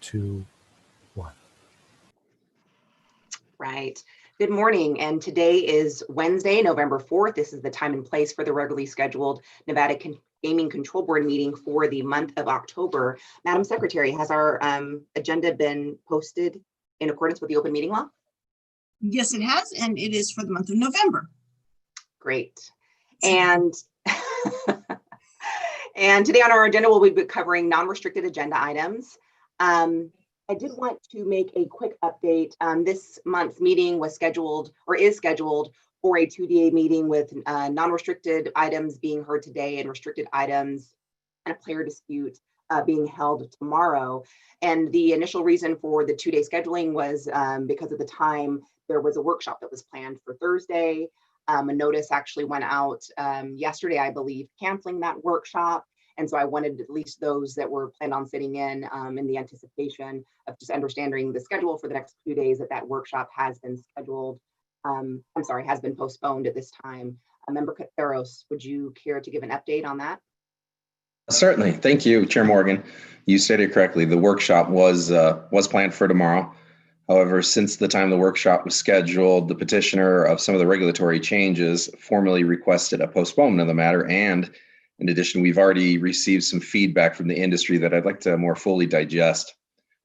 2, 1. Right. Good morning. And today is Wednesday, November 4th. This is the time and place for the regularly scheduled Nevada Gaming Control Board meeting for the month of October. Madam Secretary, has our agenda been posted in accordance with the open meeting law? Yes, it has, and it is for the month of November. Great. And and today on our agenda, we'll be covering non-restricted agenda items. I did want to make a quick update. This month's meeting was scheduled or is scheduled for a 2-day meeting with non-restricted items being heard today and restricted items and a player dispute being held tomorrow. And the initial reason for the 2-day scheduling was because at the time there was a workshop that was planned for Thursday. A notice actually went out yesterday, I believe, canceling that workshop. And so I wanted at least those that were planned on sitting in the anticipation of just understanding the schedule for the next 2 days that workshop has been scheduled. Has been postponed at this time. Member Thayer, would you care to give an update on that? Certainly. Thank you, Chair Morgan. You stated correctly. The workshop was planned for tomorrow. However, since the time the workshop was scheduled, the petitioner of some of the regulatory changes formally requested a postponement of the matter. And in addition, we've already received some feedback from the industry that I'd like to more fully digest.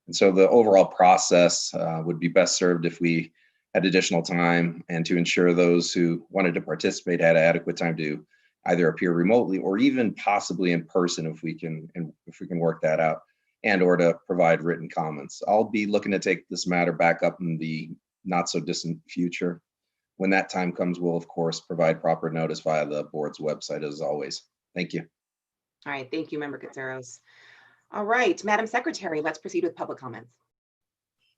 And so the overall process would be best served if we had additional time, and to ensure those who wanted to participate had adequate time to either appear remotely or even possibly in person if we can work that out, and or to provide written comments. I'll be looking to take this matter back up in the not so distant future. When that time comes, we'll of course provide proper notice via the board's website as always. Thank you. All right, thank you, Member Katsaros. All right, Madam Secretary, let's proceed with public comments.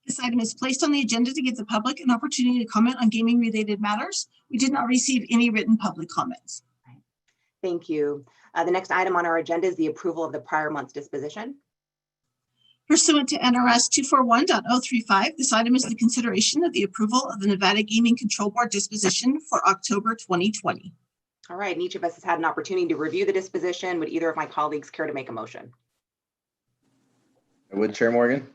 This item is placed on the agenda to give the public an opportunity to comment on gaming related matters. We did not receive any written public comments. Right. Thank you. The next item on our agenda is the approval of the prior month's disposition. Pursuant to NRS 241.035, this item is the consideration of the approval of the Nevada Gaming Control Board disposition for October 2020. All right, and each of us has had an opportunity to review the disposition. Would either of my colleagues care to make a motion? I would, Chair Morgan.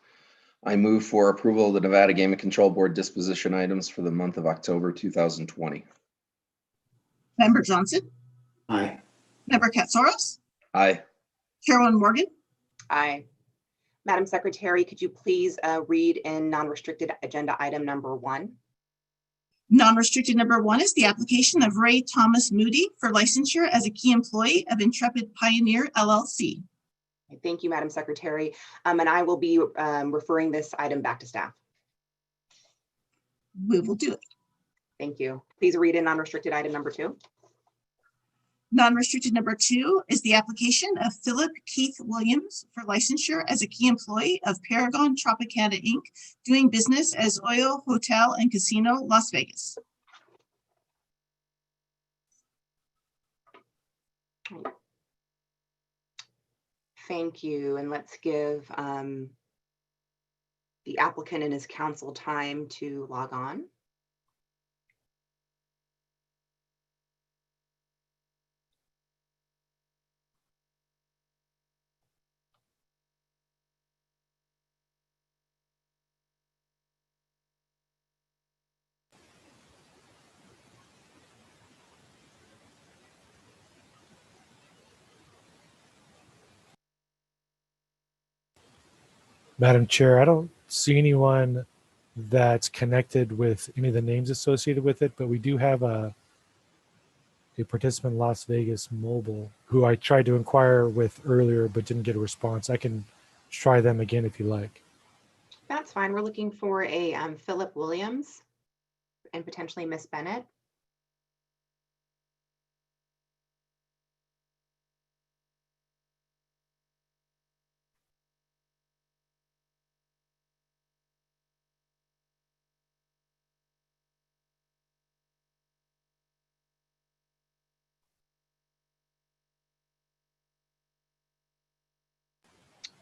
I move for approval of the Nevada Gaming Control Board disposition items for the month of October 2020. Member Johnson? Aye. Member Katsaros? Aye. Chairwoman Morgan? Aye. Madam Secretary, could you please read in non-restricted agenda item number 1? Non-restricted number 1 is the application of Ray Thomas Moody for licensure as a key employee of Intrepid Pioneer, LLC. Thank you, Madam Secretary. And I will be referring this item back to staff. We will do it. Thank you. Please read in non-restricted item number 2. Non-restricted number 2 is the application of Philip Keith Williams for licensure as a key employee of Paragon Tropicana, Inc., doing business as Oyo Hotel and Casino, Las Vegas. Thank you. And let's give the applicant and his counsel time to log on. Madam Chair, I don't see anyone that's connected with any of the names associated with it, but we do have a participant in Las Vegas Mobile who I tried to inquire with earlier but didn't get a response. I can try them again if you like. That's fine. We're looking for a Philip Williams and potentially Miss Bennett.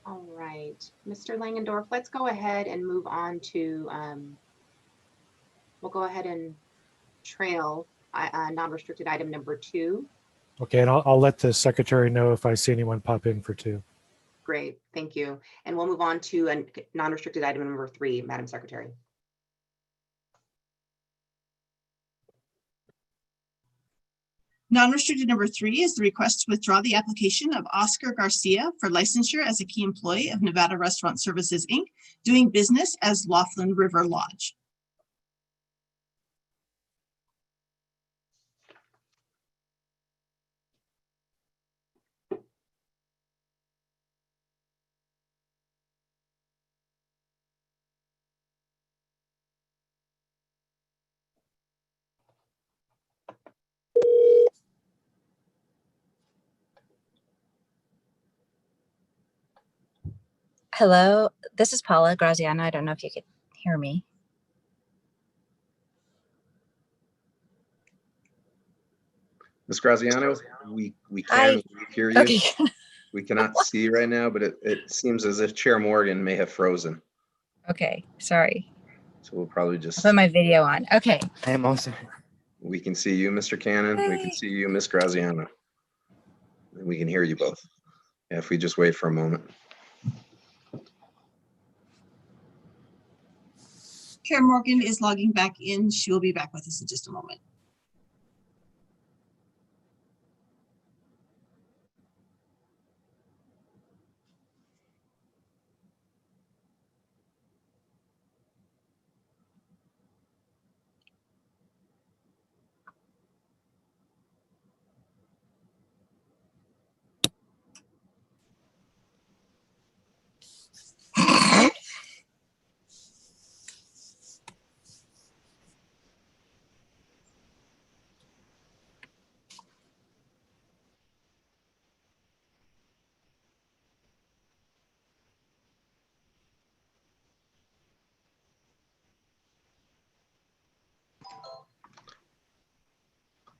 All right, Mr. Langendorf, let's go ahead and move on to, we'll go ahead and trail non-restricted item number 2. Okay, and I'll let the secretary know if I see anyone pop in for 2. Great, thank you. And we'll move on to a non-restricted item number 3, Madam Secretary. Non-restricted number 3 is the request to withdraw the application of Oscar Garcia for licensure as a key employee of Nevada Restaurant Services, Inc., doing business as Laughlin River Lodge. Hello, this is Paula Graziano. I don't know if you could hear me. Ms. Graziano, we Hi. can hear you. Okay. We cannot see you right now, but it seems as if Chair Morgan may have frozen. Okay, sorry. So we'll probably I'll just, put my video on. Okay. I am also. we can see you, Mr. Cannon. We can Hey. see you, Ms. Graziano. And we can hear you both. Yeah, if we just wait for a moment. Chair Morgan is logging back in. She will be back with us in just a moment.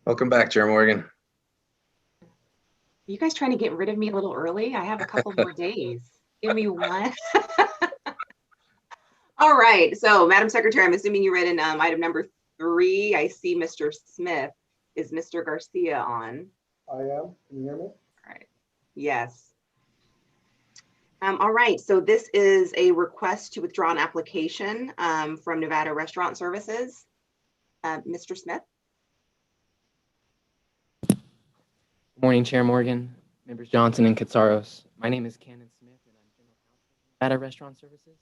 Welcome back, Chair Morgan. Are you guys trying to get rid of me a little early? I have a couple more days. Give me one. All right, so Madam Secretary, I'm assuming you read in item number 3. I see Mr. Smith. Is Mr. Garcia on? I am. Can you hear me? All right. Yes. All right, so this is a request to withdraw an application from Nevada Restaurant Services. Mr. Smith? Good morning, Chair Morgan, members Johnson and Katsaros. My name is Cannon Smith, and I'm General Counsel of Nevada Restaurant Services.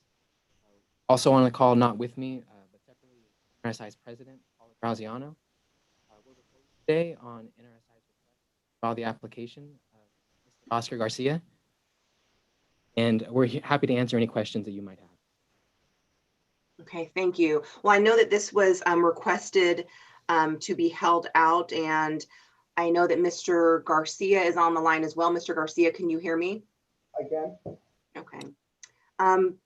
Also on the call, not with me, but separately, NRSI's President, Paula Graziano. We're reporting today on NRSI's request to withdraw the application of Mr. Oscar Garcia, and we're happy to answer any questions that you might have. Okay, thank you. Well, I know that this was requested to be held out, and I know that Mr. Garcia is on the line as well. Mr. Garcia, can you hear me? I can. Okay.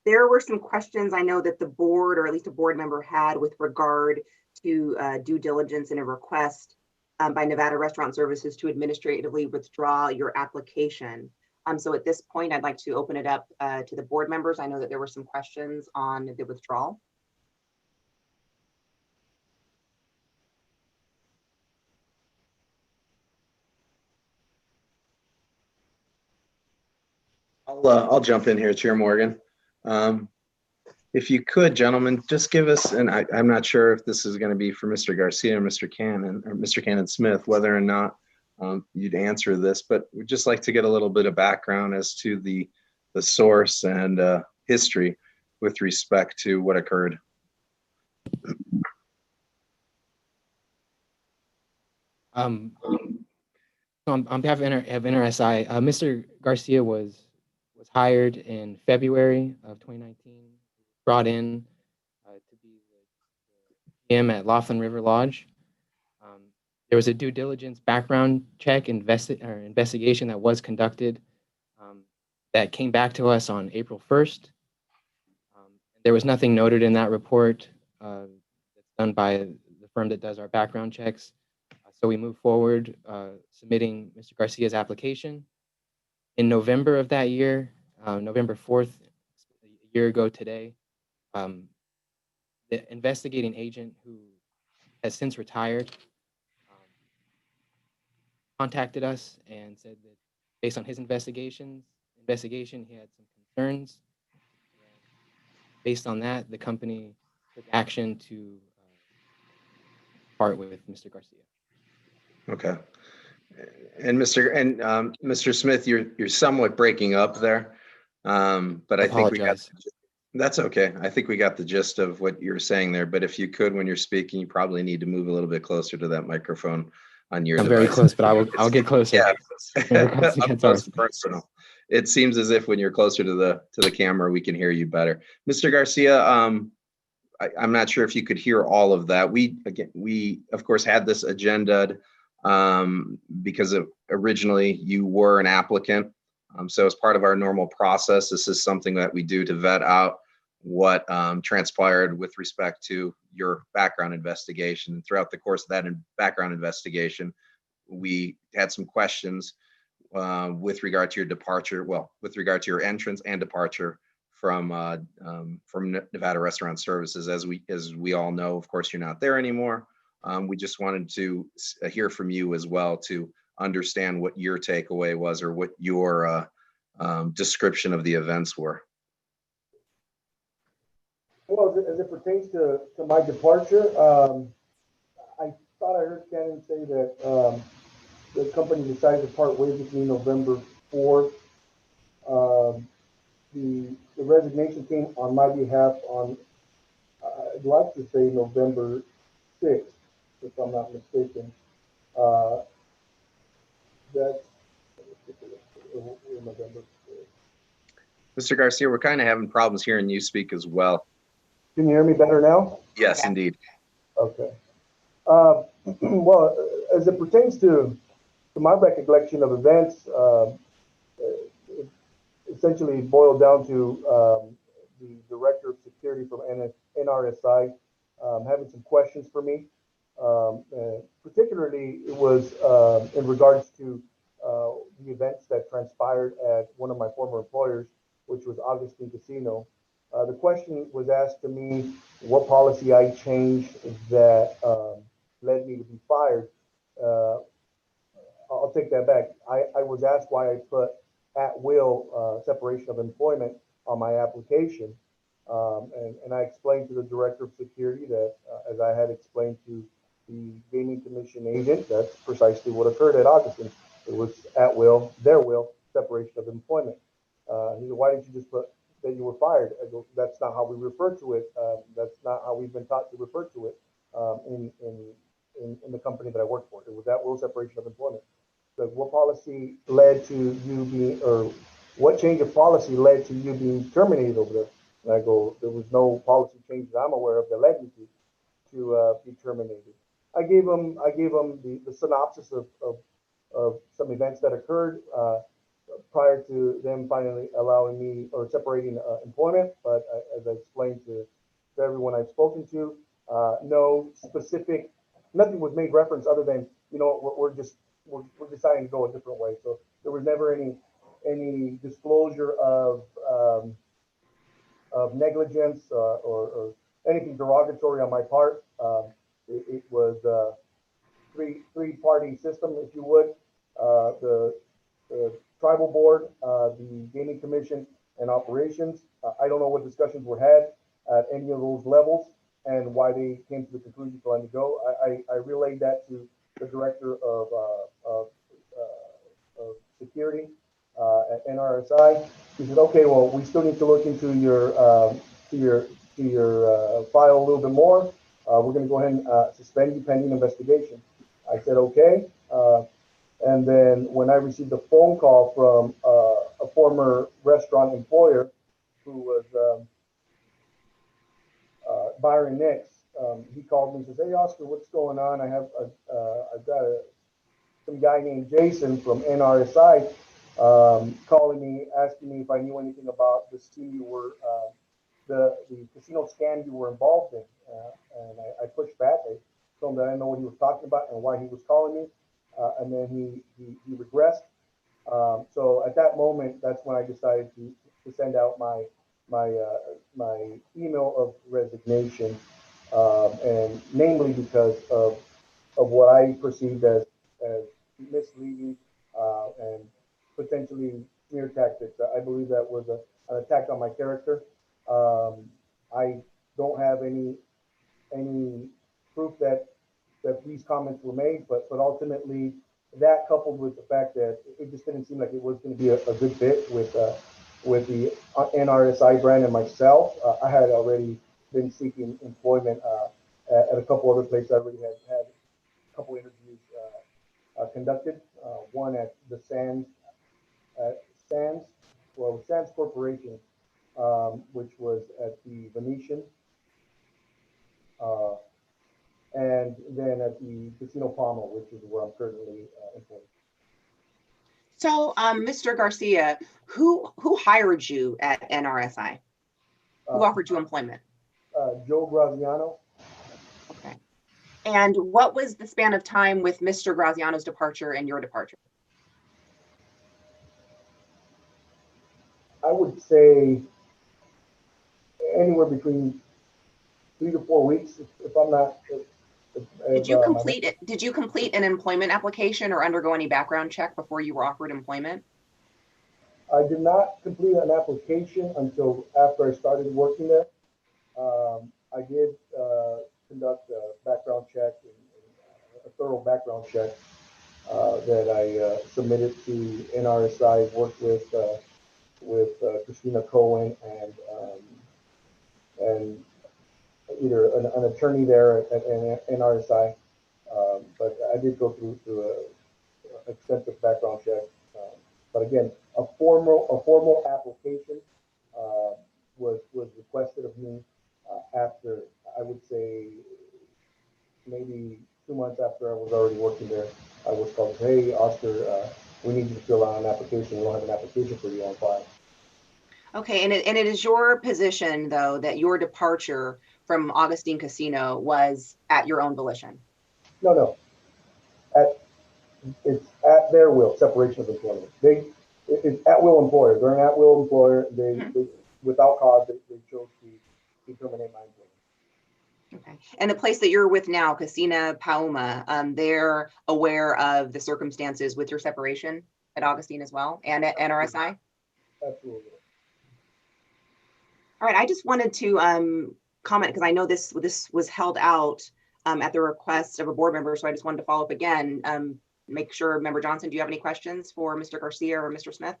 There were some questions I know that the board, or at least a board member, had with regard to due diligence in a request by Nevada Restaurant Services to administratively withdraw your application. So at this point, I'd like to open it up to the board members. I know that there were some questions on the withdrawal. I'll jump in here, Chair Morgan. If you could, gentlemen, just give us, and I'm not sure if this is going to be for Mr. Garcia or Mr. Cannon or Mr. Cannon Smith, whether or not you'd answer this, but we'd just like to get a little bit of background as to the source and history with respect to what occurred. On behalf of NRSI, Mr. Garcia was hired in February of 2019, brought in to be the GM at Laughlin River Lodge. There was a due diligence background check investigation that was conducted that came back to us on April 1st. There was nothing noted in that report that's done by the firm that does our background checks. So we moved forward, submitting Mr. Garcia's application. In November of that year, November 4th, a year ago today, the investigating agent, who has since retired, contacted us and said that based on his investigations investigation, he had some concerns. And based on that, the company took action to part with Mr. Garcia. Okay. And Mr. Smith, you're somewhat breaking up there, but I think we got. Apologize. That's okay. I think we got the gist of what you're saying there. But if you could, when you're speaking, you probably need to move a little bit closer to that microphone on your I'm device. very close, but I'll get closer. Yeah, Up close and personal. It seems as if when you're closer to the camera, we can hear you better. Mr. Garcia, I'm not sure if you could hear all of that. We of course had this agenda because originally you were an applicant. So as part of our normal process, this is something that we do to vet out what transpired with respect to your background investigation. And throughout the course of that background investigation, we had some questions with regard to your departure, with regard to your entrance and departure from Nevada Restaurant Services. As we all know, of course, you're not there anymore. We just wanted to hear from you as well to understand what your takeaway was or what your description of the events were. Well, as it pertains to my departure, I thought I heard Shannon say that the company decided to part ways with me November 4th. The resignation came on my behalf on, I'd like to say November 6th, if I'm not mistaken. That's November 6th. Mr. Garcia, we're kind of having problems hearing you speak as well. Can you hear me better now? Yes, Yeah. indeed. Okay. Well, as it pertains to my recollection of events, it essentially boiled down to the director of security from NRSI having some questions for me. Particularly, it was in regards to the events that transpired at one of my former employers, which was Augustine Casino. The question was asked to me what policy I changed that led me to be fired. I'll take that back. I was asked why I put at will separation of employment on my application. And I explained to the director of security that as I had explained to the gaming commission agent, that's precisely what occurred at Augustine. It was at will, their will, separation of employment. He said, why didn't you just put that you were fired? I go, that's not how we refer to it. That's not how we've been taught to refer to it in the company that I work for. It was at will separation of employment. So what policy led to you being, or what change of policy led to you being terminated over there? And I go, there was no policy change that I'm aware of that led me to be terminated. I gave them the synopsis of some events that occurred prior to them finally allowing me or separating employment. But as I explained to everyone I've spoken to, no specific, nothing was made reference other than, you know, we're deciding to go a different way. So there was never any disclosure of negligence or anything derogatory on my part. It was a three-party system, if you would. The tribal board, the gaming commission, and operations. I don't know what discussions were had at any of those levels and why they came to the conclusion to let me go. I relayed that to the director of security at NRSI. He said, "Okay, well, we still need to look into your file a little bit more. We're going to go ahead and suspend you pending investigation." I said, "Okay." And then when I received a phone call from a former restaurant employer who was Byron Nix, he called me and says, "Hey, Oscar, what's going on? I've got some guy named Jason from NRSI calling me, asking me if I knew anything about the scheme you were, the casino scam you were involved in." And I pushed back. I told him that I didn't know what he was talking about and why he was calling me. And then he regressed. So at that moment, that's when I decided to send out my email of resignation, and namely because of what I perceived as misleading and potentially smear tactics. I believe that was an attack on my character. I don't have any proof that these comments were made, but ultimately that coupled with the fact that it just didn't seem like it was going to be a good fit with the NRSI brand and myself. I had already been seeking employment at a couple other places. I already had a couple interviews conducted. One at the Sands Corporation, which was at the Venetian, and then at the Casino Palma, which is where I'm currently employed. So, Mr. Garcia, who hired you at NRSI? Who offered you employment? Joe Graziano. Okay. And what was the span of time with Mr. Graziano's departure and your departure? I would say anywhere between 3 to 4 weeks, if I'm not. Did you complete it? Did you complete an employment application or undergo any background check before you were offered employment? I did not complete an application until after I started working there. I did conduct a background check, a thorough background check that I submitted to NRSI. Worked with Christina Cohen and either an attorney there at NRSI, but I did go through an extensive background check. But again, a formal application was requested of me after, I would say, maybe 2 months after I was already working there. I was called, hey, Oscar, we need you to fill out an application. We don't have an application for you on file. Okay, and it is your position, though, that your departure from Augustine Casino was at your own volition? No. It's at their will, separation of employment. It's at will employer. They're an at will employer. They without cause, they chose to terminate my employment. Okay. And the place that you're with now, Casino Palma, they're aware of the circumstances with your separation at Augustine as well, and at NRSI? Absolutely. All right. I just wanted to comment because I know this was held out at the request of a board member, so I just wanted to follow up again. Make sure, Member Johnson, do you have any questions for Mr. Garcia or Mr. Smith?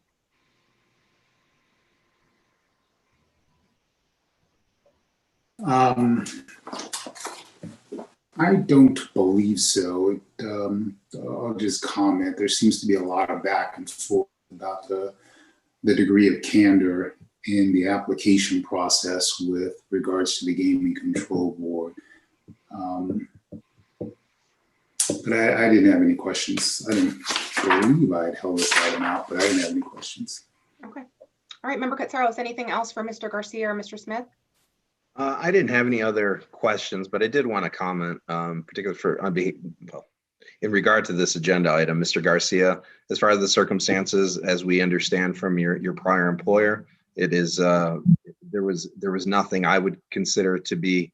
I don't believe so. I'll just comment. There seems to be a lot of back and forth about the degree of candor in the application process with regards to the Gaming Control Board. But I didn't have any questions. I didn't believe I had held this item out, but I didn't have any questions. Okay. All right, Member Katsaros, anything else for Mr. Garcia or Mr. Smith? I didn't have any other questions, but I did want to comment, particularly in regard to this agenda item, Mr. Garcia. As far as the circumstances, as we understand from your prior employer, it is there was nothing I would consider to be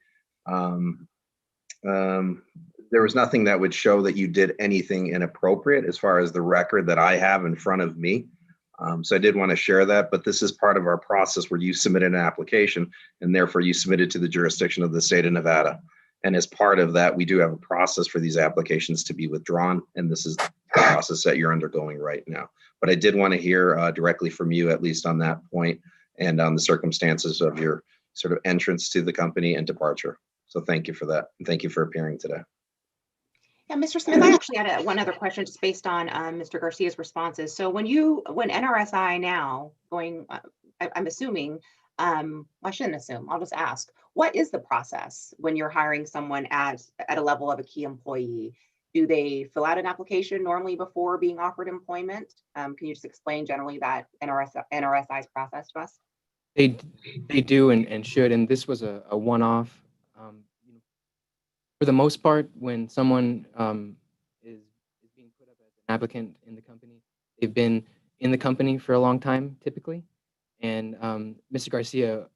there was nothing that would show that you did anything inappropriate as far as the record that I have in front of me. So I did want to share that, but this is part of our process where you submitted an application and therefore you submitted to the jurisdiction of the state of Nevada. And as part of that, we do have a process for these applications to be withdrawn. And this is the process that you're undergoing right now. But I did want to hear directly from you, at least on that point, and on the circumstances of your sort of entrance to the company and departure. So thank you for that. And thank you for appearing today. Yeah, Mr. Smith, I actually had one other question just based on Mr. Garcia's responses. So when NRSI now going, I'm assuming, I shouldn't assume, I'll just ask, what is the process when you're hiring someone at a level of a key employee? Do they fill out an application normally before being offered employment? Can you just explain generally that NRSI's process to us? They do and should, and this was a one-off. For the most part, when someone is being put up as an applicant in the company, they've been in the company for a long time, typically. And Mr. Garcia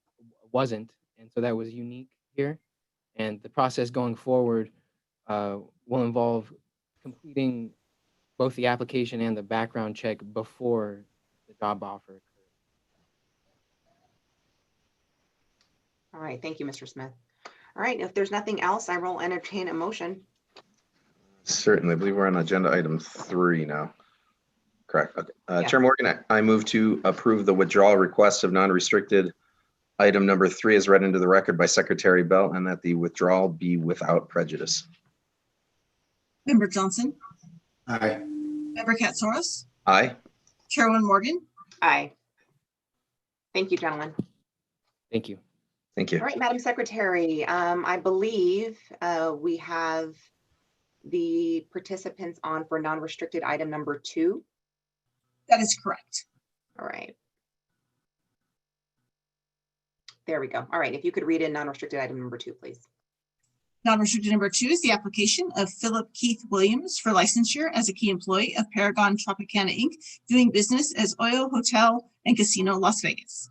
wasn't, and so that was unique here. And the process going forward will involve completing both the application and the background check before the job offer. All right, thank you, Mr. Smith. All right, if there's nothing else, I will entertain a motion. Certainly. I believe we're on agenda item 3 now. Correct. Okay. Yeah. Chair Morgan, I move to approve the withdrawal request of non-restricted item number 3 as read into the record by Secretary Bell, and that the withdrawal be without prejudice. Member Johnson, Aye. Member Katsouris, Aye. Chairwoman Morgan. Aye. Thank you, gentlemen. Thank you. Thank you. All right, Madam Secretary, I believe we have the participants on for non-restricted item number 2. That is correct. All right. There we go. All right, if you could read in non-restricted item number 2, please. Non-restricted number 2 is the application of Philip Keith Williams for licensure as a key employee of Paragon Tropicana Inc., doing business as Oyo Hotel and Casino, Las Vegas.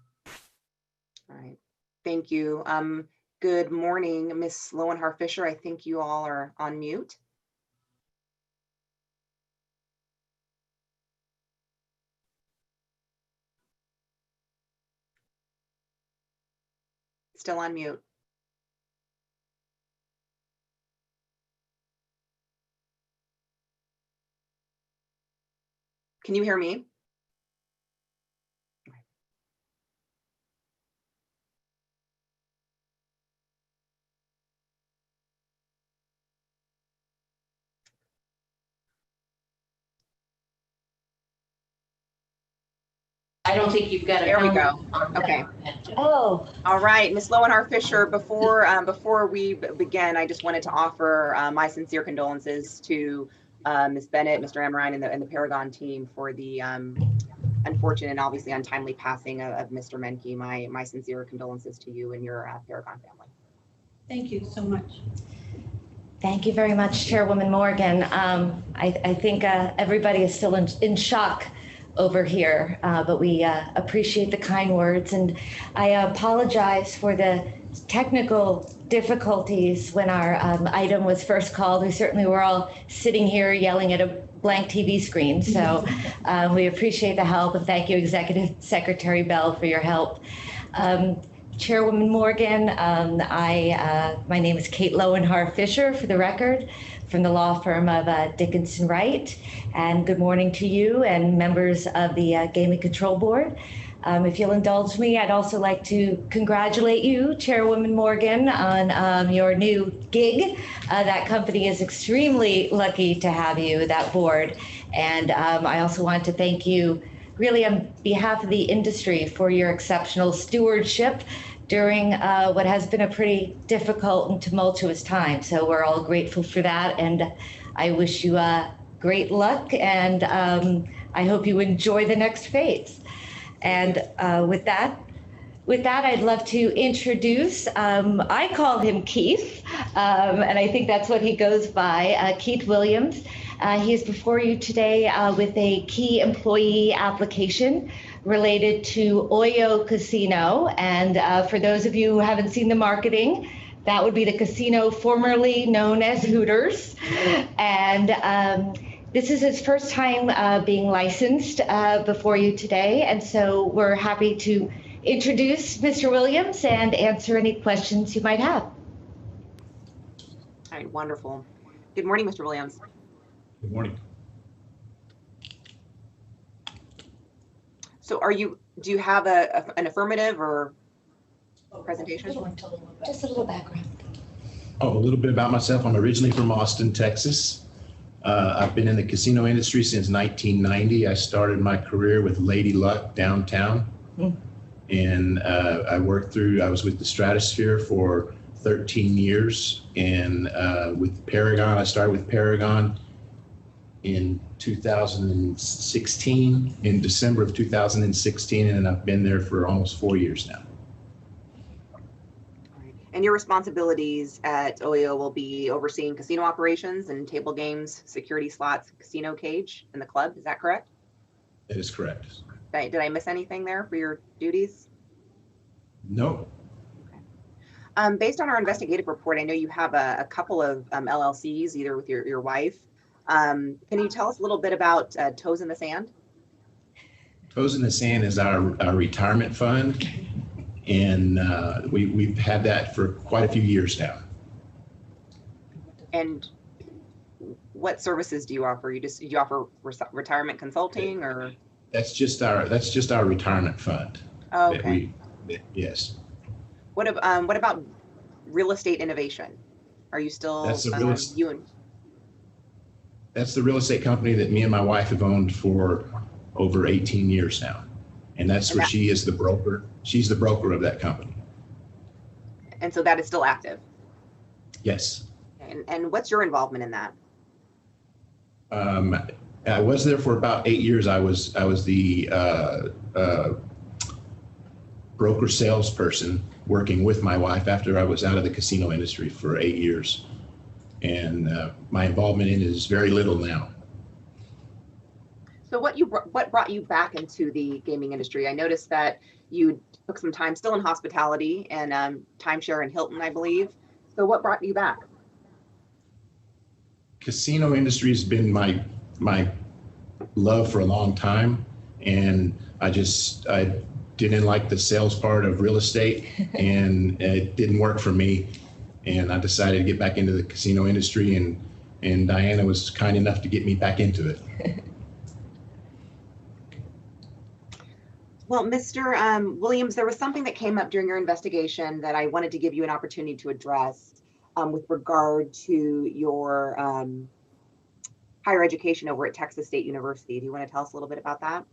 All right, thank you. Good morning, Ms. Lowenhar-Fisher. I think you all are on mute. Still on mute. Can you hear me? I don't think you've got it. There we go. Okay. Oh, All right, Ms. Lowenhar-Fisher, before we begin, I just wanted to offer my sincere condolences to Ms. Bennett, Mr. Amrine, and the Paragon team for the unfortunate and obviously untimely passing of Mr. Menke. My sincere condolences to you and your Paragon family. Thank you so much. thank you very much, Chairwoman Morgan. I think everybody is still in shock over here, but we appreciate the kind words, and I apologize for the technical difficulties when our item was first called. We certainly were all sitting here yelling at a blank TV screen, so we appreciate the help, and thank you, Executive Secretary Bell, for your help. Chairwoman Morgan, my name is Kate Lowenhar-Fisher, for the record, from the law firm of Dickinson Wright, and good morning to you and members of the Gaming Control Board. If you'll indulge me, I'd also like to congratulate you, Chairwoman Morgan, on your new gig. That company is extremely lucky to have you, that board. And I also want to thank you really on behalf of the industry for your exceptional stewardship during what has been a pretty difficult and tumultuous time. So we're all grateful for that. And I wish you great luck, and I hope you enjoy the next phase. And with that, I'd love to introduce, I call him Keith, and I think that's what he goes by, Keith Williams. He is before you today with a key employee application related to Oyo Casino. And for those of you who haven't seen the marketing, that would be the casino formerly known as Hooters. And this is his first time being licensed before you today. And so we're happy to introduce Mr. Williams and answer any questions you might have. All right, wonderful. Good morning, Mr. Williams. Good morning. So do you have an affirmative or presentation? Just a little background. Oh, a little bit about myself. I'm originally from Austin, Texas. I've been in the casino industry since 1990. I started my career with Lady Luck downtown. And I was with the Stratosphere for 13 years. And with Paragon, I started with Paragon in 2016, in December of 2016, and I've been there for almost 4 years now. And your responsibilities at Oyo will be overseeing casino operations and table games, security slots, casino cage, and the club. Is that correct? That is correct. Did I miss anything there for your duties? No. Okay. Based on our investigative report, I know you have a couple of LLCs, either with your wife. Can you tell us a little bit about Toes in the Sand? Toes in the Sand is our retirement fund, and we've had that for quite a few years now. And what services do you offer? You offer retirement consulting, or? That's just our retirement fund. Oh, okay. Yes. What about real estate innovation? Are you still That's the real estate company that me and my wife have owned for over 18 years now. And that's where she is the broker. She's the broker of that company. And so that is still active? Yes. And what's your involvement in that? I was there for about 8 years. I was the broker salesperson working with my wife after I was out of the casino industry for 8 years. And my involvement in it is very little now. So what brought you back into the gaming industry? I noticed that you took some time still in hospitality and timeshare in Hilton, I believe. So what brought you back? Casino industry has been my love for a long time, and I didn't like the sales part of real estate, and it didn't work for me. And I decided to get back into the casino industry, and Diana was kind enough to get me back into it. Well, Mr. Williams, there was something that came up during your investigation that I wanted to give you an opportunity to address with regard to your higher education over at Texas State University. Do you want to tell us a little bit about that?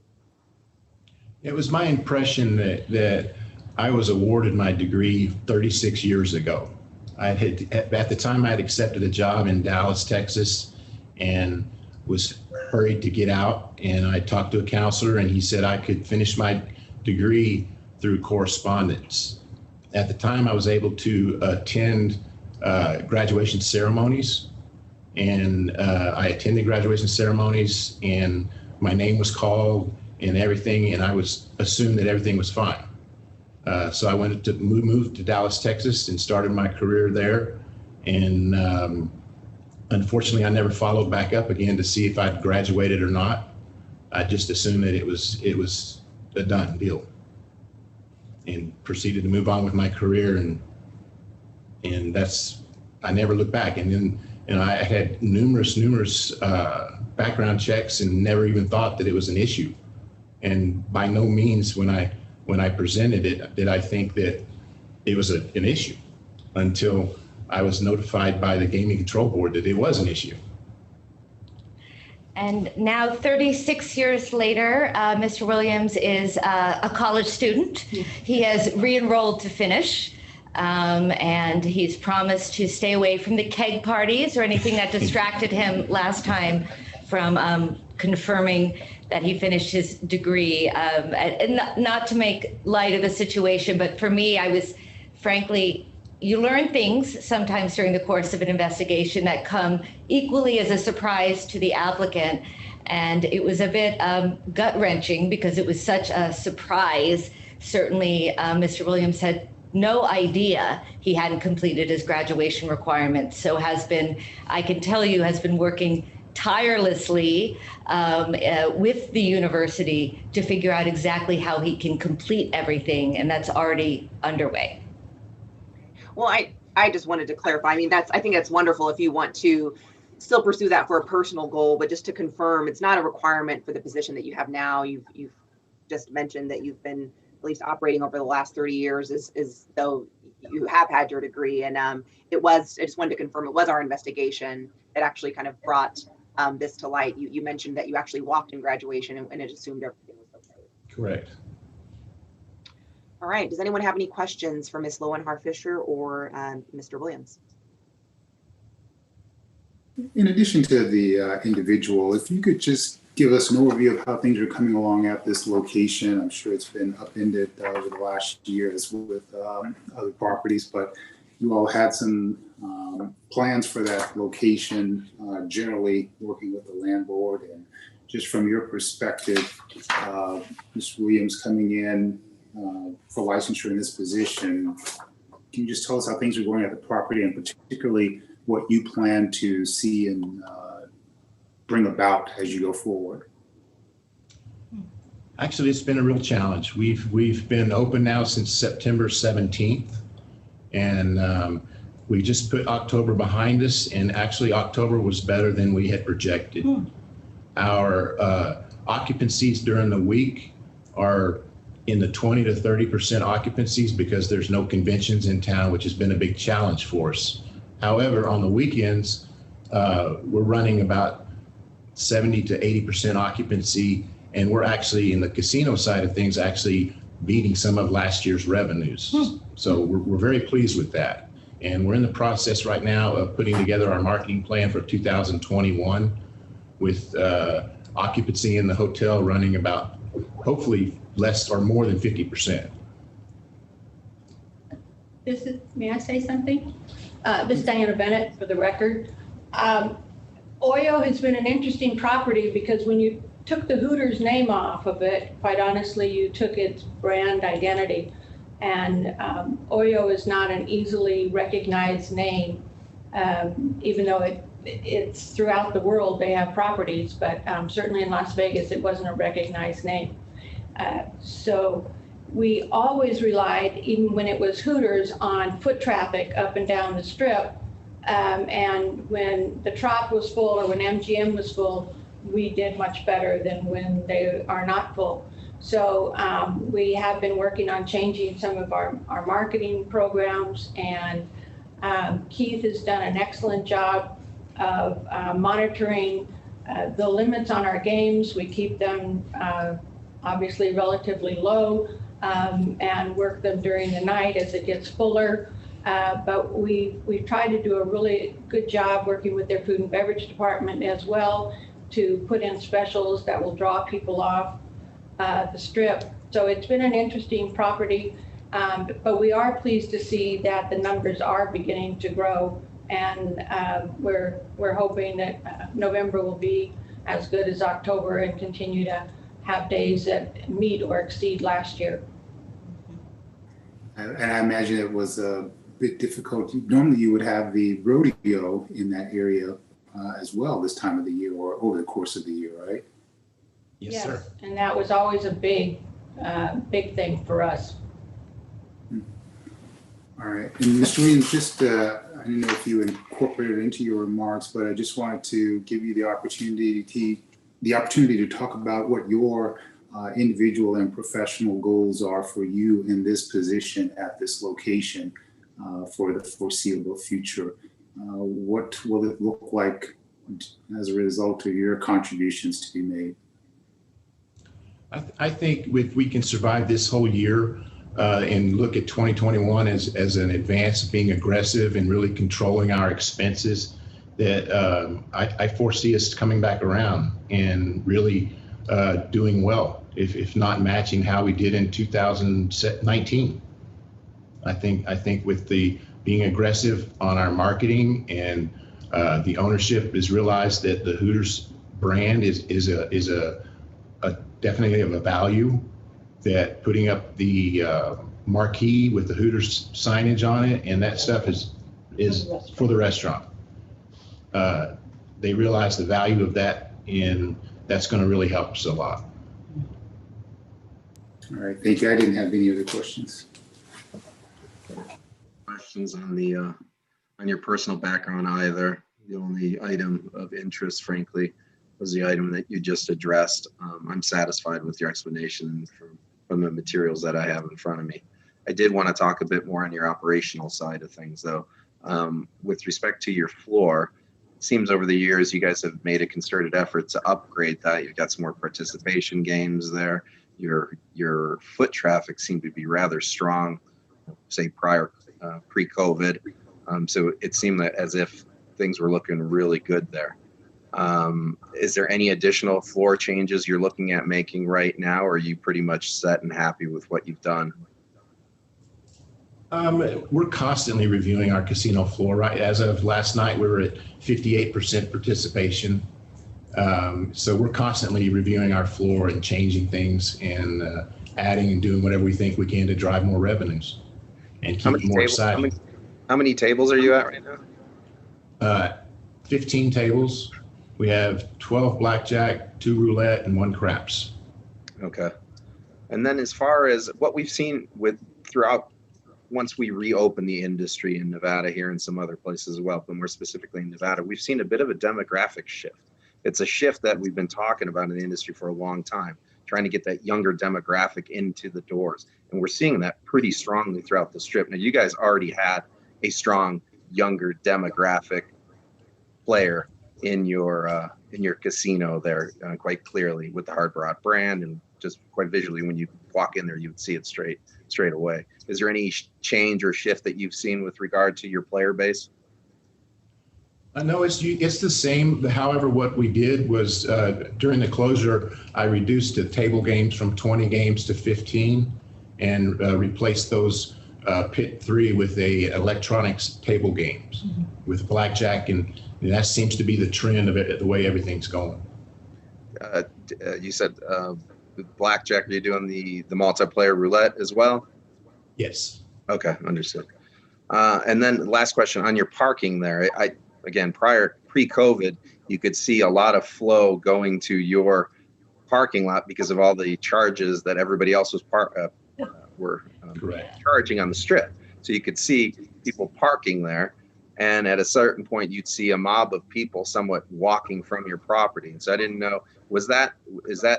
It was my impression that I was awarded my degree 36 years ago. At the time I had accepted a job in Dallas, Texas, and was hurried to get out. And I talked to a counselor, and he said I could finish my degree through correspondence. At the time, I was able to attend graduation ceremonies, and I attended graduation ceremonies, and my name was called and everything, and I was assumed that everything was fine. So I went to moved to Dallas, Texas, and started my career there. And unfortunately, I never followed back up again to see if I'd graduated or not. I just assumed that it was a done deal, and proceeded to move on with my career. And that's, I never looked back. And then I had numerous background checks and never even thought that it was an issue. And by no means when I presented it did I think that it was an issue until I was notified by the Gaming Control Board that it was an issue. And now 36 years later, Mr. Williams is a college student. He has re-enrolled to finish, and he's promised to stay away from the keg parties or anything that distracted him last time from confirming that he finished his degree. And not to make light of the situation, but for me, I was frankly, you learn things sometimes during the course of an investigation that come equally as a surprise to the applicant. And it was a bit gut-wrenching because it was such a surprise. Certainly, Mr. Williams had no idea he hadn't completed his graduation requirements. So I can tell you, has been working tirelessly with the university to figure out exactly how he can complete everything. And that's already underway. Well, I just wanted to clarify. I mean, I think that's wonderful if you want to still pursue that for a personal goal, but just to confirm, it's not a requirement for the position that you have now. You've just mentioned that you've been at least operating over the last 30 years as though you have had your degree. And I just wanted to confirm it was our investigation that actually kind of brought this to light. You mentioned that you actually walked in graduation and it assumed everything was okay. Correct. All right. Does anyone have any questions for Ms. Lowenhar-Fisher or Mr. Williams? In addition to the individual, if you could just give us an overview of how things are coming along at this location. I'm sure it's been upended over the last year as well with other properties, but you all had some plans for that location, generally working with the landlord. And just from your perspective, Mr. Williams coming in for licensure in this position, can you just tell us how things are going at the property and particularly what you plan to see and bring about as you go forward? Actually, it's been a real challenge. We've been open now since September 17th, and we just put October behind us, and actually October was better than we had projected. Our occupancies during the week are in the 20 to 30% occupancies because there's no conventions in town, which has been a big challenge for us. However, on the weekends, we're running about 70 to 80% occupancy, and we're actually in the casino side of things actually beating some of last year's revenues. So we're very pleased with that. And we're in the process right now of putting together our marketing plan for 2021 with occupancy in the hotel running about hopefully less or more than 50%. May I say something? This is Diana Bennett for the record. Oyo has been an interesting property because when you took the Hooters name off of it, quite honestly, you took its brand identity. And Oyo is not an easily recognized name, even though it's throughout the world they have properties, but certainly in Las Vegas it wasn't a recognized name. So we always relied, even when it was Hooters, on foot traffic up and down the strip. And when the Trop was full or when MGM was full, we did much better than when they are not full. So we have been working on changing some of our marketing programs, and Keith has done an excellent job of monitoring the limits on our games. We keep them obviously relatively low and work them during the night as it gets fuller. But we've tried to do a really good job working with their food and beverage department as well to put in specials that will draw people off the strip. So it's been an interesting property, but we are pleased to see that the numbers are beginning to grow, and we're hoping that November will be as good as October and continue to have days that meet or exceed last year. And I imagine it was a bit difficult. Normally you would have the rodeo in that area as well this time of the year or over the course of the year, right? Yes, sir. And that was always a big thing for us. All right. And Mr. Williams, just, I didn't know if you incorporated it into your remarks, but I just wanted to give you the opportunity to talk about what your individual and professional goals are for you in this position at this location for the foreseeable future. What will it look like as a result of your contributions to be made? I think if we can survive this whole year and look at 2021 as an advance of being aggressive and really controlling our expenses, that I foresee us coming back around and really doing well, if not matching how we did in 2019. I think with the being aggressive on our marketing and the ownership has realized that the Hooters brand is definitely of a value, that putting up the marquee with the Hooters signage on it and that stuff is for the restaurant. They realize the value of that, and that's going to really help us a lot. All right, thank you. I didn't have any other questions. Questions on the on your personal background either. The only item of interest, frankly, was the item that you just addressed. I'm satisfied with your explanation from the materials that I have in front of me. I did want to talk a bit more on your operational side of things, though. With respect to your floor, it seems over the years you guys have made a concerted effort to upgrade that. You've got some more participation games there. Your foot traffic seemed to be rather strong, say pre-COVID. So it seemed that as if things were looking really good there. Is there any additional floor changes you're looking at making right now, or are you pretty much set and happy with what you've done? We're constantly reviewing our casino floor. Right, as of last night, we were at 58% participation. So we're constantly reviewing our floor and changing things and adding and doing whatever we think we can to drive more revenues and keep it more exciting. How many tables are you at right now? 15 tables. We have 12 blackjack, 2 roulette, and 1 craps. Okay. And then as far as what we've seen throughout, once we reopen the industry in Nevada here and some other places as well, but more specifically in Nevada, we've seen a bit of a demographic shift. It's a shift that we've been talking about in the industry for a long time, trying to get that younger demographic into the doors. And we're seeing that pretty strongly throughout the Strip. Now, you guys already had a strong younger demographic player in your casino there, quite clearly with the Hard Rock brand, and just quite visually when you walk in there, you would see it straight away. Is there any change or shift that you've seen with regard to your player base? No, it's the same. However, what we did was during the closure, I reduced the table games from 20 games to 15 and replaced those pit 3 with electronics table games with blackjack, and that seems to be the trend of it, the way everything's going. You said blackjack, are you doing the multiplayer roulette as well? Yes. Okay, understood. And then last question on your parking there. Again, pre-COVID, you could see a lot of flow going to your parking lot because of all the charges that everybody else was charging on the Strip. So you could see people parking there, and at a certain point, you'd see a mob of people somewhat walking from your property. And so I didn't know, is that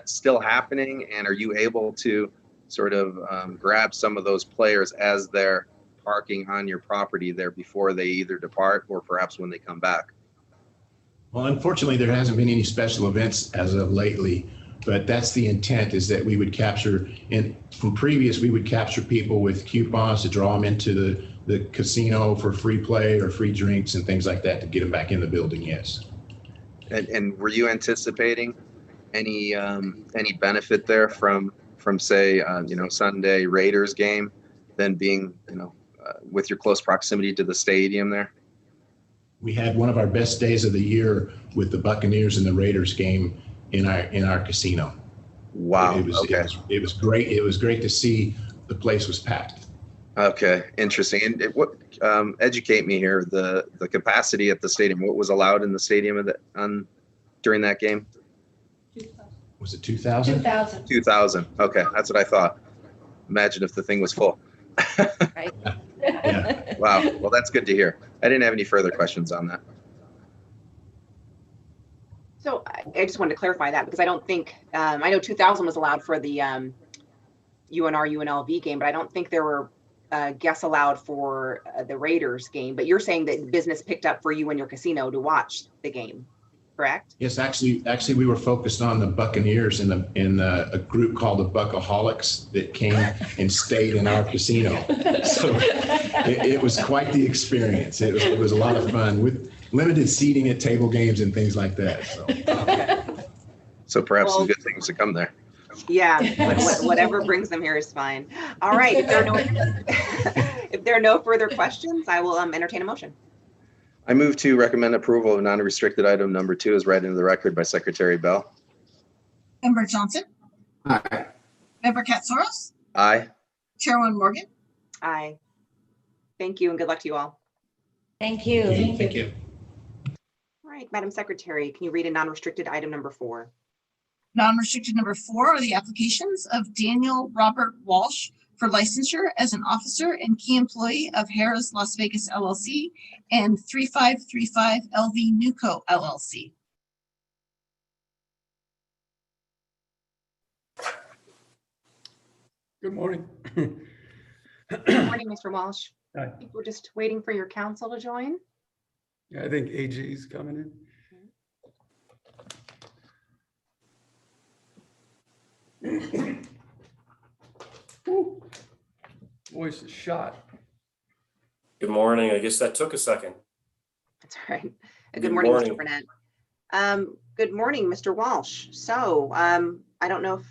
still happening? And are you able to sort of grab some of those players as they're parking on your property there before they either depart or perhaps when they come back? Well, unfortunately, there hasn't been any special events as of lately, but that's the intent, is that we would capture, and from previous, we would capture people with coupons to draw them into the casino for free play or free drinks and things like that to get them back in the building, yes. And were you anticipating any benefit there from say, Sunday Raiders game, then being, with your close proximity to the stadium there? We had one of our best days of the year with the Buccaneers and the Raiders game in our casino. Wow. It was great. It was great to see the place was packed. Okay, interesting. And educate me here, the capacity at the stadium, what was allowed in the stadium during that game? Was it 2,000? 2,000. 2,000. Okay, that's what I thought. Imagine if the thing was full. Right. Yeah. Wow. Well, that's good to hear. I didn't have any further questions on that. So I just wanted to clarify that, because I don't think, I know 2,000 was allowed for the UNR-UNLV game, but I don't think there were guests allowed for the Raiders game. But you're saying that business picked up for you in your casino to watch the game, correct? Yes, actually, we were focused on the Buccaneers in a group called the Buckaholics that came and stayed in our casino. So it was quite the experience. It was a lot of fun with limited seating at table games and things like that. So perhaps some good things to come there. Yeah, whatever brings them here is fine. All right, if there are no further questions, I will entertain a motion. I move to recommend approval of non-restricted item number 2 as read into the record by Secretary Bell. Member Johnson, Aye. Member Katsaros, Aye. Chairwoman Morgan. Aye. Thank you, and good luck to you all. Thank you. Thank you. All right, Madam Secretary, can you read a non-restricted item number 4? Non-restricted number 4 are the applications of Daniel Robert Walsh for licensure as an officer and key employee of Harrah's Las Vegas LLC and 3535 LV Newco LLC. Good morning. Good morning, Mr. Walsh. Hi. I think we're just waiting for your counsel to join. Yeah, I think AG is coming in. Ooh, voice is shot. Good morning. I guess that took a second. That's all right. Good morning, Mr. Burnett. Good morning, Mr. Walsh. So I don't know if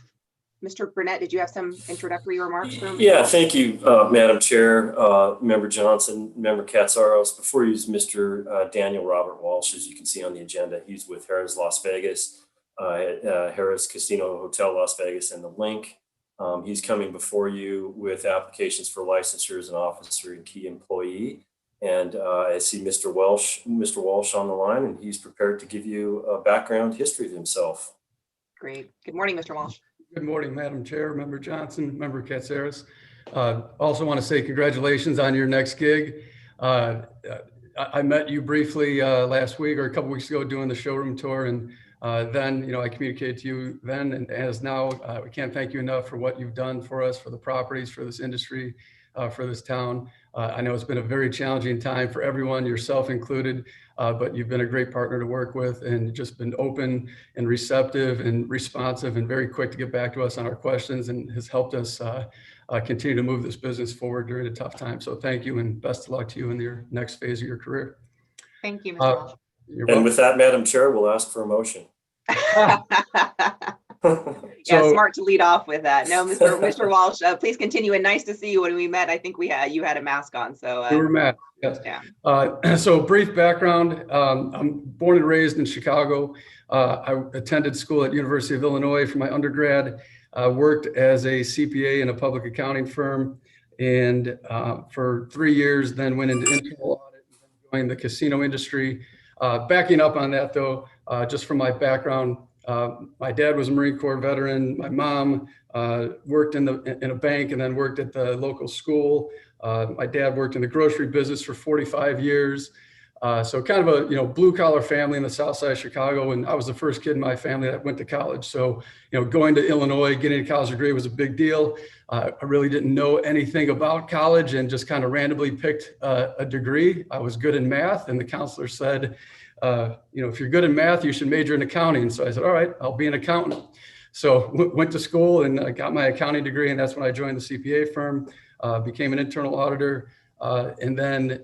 Mr. Burnett, did you have some introductory remarks? Yeah, thank you, Madam Chair, Member Johnson, Member Katsaros. Before you is Mr. Daniel Robert Walsh, as you can see on the agenda. He's with Harrah's Las Vegas, Harrah's Casino Hotel Las Vegas, and the Link. He's coming before you with applications for licensure as an officer and key employee. And I see Mr. Walsh on the line, and he's prepared to give you a background history of himself. Great. Good morning, Mr. Walsh. Good morning, Madam Chair, Member Johnson, Member Katsaris. Also want to say congratulations on your next gig. I met you briefly last week or a couple weeks ago doing the showroom tour, and then I communicated to you then and as now. We can't thank you enough for what you've done for us, for the properties, for this industry, for this town. I know it's been a very challenging time for everyone, yourself included, but you've been a great partner to work with and just been open and receptive and responsive and very quick to get back to us on our questions, and has helped us continue to move this business forward during a tough time. So thank you, and best of luck to you in your next phase of your career. Thank you, Mr. Walsh. And with that, Madam Chair, we'll ask for a motion. Yeah, smart to lead off with that. No, Mr. Walsh, please continue. And nice to see you. When we met, I think you had a mask on. So we were met. Yes. Yeah. So brief background. I'm born and raised in Chicago. I attended school at University of Illinois for my undergrad. Worked as a CPA in a public accounting firm, and for 3 years, then went into internal audit and then joined the casino industry. Backing up on that though, just from my background, my dad was a Marine Corps veteran. My mom worked in a bank and then worked at the local school. My dad worked in the grocery business for 45 years. So kind of a blue collar family in the South Side of Chicago, and I was the first kid in my family that went to college. So going to Illinois, getting a college degree was a big deal. I really didn't know anything about college and just kind of randomly picked a degree. I was good in math, and the counselor said, if you're good in math, you should major in accounting. So I said, all right, I'll be an accountant. So went to school and got my accounting degree, and that's when I joined the CPA firm, became an internal auditor. And then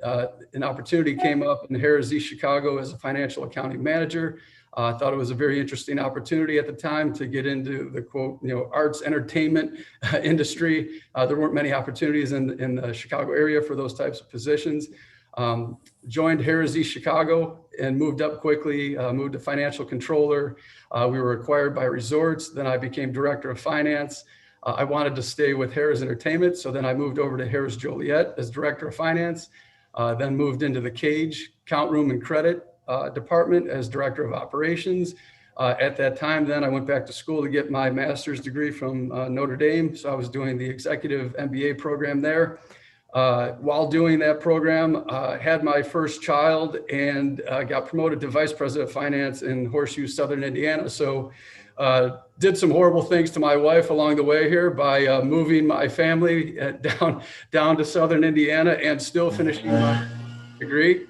an opportunity came up in Harrah's East Chicago as a financial accounting manager. I thought it was a very interesting opportunity at the time to get into the quote, arts entertainment industry. There weren't many opportunities in the Chicago area for those types of positions. Joined Harrah's East Chicago and moved up quickly, moved to financial controller. We were acquired by Resorts. Then I became director of finance. I wanted to stay with Harrah's Entertainment, so then I moved over to Harrah's Joliet as director of finance, then moved into the Cage count room and credit department as director of operations. At that time, then I went back to school to get my master's degree from Notre Dame, so I was doing the executive MBA program there. While doing that program, had my first child and got promoted to vice president of finance in Horseshoe, Southern Indiana. So did some horrible things to my wife along the way here by moving my family down to Southern Indiana and still finishing my degree,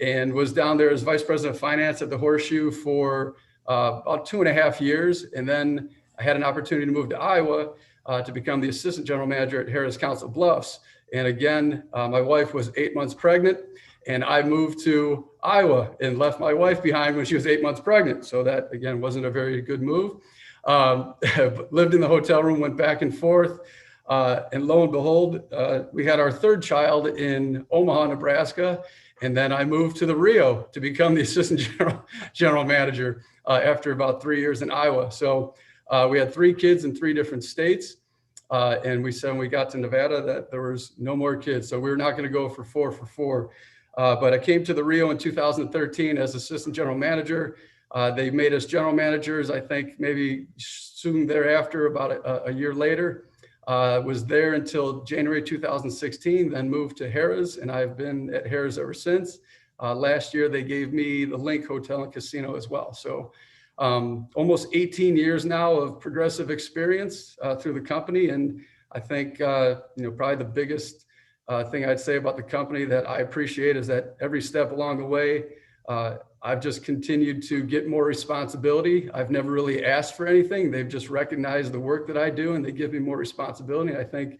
and was down there as vice president of finance at the Horseshoe for about 2.5 years. And then I had an opportunity to move to Iowa to become the assistant general manager at Harrah's Council Bluffs. And again, my wife was 8 months pregnant, and I moved to Iowa and left my wife behind when she was 8 months pregnant. So that, again, wasn't a very good move. Lived in the hotel room, went back and forth. And lo and behold, we had our third child in Omaha, Nebraska. And then I moved to the Rio to become the assistant general manager after about 3 years in Iowa. So we had 3 kids in 3 different states. And we said when we got to Nevada that there was no more kids. So we were not going to go for 4 for 4. But I came to the Rio in 2013 as assistant general manager. They made us general managers, I think maybe soon thereafter, about a year later. Was there until January 2016, then moved to Harrah's, and I've been at Harrah's ever since. Last year, they gave me the Link Hotel and Casino as well. So almost 18 years now of progressive experience through the company. And I think, probably the biggest thing I'd say about the company that I appreciate is that every step along the way, I've just continued to get more responsibility. I've never really asked for anything. They've just recognized the work that I do, and they give me more responsibility. I think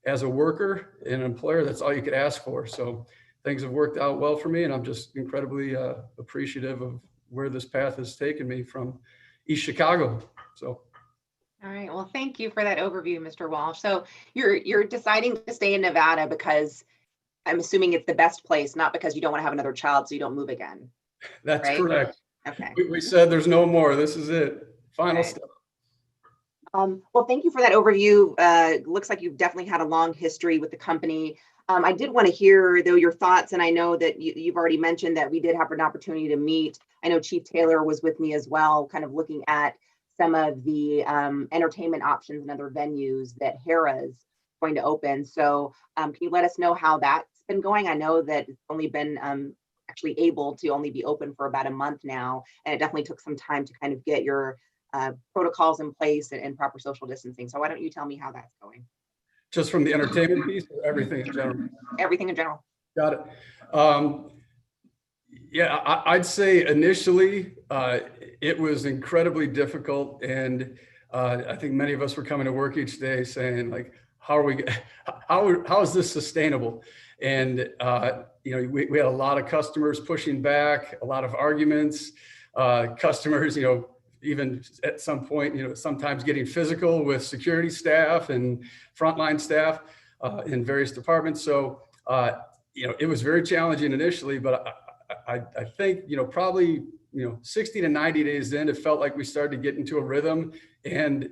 as a worker and an employer, that's all you could ask for. So things have worked out well for me, and I'm just incredibly appreciative of where this path has taken me from East Chicago. So. All right. Well, thank you for that overview, Mr. Walsh. So you're deciding to stay in Nevada because I'm assuming it's the best place, not because you don't want to have another child so you don't move again. That's right? correct. Okay. We said there's no more. This is it. Final step. Well, thank you for that overview. Looks like you've definitely had a long history with the company. I did want to hear, though, your thoughts, and I know that you've already mentioned that we did have an opportunity to meet. I know Chief Thayer was with me as well, kind of looking at some of the entertainment options and other venues that Harrah's going to open. So can you let us know how that's been going? I know that it's only been actually able to only be open for about a month now, and it definitely took some time to kind of get your protocols in place and proper social distancing. So why don't you tell me how that's going? Just from the entertainment piece or everything in general? Everything in general. Got it. Yeah, I'd say initially it was incredibly difficult, and I think many of us were coming to work each day saying, like, how is this sustainable? And we had a lot of customers pushing back, a lot of arguments, customers, even at some point, sometimes getting physical with security staff and frontline staff in various departments. So it was very challenging initially, but I think, probably, 60 to 90 days in, it felt like we started to get into a rhythm. And,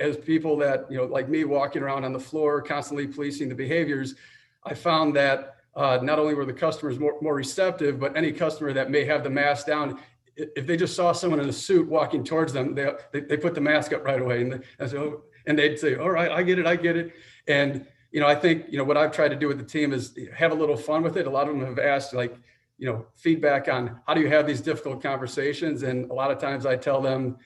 as people that, like me, walking around on the floor, constantly policing the behaviors, I found that not only were the customers more receptive, but any customer that may have the mask down, if they just saw someone in a suit walking towards them, they put the mask up right away. And they'd say, all right, I get it. And, I think, what I've tried to do with the team is have a little fun with it. A lot of them have asked, like, feedback on how do you have these difficult conversations? And a lot of times I tell them,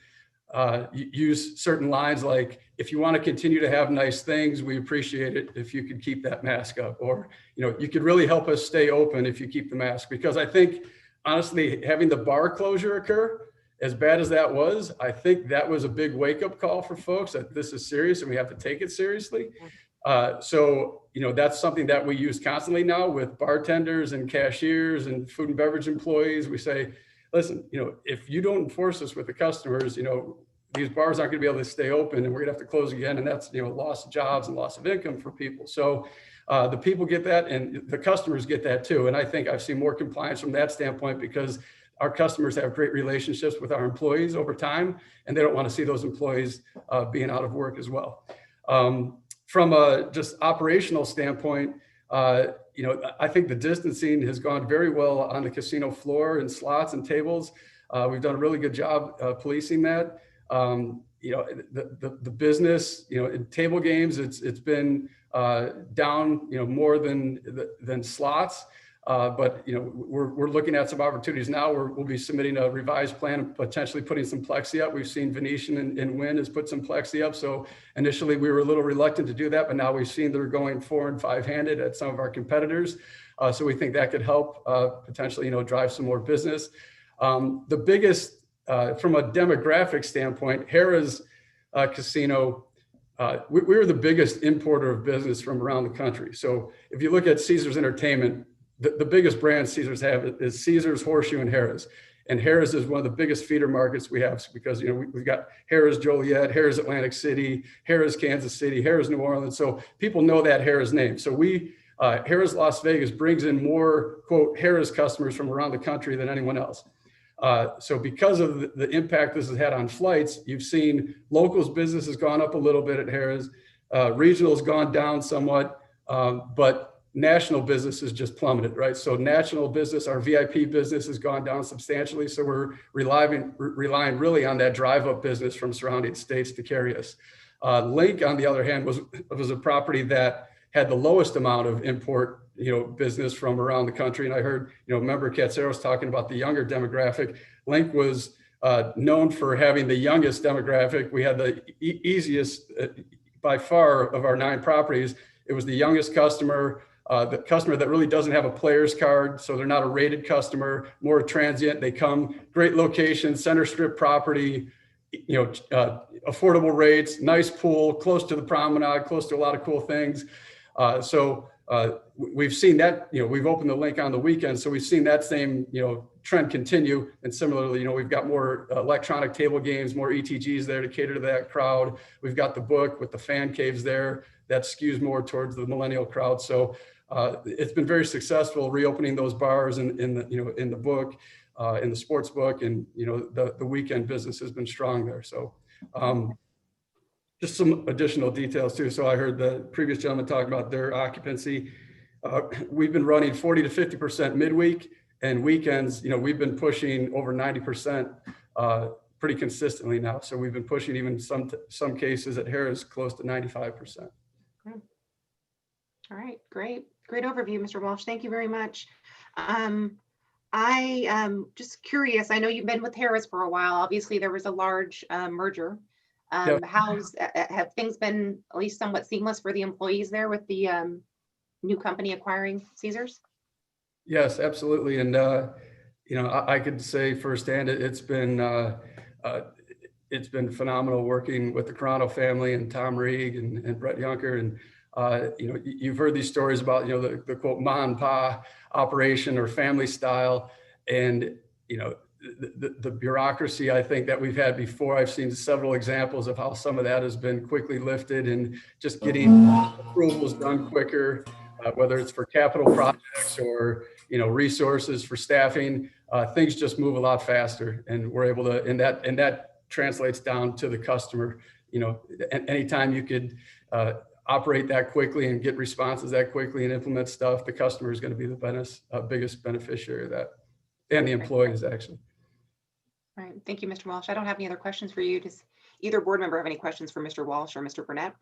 use certain lines like, if you want to continue to have nice things, we appreciate it if you could keep that mask up, or, you could really help us stay open if you keep the mask. Because I think, honestly, having the bar closure occur, as bad as that was, I think that was a big wake-up call for folks that this is serious and we have to take it seriously. So, that's something that we use constantly now with bartenders and cashiers and food and beverage employees. We say, listen, if you don't enforce this with the customers, these bars aren't going to be able to stay open, and we're going to have to close again. And that's, loss of jobs and loss of income for people. So the people get that, and the customers get that too. And I think I've seen more compliance from that standpoint, because our customers have great relationships with our employees over time, and they don't want to see those employees being out of work as well. From a just operational standpoint, I think the distancing has gone very well on the casino floor and slots and tables. We've done a really good job policing that. The business, in table games, it's been down, more than slots. But we're looking at some opportunities now where we'll be submitting a revised plan and potentially putting some plexi up. We've seen Venetian and Wynn has put some plexi up. So initially we were a little reluctant to do that, but now we've seen they're going 4- and 5-handed at some of our competitors. So we think that could help potentially, drive some more business. The biggest, from a demographic standpoint, Harrah's casino, we were the biggest importer of business from around the country. So if you look at Caesars Entertainment, the biggest brand Caesars have is Caesars, Horseshoe, and Harrah's. And Harrah's is one of the biggest feeder markets we have, because we've got Harrah's Joliet, Harrah's Atlantic City, Harrah's Kansas City, Harrah's New Orleans. So people know that Harrah's name. So Harrah's Las Vegas brings in more, quote, Harrah's customers from around the country than anyone else. So because of the impact this has had on flights, you've seen locals business has gone up a little bit at Harrah's, regional has gone down somewhat, but national business has just plummeted, right? So national business, our VIP business has gone down substantially. So we're relying really on that drive-up business from surrounding states to carry us. Link, on the other hand, was a property that had the lowest amount of import, business from around the country. And I heard, member Katsaros talking about the younger demographic. Link was known for having the youngest demographic. We had the easiest, by far, of our 9 properties. It was the youngest customer. The customer that really doesn't have a player's card, so they're not a rated customer, more transient. They come, great location, center strip property, affordable rates, nice pool, close to the promenade, close to a lot of cool things. So we've seen that, we've opened the Link on the weekend, so we've seen that same, trend continue. And similarly, we've got more electronic table games, more ETGs there to cater to that crowd. We've got the Book with the fan caves there that skews more towards the millennial crowd. So it's been very successful reopening those bars in the Book, in the sports book, and the weekend business has been strong there. So just some additional details too. So I heard the previous gentleman talk about their occupancy. We've been running 40 to 50% midweek, and weekends, we've been pushing over 90% pretty consistently now. So we've been pushing even some cases at Harris close to 95%. All right, great overview, Mr. Walsh. Thank you very much. I am just curious. I know you've been with Harris for a while. Obviously, there was a large merger. Yep. Have things been at least somewhat seamless for the employees there with the new company acquiring Caesars? Yes, absolutely. And I could say firsthand, it's been phenomenal working with the Carano family and Tom Reeg and Brett Yunker. And you've heard these stories about the quote ma and pa operation or family style, and the bureaucracy I think that we've had before. I've seen several examples of how some of that has been quickly lifted and just getting approvals done quicker, whether it's for capital projects or resources for staffing. Things just move a lot faster, and we're able to, and that translates down to the customer. Anytime you could operate that quickly and get responses that quickly and implement stuff, the customer is going to be the biggest beneficiary of that, and the employees actually. All right, thank you, Mr. Walsh. I don't have any other questions for you. Does either board member have any questions for Mr. Walsh or Mr. Burnett?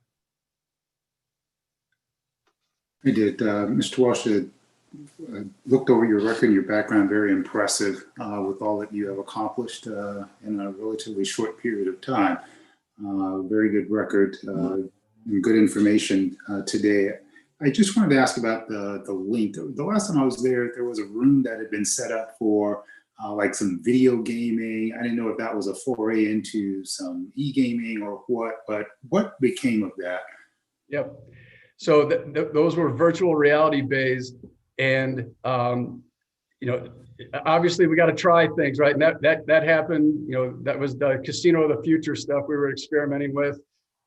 I did. Mr. Walsh, looked over your record and your background, very impressive with all that you have accomplished in a relatively short period of time. Very good record and good information today. I just wanted to ask about the link. The last time I was there, there was a room that had been set up for like some video gaming. I didn't know if that was a foray into some e-gaming or what, but what became of that? Yep. So those were virtual reality bays, and obviously we got to try things, right? And that happened. That was the casino of the future stuff we were experimenting with,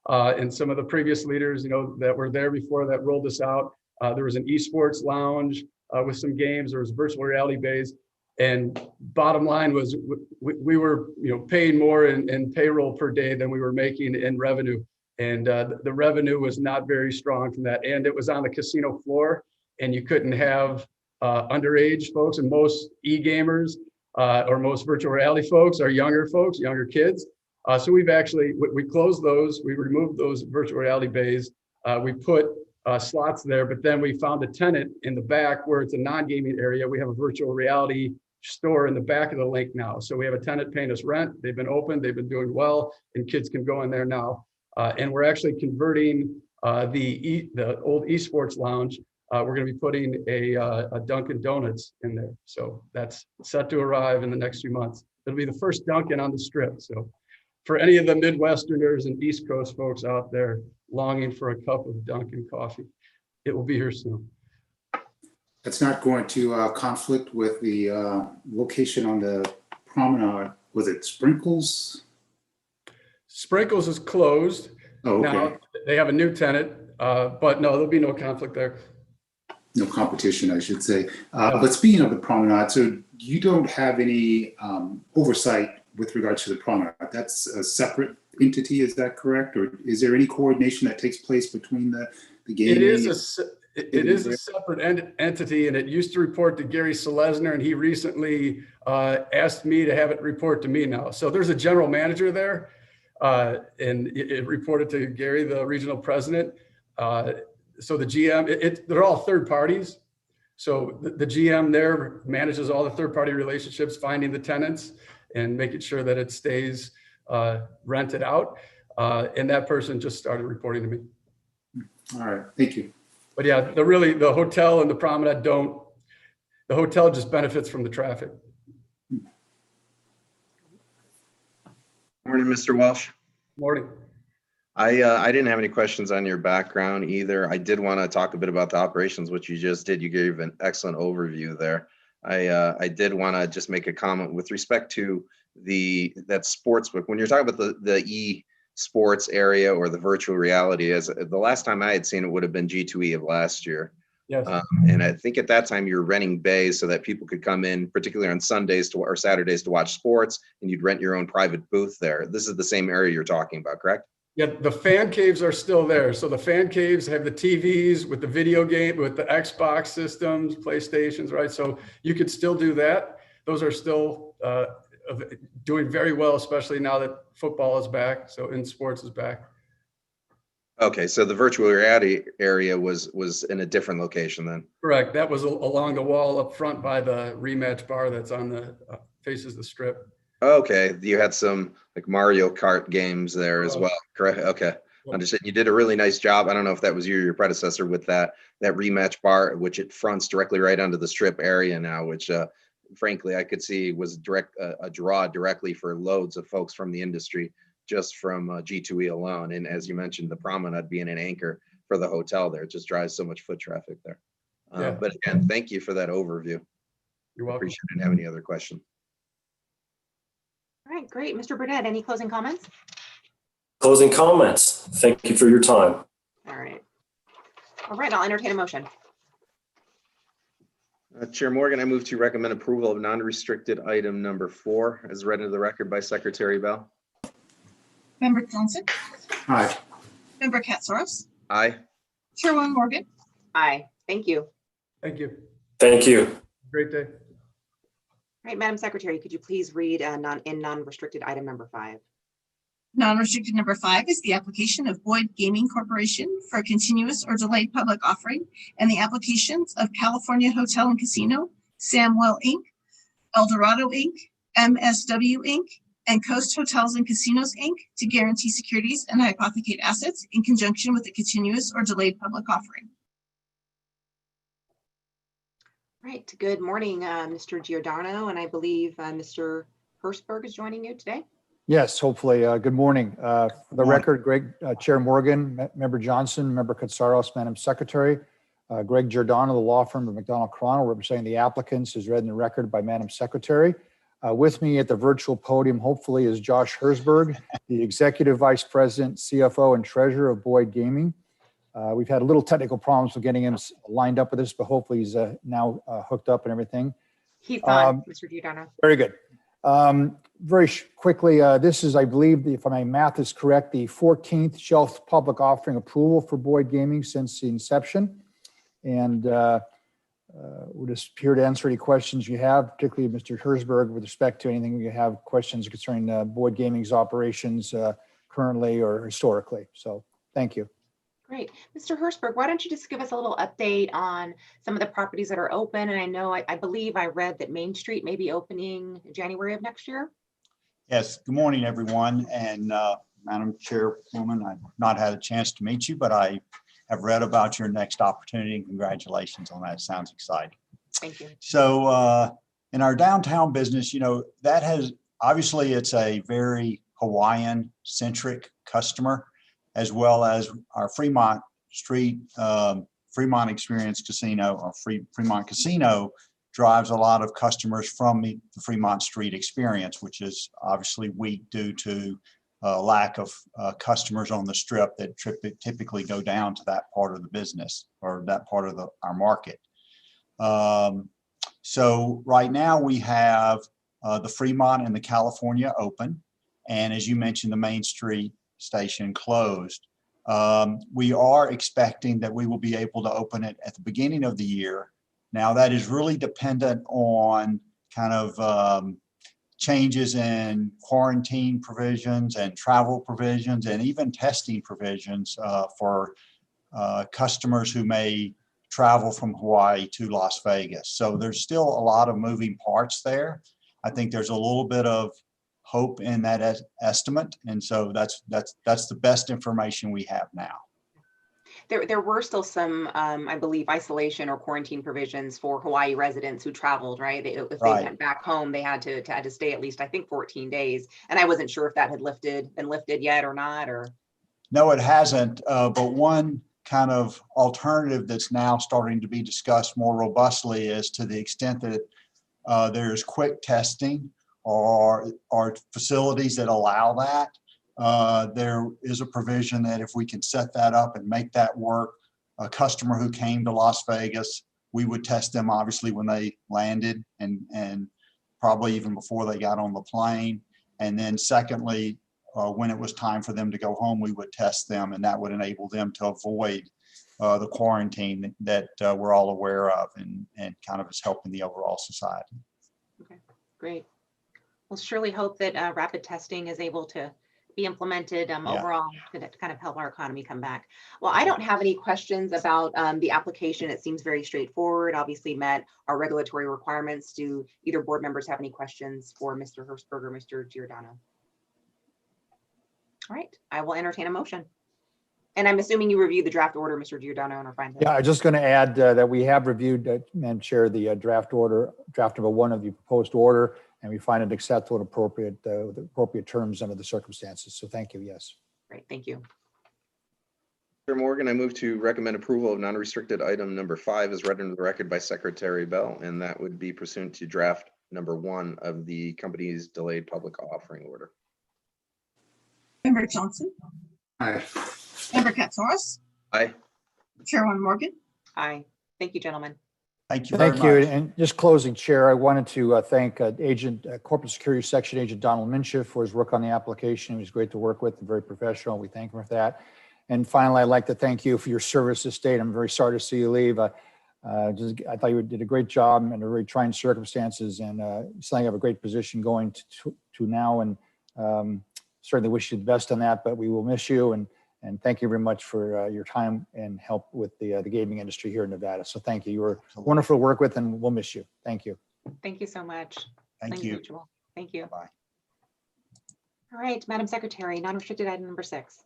and some of the previous leaders, that were there before that rolled this out. There was an esports lounge with some games. There was virtual reality bays, and bottom line was we were paying more in payroll per day than we were making in revenue. And the revenue was not very strong from that. And it was on the casino floor, and you couldn't have underage folks, and most e-gamers or most virtual reality folks are younger folks, younger kids. So we closed those, we removed those virtual reality bays. We put slots there, but then we found a tenant in the back where it's a non-gaming area. We have a virtual reality store in the back of the link now. So we have a tenant paying us rent. They've been open, they've been doing well, and kids can go in there now. And we're actually converting the old esports lounge. We're going to be putting a Dunkin' Donuts in there. So that's set to arrive in the next few months. It'll be the first Dunkin' on the Strip. So for any of the Midwesterners and East Coast folks out there longing for a cup of Dunkin' coffee, it will be here soon. That's not going to conflict with the location on the promenade. Was it Sprinkles? Sprinkles is closed. Oh, okay. Now they have a new tenant, but no, there'll be no conflict there. No competition, I should say. But speaking of the promenade, so you don't have any oversight with regards to the promenade. That's a separate entity, is that correct? Or is there any coordination that takes place between the gaming? It is a separate entity, and it used to report to Gary Selesner, and he recently asked me to have it report to me now. So there's a general manager there, and it reported to Gary, the regional president. So the GM, they're all third parties. So the GM there manages all the third party relationships, finding the tenants and making sure that it stays rented out. And that person just started reporting to me. All right, thank you. But yeah, the hotel and the promenade the hotel just benefits from the traffic. Morning, Mr. Walsh. Morning. I didn't have any questions on your background either. I did want to talk a bit about the operations, which you just did. You gave an excellent overview there. I did want to just make a comment with respect to that sports book. When you're talking about the e-sports area or the virtual reality, as the last time I had seen it would have been G2E of last year. Yes. And I think at that time you were renting bays so that people could come in, particularly on Sundays or Saturdays, to watch sports, and you'd rent your own private booth there. This is the same area you're talking about, correct? Yeah, the fan caves are still there. So the fan caves have the TVs with the video game, with the Xbox systems, PlayStations, right? So you could still do that. Those are still doing very well, especially now that football is back. So in sports is back. Okay, so the virtual reality area was in a different location then. Correct. That was along the wall up front by the rematch bar that's on the faces the strip. Okay, you had some like Mario Kart games there as well, correct? Okay, understood. You did a really nice job. I don't know if that was you or your predecessor with that rematch bar, which it fronts directly right onto the strip area now, which frankly I could see was a draw directly for loads of folks from the industry just from G2E alone. And as you mentioned, the promenade being an anchor for the hotel there, it just drives so much foot traffic there. But again, thank you for that overview. You're welcome. Appreciate it. Didn't have any other questions. All right, great. Mr. Burnett, any closing comments? Closing comments. Thank you for your time. All right. All right, I'll entertain a motion. Chair Morgan, I move to recommend approval of non-restricted item number 4 as read into the record by Secretary Bell. Member Johnson, Aye. Member Katsaros, Aye. Chairwoman Morgan. Aye, thank you. All Thank you. Thank you. Great day. right, Madam Secretary, could you please read non-restricted item number 5? Non-restricted number 5 is the application of Boyd Gaming Corporation for a continuous or delayed public offering and the applications of California Hotel and Casino, Samwell Inc., El Dorado Inc., MSW Inc., and Coast Hotels and Casinos Inc. to guarantee securities and hypothecate assets in conjunction with the continuous or delayed public offering. Right, good morning, Mr. Giordano, and I believe Mr. Hirschberg is joining you today. Yes, hopefully. Good morning. For the record, Greg, Chair Morgan, Member Johnson, Member Katsaros, Madam Secretary, Greg Giordano, the law firm of McDonald Corona, representing the applicants, is read in the record by Madam Secretary. With me at the virtual podium, hopefully, is Josh Hirschberg, the Executive Vice President, CFO, and Treasurer of Boyd Gaming. We've had a little technical problems with getting him lined up with this, but hopefully he's now hooked up and everything. He's on, Mr. Giordano. Very good. Very quickly, this is, I believe, if my math is correct, the 14th shelf public offering approval for Boyd Gaming since the inception. And we're just here to answer any questions you have, particularly Mr. Hirschberg, with respect to anything you have questions concerning Boyd Gaming's operations currently or historically. So thank you. Great. Mr. Hirschberg, why don't you just give us a little update on some of the properties that are open? And I know, I believe I read that Main Street may be opening January of next year. Yes, good morning, everyone. And Madam Chairwoman, I've not had a chance to meet you, but I have read about your next opportunity, and congratulations on that. Sounds exciting. Thank you. So in our downtown business, you know, that has, obviously it's a very Hawaiian centric customer, as well as our Fremont Street, Fremont Experience Casino, or Fremont Casino drives a lot of customers from the Fremont Street Experience, which is obviously weak due to lack of customers on the strip that typically go down to that part of the business or that part of our market. So right now we have the Fremont and the California open. And as you mentioned, the Main Street station closed. We are expecting that we will be able to open it at the beginning of the year. Now that is really dependent on kind of changes in quarantine provisions and travel provisions and even testing provisions for customers who may travel from Hawaii to Las Vegas. So there's still a lot of moving parts there. I think there's a little bit of hope in that estimate. And so that's the best information we have now. There were still some, I believe, isolation or quarantine provisions for Hawaii residents who traveled, right? If they went back home, they had to stay at least, I think, 14 days. And I wasn't sure if that had been lifted yet or not, or. No, it hasn't. But one kind of alternative that's now starting to be discussed more robustly is to the extent that there's quick testing or facilities that allow that. There is a provision that if we can set that up and make that work, a customer who came to Las Vegas, we would test them obviously when they landed and probably even before they got on the plane. And then secondly, when it was time for them to go home, we would test them, and that would enable them to avoid the quarantine that we're all aware of and kind of is helping the overall society. Okay, great. We'll surely hope that rapid testing is able to be implemented overall to kind of help our economy come back. Well, I don't have any questions about the application. It seems very straightforward, obviously met our regulatory requirements. Do either board members have any questions for Mr. Hertzberg or Mr. Giordano? All right, I will entertain a motion. And I'm assuming you reviewed the draft order, Mr. Giordano, and are fine. Yeah, I'm just going to add that we have reviewed, Madam Chair, the draft number 1 of the proposed order, and we find it acceptable and appropriate, the appropriate terms under the circumstances. So thank you. Yes. Great, thank you. Chair Morgan, I move to recommend approval of non-restricted item number 5 as read into the record by Secretary Bell, and that would be pursuant to draft number 1 of the company's delayed public offering order. Member Johnson, Aye. Member Katsaros, Aye. Chairwoman Morgan. Aye, thank you, gentlemen. Thank you very Thank you. much. And just closing, Chair, I wanted to thank Corporate Security Section Agent Donald Minship for his work on the application. He was great to work with and very professional. We thank him for that. And finally, I'd like to thank you for your service to the state. I'm very sorry to see you leave. I thought you did a great job under very trying circumstances, and you certainly have a great position going to now, and certainly wish you the best on that, but we will miss you. And thank you very much for your time and help with the gaming industry here in Nevada. So thank you. You were wonderful to work with, and we'll miss you. Thank you. Thank you so much. Thank you. Mutual. Thank you. Bye. All right, Madam Secretary, non-restricted item number 6.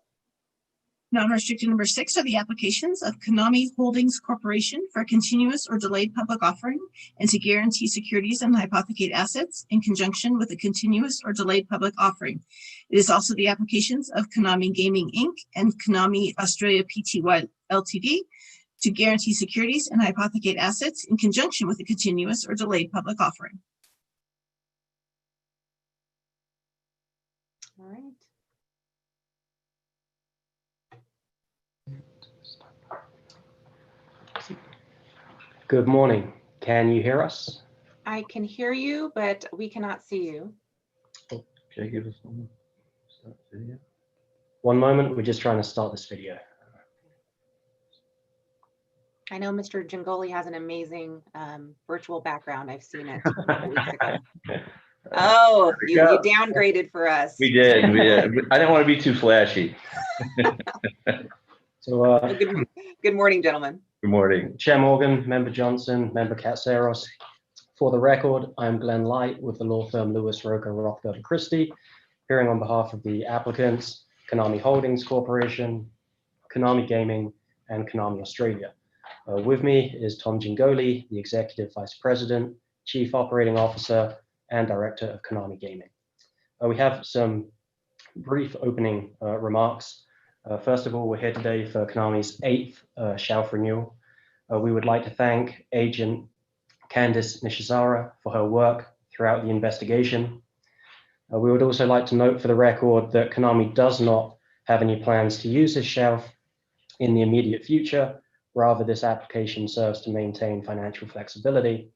Non-restricted number 6 are the applications of Konami Holdings Corporation for a continuous or delayed public offering and to guarantee securities and hypothecate assets in conjunction with a continuous or delayed public offering. It is also the applications of Konami Gaming Inc. and Konami Australia Pty Ltd. to guarantee securities and hypothecate assets in conjunction with a continuous or delayed public offering. All right. Good morning. Can you hear us? I can hear you, but we cannot see you. Okay, give us one. Start video. One moment, we're just trying to start this video. I know Mr. Gingoli has an amazing virtual background. I've seen it a couple weeks ago. Oh, you downgraded for us. We did. I didn't want to be too flashy. So, Well, good morning, gentlemen. Good morning. Chair Morgan, Member Johnson, Member Katsaros. For the record, I'm Glenn Light with the law firm Lewis, Roker, Rothfeld & Christie, appearing on behalf of the applicants, Konami Holdings Corporation, Konami Gaming, and Konami Australia. With me is Tom Gingoli, the Executive Vice President, Chief Operating Officer, and Director of Konami Gaming. We have some brief opening remarks. First of all, we're here today for Konami's 8th shelf renewal. We would like to thank Agent Candice Nishizara for her work throughout the investigation. We would also like to note for the record that Konami does not have any plans to use this shelf in the immediate future. Rather, this application serves to maintain financial flexibility.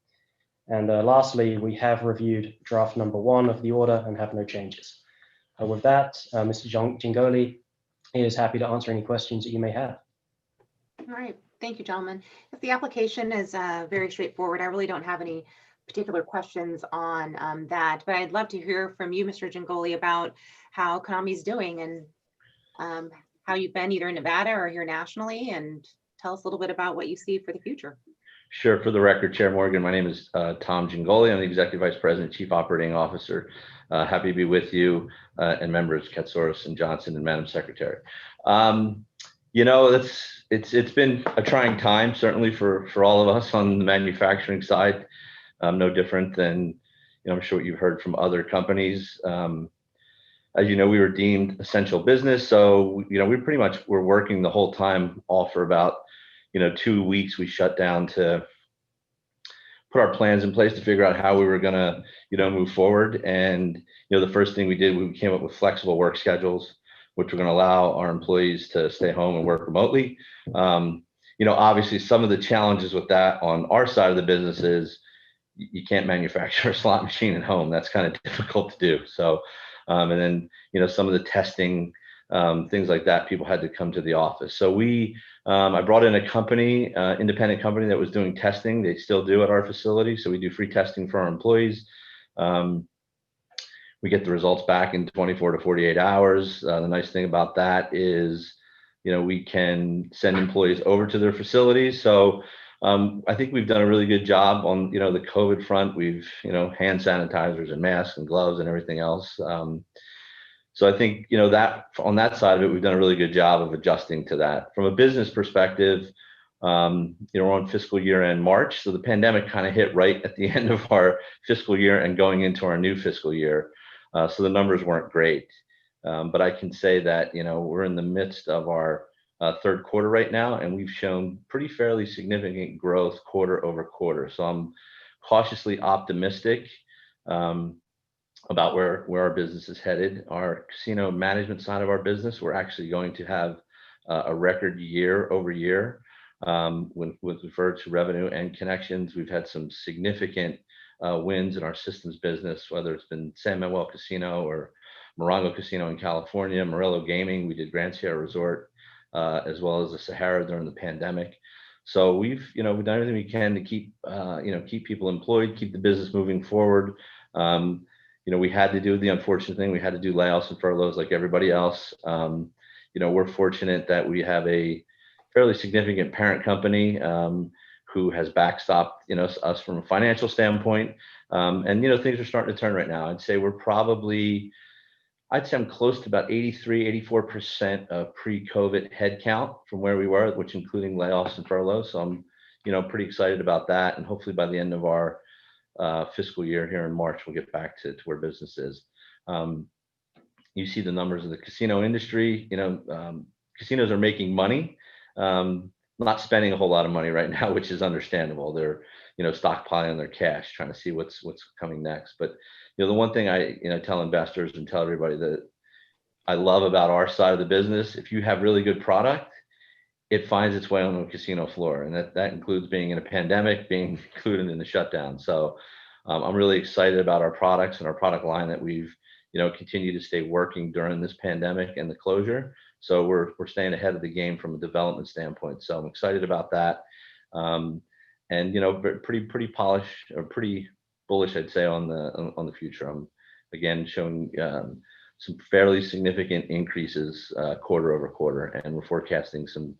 And lastly, we have reviewed draft number 1 of the order and have no changes. With that, Mr. Gingoli is happy to answer any questions that you may have. All right, thank you, gentlemen. If the application is very straightforward, I really don't have any particular questions on that, but I'd love to hear from you, Mr. Gingoli, about how Konami's doing and how you've been either in Nevada or here nationally, and tell us a little bit about what you see for the future. Sure. For the record, Chair Morgan, my name is Tom Gingoli. I'm the Executive Vice President, Chief Operating Officer. Happy to be with you and members Katsaros and Johnson and Madam Secretary. You know, it's been a trying time, certainly for all of us on the manufacturing side. No different than, you know, I'm sure what you've heard from other companies. As you know, we were deemed essential business, so you know we pretty much were working the whole time, all for about 2 weeks. We shut down to put our plans in place to figure out how we were going to move forward. And the first thing we did, we came up with flexible work schedules, which were going to allow our employees to stay home and work remotely. Obviously some of the challenges with that on our side of the business is you can't manufacture a slot machine at home. That's kind of difficult to do. So and then some of the testing, things like that, people had to come to the office. So I brought in a company, independent company that was doing testing. They still do at our facility. So we do free testing for our employees. we get the results back in 24 to 48 hours. The nice thing about that is, we can send employees over to their facilities. So I think we've done a really good job on, the COVID front. We've, hand sanitizers and masks and gloves and everything else. So I think, that on that side of it, we've done a really good job of adjusting to that. From a business perspective, we're on fiscal year end March. So the pandemic kind of hit right at the end of our fiscal year and going into our new fiscal year. So the numbers weren't great. But I can say that, we're in the midst of our third quarter right now, and we've shown pretty fairly significant growth quarter over quarter. So I'm cautiously optimistic about where our business is headed. Our casino management side of our business, we're actually going to have a record year over year with regard to revenue and connections. We've had some significant wins in our systems business, whether it's been San Manuel Casino or Morongo Casino in California, Morello Gaming. We did Grand Sierra Resort, as well as the Sahara during the pandemic. So we've done everything we can to keep people employed, keep the business moving forward. We had to do the unfortunate thing. We had to do layoffs and furloughs like everybody else. We're fortunate that we have a fairly significant parent company who has backstopped, us from a financial standpoint. And things are starting to turn right now. I'd say I'm close to about 84% of pre-COVID headcount from where we were, which including layoffs and furloughs. So I'm, pretty excited about that. And hopefully by the end of our fiscal year here in March, we'll get back to where business is. You see the numbers of the casino industry. Casinos are making money, not spending a whole lot of money right now, which is understandable. They're stockpiling their cash, trying to see what's coming next. But the one thing I tell investors and tell everybody that I love about our side of the business, if you have really good product, it finds its way on the casino floor, and that includes being in a pandemic, being included in the shutdown. So I'm really excited about our products and our product line that we've continued to stay working during this pandemic and the closure. So we're staying ahead of the game from a development standpoint. So I'm excited about that, and pretty polished or pretty bullish, I'd say, on the future. I'm again showing some fairly significant increases quarter over quarter, and we're forecasting some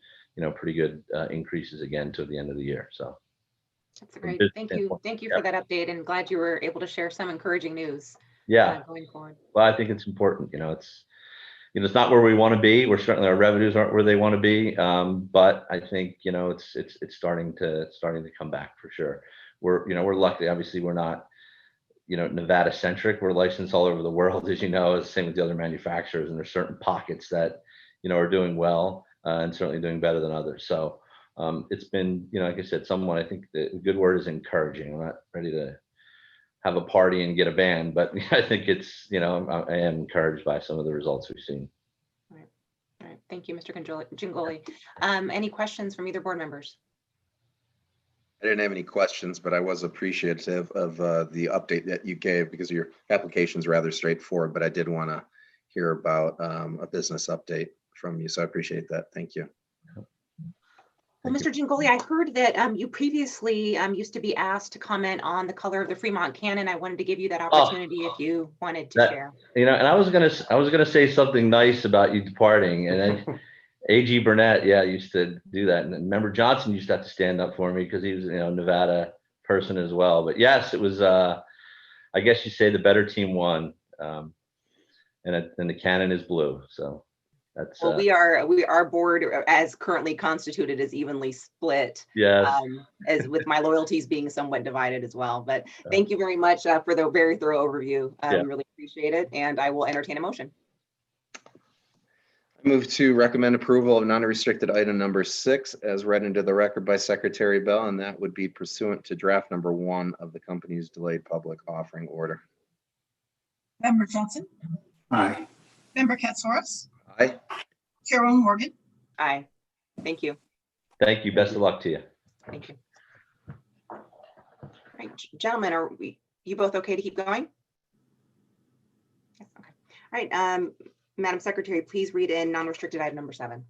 pretty good increases again to the end of the year. So that's great. Thank you for that update, and glad you were able to share some encouraging news. Going forward. Well, I think it's important. It's not where we want to be. Our revenues aren't where they want to be, but I think it's starting to come back for sure. We're lucky. Obviously, we're not Nevada centric. We're licensed all over the world, as as same with the other manufacturers, and there's certain pockets that are doing well and certainly doing better than others. So it's been like I said, somewhat, I think the good word is encouraging. I'm not ready to have a party and get a band, but I think it's I am encouraged by some of the results we've seen. All right. Thank you, Mr. Gingoli. Any questions from either board members? I didn't have any questions, but I was appreciative of the update that you gave, because your application is rather straightforward, but I did want to hear about a business update from you. So I appreciate that. Thank you. Well, Mr. Gingoli, I heard that you previously used to be asked to comment on the color of the Fremont cannon. I wanted to give you that opportunity if you wanted to share. And I was gonna say something nice about you departing, and then A.G. Burnett, used to do that. And Member Johnson used to have to stand up for me because he was, a Nevada person as well. But yes, it was, I guess you say the better team won, and the cannon is blue. So that's. Well, our board, as currently constituted, is evenly split. Yes. As with my loyalties being somewhat divided as well. But thank you very much for the very thorough overview. We really appreciate it, and I will entertain a motion. I move to recommend approval of non-restricted item number 6 as read into the record by Secretary Bell, and that would be pursuant to draft number 1 of the company's delayed public offering order. Member Johnson? Aye. Member Katsouros? Aye. Chairwoman Morgan? Aye. Thank you. Thank you. Best of luck to you. Thank you. All right, gentlemen, are you both okay to keep going? Yes, okay. All right. Madam Secretary, please read in non-restricted item number 7.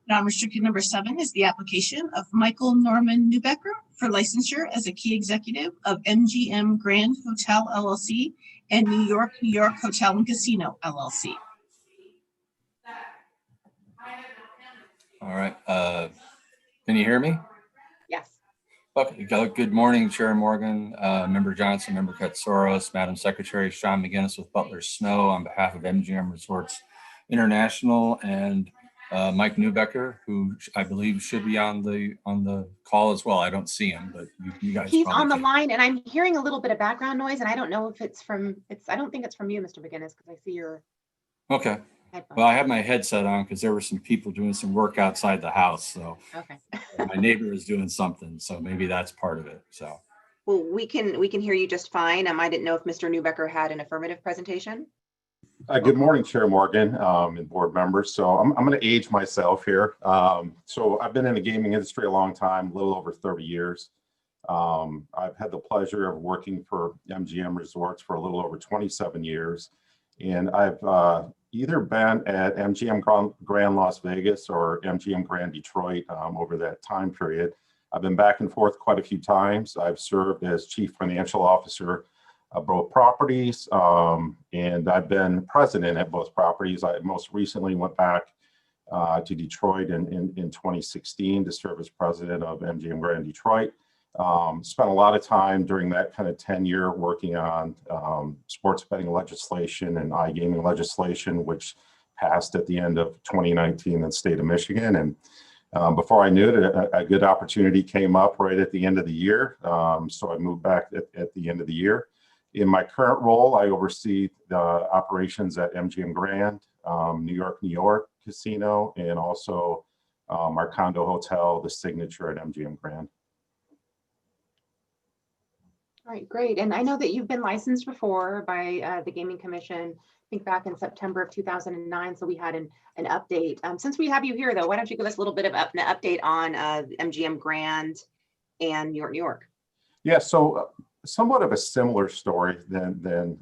Non-restricted number 7 is the application of Michael Norman Newbecker for licensure as a key executive of MGM Grand Hotel LLC and New York Hotel and Casino, LLC. All right. Can you hear me? Yes. Okay. Good morning, Chair Morgan, Member Johnson, Member Katsaros, Madam Secretary, Sean McGinnis with Butler Snow on behalf of MGM Resorts International, and Mike Newbecker, who I believe should be on the call as well. I don't see him, but you guys. He's on the line, and I'm hearing a little bit of background noise, and I don't know if it's from. I don't think it's from you, Mr. McGinnis, because I see your. Okay. Headphones. Well, I have my headset on because there were some people doing some work outside the house, so okay. My neighbor is doing something, so maybe that's part of it. So. Well, we can hear you just fine. I didn't know if Mr. Newbecker had an affirmative presentation. Good morning, Chair Morgan and board members. So I'm going to age myself here. So I've been in the gaming industry a long time, a little over 30 years. I've had the pleasure of working for MGM Resorts for a little over 27 years. And I've either been at MGM Grand Las Vegas or MGM Grand Detroit over that time period. I've been back and forth quite a few times. I've served as Chief Financial Officer of both properties, and I've been president at both properties. I most recently went back to Detroit in 2016 to serve as president of MGM Grand Detroit. Spent a lot of time during that kind of tenure working on sports betting legislation and iGaming legislation, which passed at the end of 2019 in the state of Michigan. And before I knew it, a good opportunity came up right at the end of the year. So I moved back at the end of the year. In my current role, I oversee the operations at MGM Grand, New York Casino, and also our condo hotel, the Signature at MGM Grand. All right, great. And I know that you've been licensed before by the Gaming Commission, I think back in September of 2009. So we had an update. Since we have you here, though, why don't you give us a little bit of an update on MGM Grand and New York? Yeah, so somewhat of a similar story than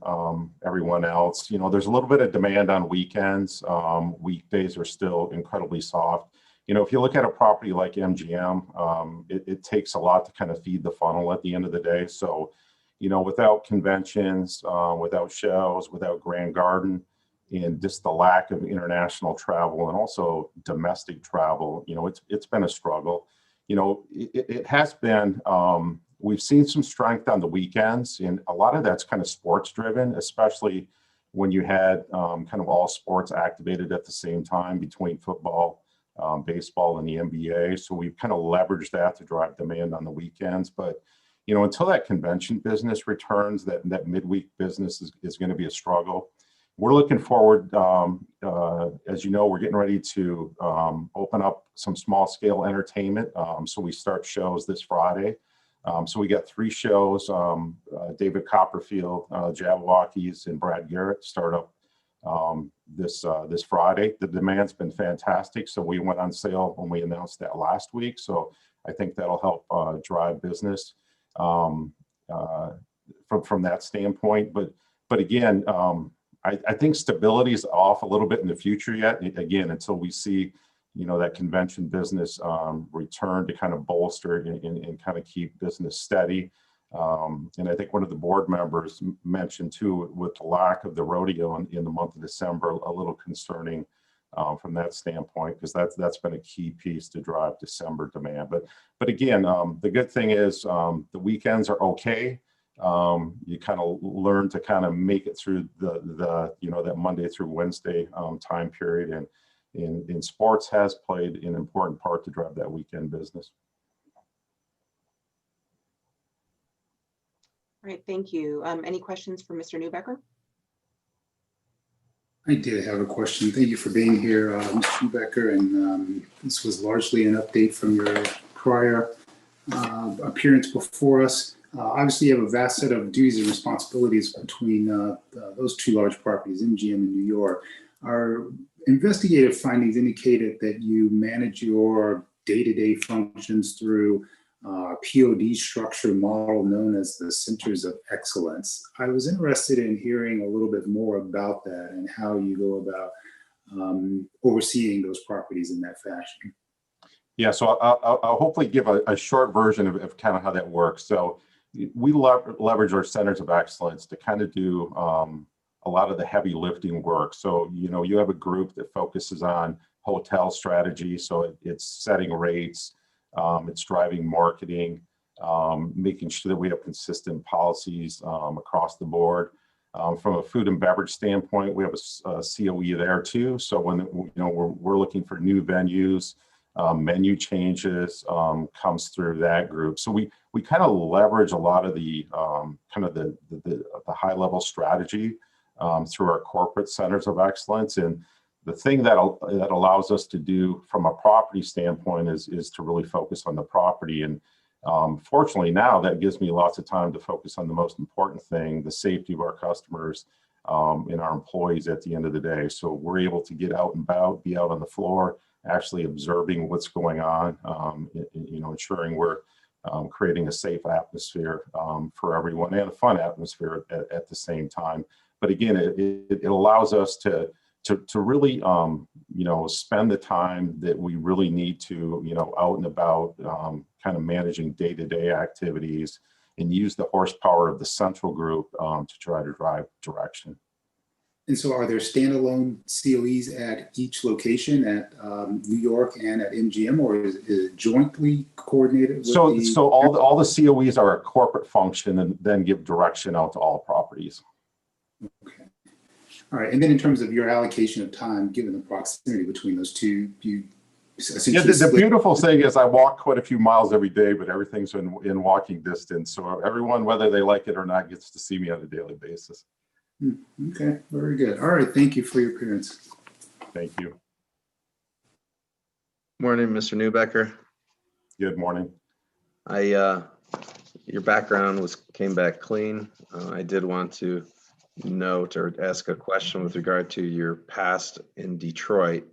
everyone else. You know, there's a little bit of demand on weekends. Weekdays are still incredibly soft. You know, if you look at a property like MGM, it takes a lot to kind of feed the funnel at the end of the day. So, you know, without conventions, without shows, without Grand Garden, and just the lack of international travel and also domestic travel, you know, it's been a struggle. You know, it has been, we've seen some strength on the weekends, and a lot of that's kind of sports driven, especially when you had kind of all sports activated at the same time between football, baseball, and the NBA. So we've kind of leveraged that to drive demand on the weekends. But, you know, until that convention business returns, that midweek business is going to be a struggle. We're looking forward, as you know, we're getting ready to open up some small scale entertainment. So we start shows this Friday. So we got 3 shows, David Copperfield, Jabberwockies, and Brad Garrett start up this Friday. The demand's been fantastic. So we went on sale when we announced that last week. So I think that'll help drive business from that standpoint. But again, I think stability is off a little bit in the future yet. Again, until we see, you know, that convention business return to kind of bolster and kind of keep business steady. And I think one of the board members mentioned too, with the lack of the rodeo in the month of December, a little concerning from that standpoint, because that's been a key piece to drive December demand. But again, the good thing is the weekends are okay. You kind of learn to kind of make it through the you know, that Monday through Wednesday time period, and sports has played an important part to drive that weekend business. All right, thank you. Any questions for Mr. Newbecker? I did have a question. Thank you for being here, Mr. Newbecker. And this was largely an update from your prior appearance before us. Obviously, you have a vast set of duties and responsibilities between those 2 large properties, MGM and New York. Our investigative findings indicated that you manage your day-to-day functions through POD structure model known as the Centers of Excellence. I was interested in hearing a little bit more about that and how you go about overseeing those properties in that fashion. Yeah, so I'll hopefully give a short version of kind of how that works. So we leverage our centers of excellence to kind of do a lot of the heavy lifting work. So, you have a group that focuses on hotel strategy. So it's setting rates, it's driving marketing, making sure that we have consistent policies across the board. From a food and beverage standpoint, we have a COE there too. So when we're looking for new venues, menu changes comes through that group. So we kind of leverage a lot of the kind of the high level strategy through our corporate centers of excellence. And the thing that allows us to do from a property standpoint is to really focus on the property. And fortunately now that gives me lots of time to focus on the most important thing, the safety of our customers and our employees at the end of the day. So we're able to get out and about, be out on the floor, actually observing what's going on, ensuring we're creating a safe atmosphere for everyone and a fun atmosphere at the same time. But again, it allows us to really, spend the time that we really need to, out and about, kind of managing day-to-day activities and use the horsepower of the central group to try to drive direction. And so are there standalone COEs at each location at New York and at MGM, or is it jointly coordinated? With so all the COEs are a corporate function and then give direction out to all properties. Okay. All right. And then in terms of your allocation of time, given the proximity between those two, you essentially the beautiful thing is I walk quite a few miles every day, but everything's in walking distance. So everyone, whether they like it or not, gets to see me on a daily basis. Okay, very good. All right, thank you for your appearance. Thank you. Morning, Mr. Newbecker. Good morning. Your background came back clean. I did want to note or ask a question with regard to your past in Detroit,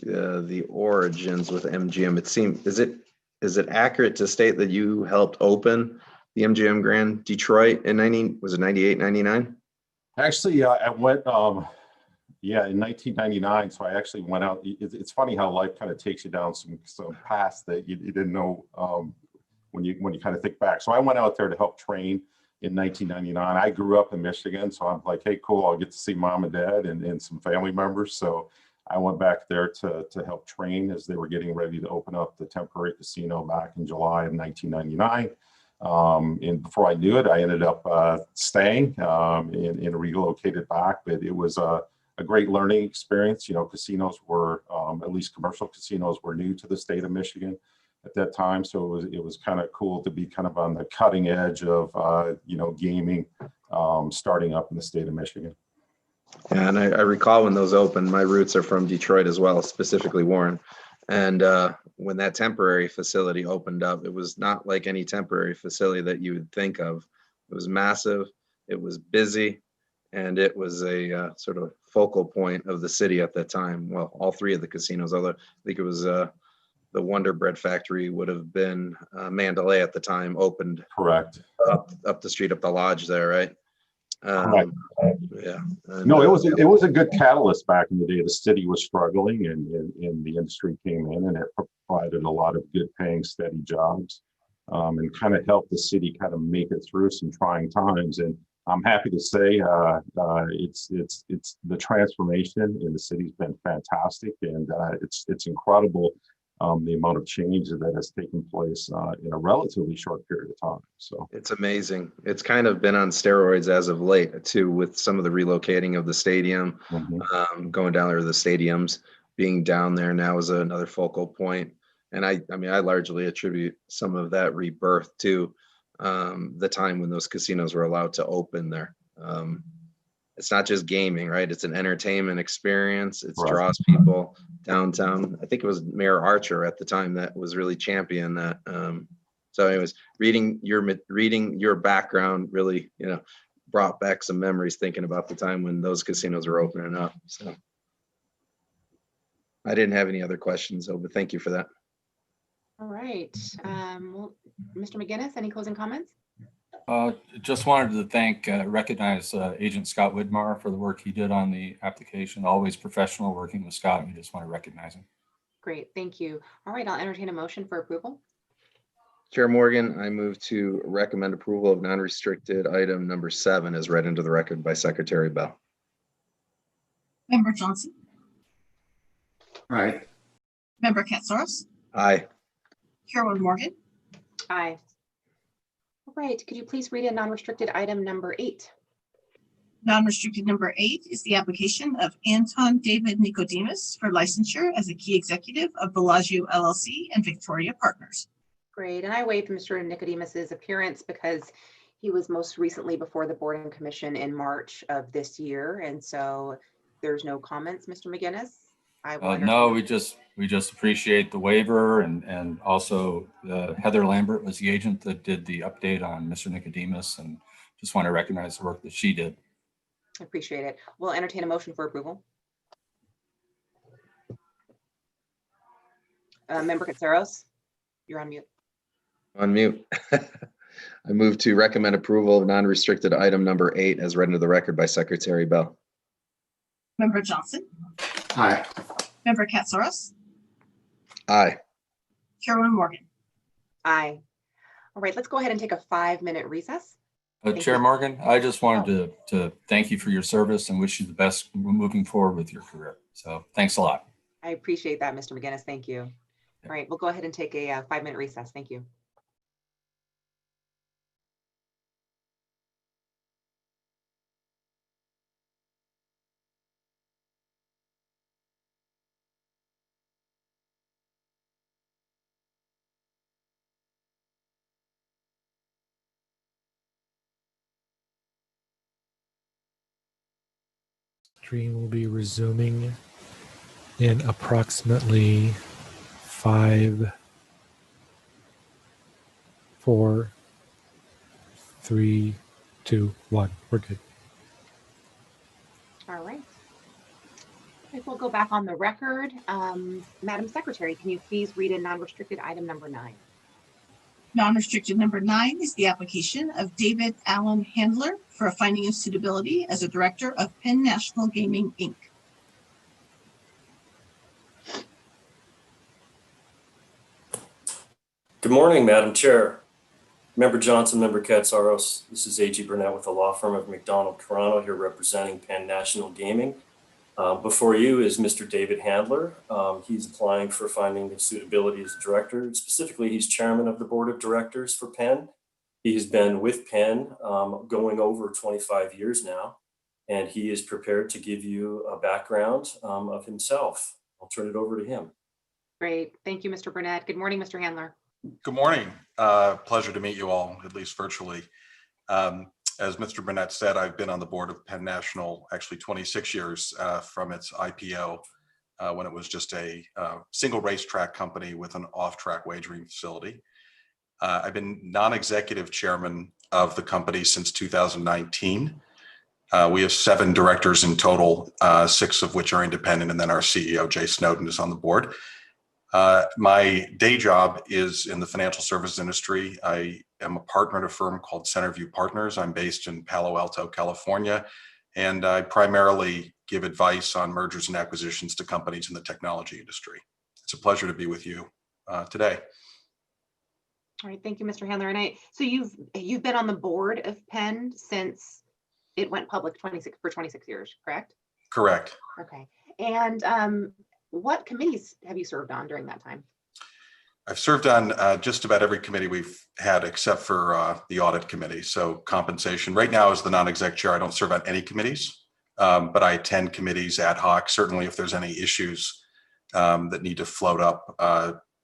the origins with MGM. It seemed, is it accurate to state that you helped open the MGM Grand Detroit in 98, 99? Actually, I went, in 1999. So I actually went out. It's funny how life kind of takes you down some paths that you didn't know when you kind of think back. So I went out there to help train in 1999. I grew up in Michigan, so I'm like, hey, cool, I'll get to see mom and dad and some family members. So I went back there to help train as they were getting ready to open up the temporary casino back in July of 1999. And before I knew it, I ended up staying and relocated back. But it was a great learning experience. Casinos were, at least commercial casinos, were new to the state of Michigan at that time. So it was kind of cool to be kind of on the cutting edge of, gaming starting up in the state of Michigan. Yeah, and I recall when those opened, my roots are from Detroit as well, specifically Warren. And when that temporary facility opened up, it was not like any temporary facility that you would think of. It was massive, it was busy, and it was a sort of focal point of the city at that time. Well, all three of the casinos, although I think it was the Wonder Bread Factory would have been Mandalay at the time, opened. Correct. Up the street, up the lodge there, right? Correct. Yeah. And, no, it was a good catalyst back in the day. The city was struggling, and the industry came in, and it provided a lot of good paying, steady jobs, and kind of helped the city kind of make it through some trying times. And I'm happy to say it's the transformation in the city's been fantastic, and it's incredible. The amount of change that has taken place in a relatively short period of time. So it's amazing. It's kind of been on steroids as of late too, with some of the relocating of the stadium, going down there, the stadiums being down there now is another focal point. And I largely attribute some of that rebirth to the time when those casinos were allowed to open there. It's not just gaming, right? It's an entertainment experience. It draws people downtown. I think it was Mayor Archer at the time that was really champion that. So anyways, reading your background really, brought back some memories thinking about the time when those casinos were opening up. So I didn't have any other questions, though, but thank you for that. All right. Well, Mr. McGinnis, any closing comments? Just wanted to recognize Agent Scott Widmar for the work he did on the application. Always professional working with Scott, and we just want to recognize him. Great, thank you. All right, I'll entertain a motion for approval. Chair Morgan, I move to recommend approval of non-restricted item number 7 as read into the record by Secretary Bell. Member Johnson, Aye. Member Katsaros, Aye. Chairwoman Morgan. Aye. All right, could you please read in non-restricted item number 8? Non-restricted number 8 is the application of Anton David Nicodemus for licensure as a key executive of Bellagio LLC and Victoria Partners. Great, and I waived Mr. Nicodemus's appearance because he was most recently before the Board and Commission in March of this year, and so there's no comments, Mr. McGinnis. No, we just appreciate the waiver, and also Heather Lambert was the agent that did the update on Mr. Nicodemus, and just want to recognize the work that she did. I appreciate it. We'll entertain a motion for approval. Member Katsaros, you're on mute. On mute. I move to recommend approval of non-restricted item number 8 as read into the record by Secretary Bell. Member Johnson, Aye. Member Katsaros, Aye. Chairwoman Morgan. Aye. All right, let's go ahead and take a 5-minute recess. Chair Morgan, I just wanted to thank you for your service and wish you the best moving forward with your career. So thanks a lot. I appreciate that, Mr. McGinnis. Thank you. All right, we'll go ahead and take a 5-minute recess. Thank you. Stream will be resuming in approximately 5, 4, 3, 2, 1. We're good. All right. Okay, we'll go back on the record. Madam Secretary, can you please read in non-restricted item number 9? Non-restricted number 9 is the application of David Allen Handler for a finding of suitability as a director of Penn National Gaming, Inc. Good morning, Madam Chair. Member Johnson, Member Katsaros. This is A.G. Burnett with the law firm of McDonald Toronto here representing Penn National Gaming. Before you is Mr. David Handler. He's applying for finding of suitability as a director. Specifically, he's chairman of the board of directors for Penn. He's been with Penn going over 25 years now, and he is prepared to give you a background of himself. I'll turn it over to him. Great. Thank you, Mr. Burnett. Good morning, Mr. Handler. Good morning. Pleasure to meet you all, at least virtually. As Mr. Burnett said, I've been on the board of Penn National actually 26 years from its IPO when it was just a single racetrack company with an off-track wagering facility. I've been non-executive chairman of the company since 2019. We have 7 directors in total, 6 of which are independent, and then our CEO, Jay Snowden, is on the board. My day job is in the financial services industry. I am a partner at a firm called Centerview Partners. I'm based in Palo Alto, California, and I primarily give advice on mergers and acquisitions to companies in the technology industry. It's a pleasure to be with you today. All right, thank you, Mr. Handler. And so you've been on the board of Penn since it went public for 26 years, correct? Correct. Okay. And what committees have you served on during that time? I've served on just about every committee we've had except for the audit committee. So compensation. Right now as the non-exec chair, I don't serve on any committees, but I attend committees ad hoc. Certainly if there's any issues that need to float up,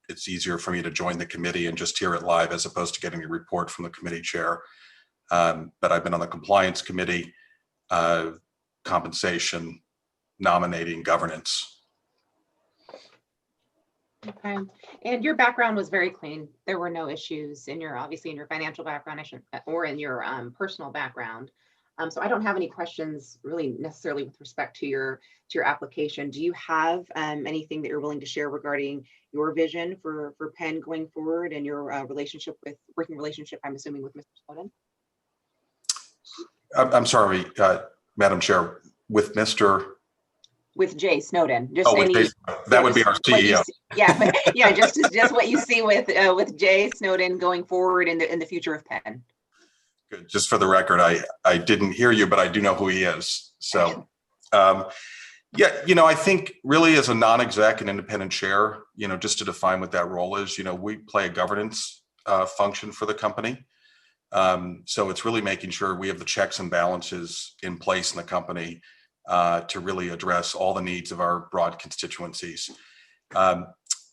it's easier for me to join the committee and just hear it live as opposed to getting a report from the committee chair. But I've been on the compliance committee, compensation, nominating, governance. Okay. And your background was very clean. There were no issues in your, obviously in your financial background, or in your personal background. So I don't have any questions really necessarily with respect to your application. Do you have anything that you're willing to share regarding your vision for Penn going forward and your working relationship, I'm assuming, with Mr. Snowden? I'm sorry, Madam Chair, with Mr. with Jay Snowden. Just Oh, with any, Jay, that would be our what you CEO. see- yeah, but yeah, just what you see with Jay Snowden going forward in the future of Penn. Good. Just for the record, I didn't hear you, but I do know who he is. So, yeah, I think really as a non-exec and independent chair, just to define what that role is, we play a governance function for the company. So it's really making sure we have the checks and balances in place in the company to really address all the needs of our broad constituencies.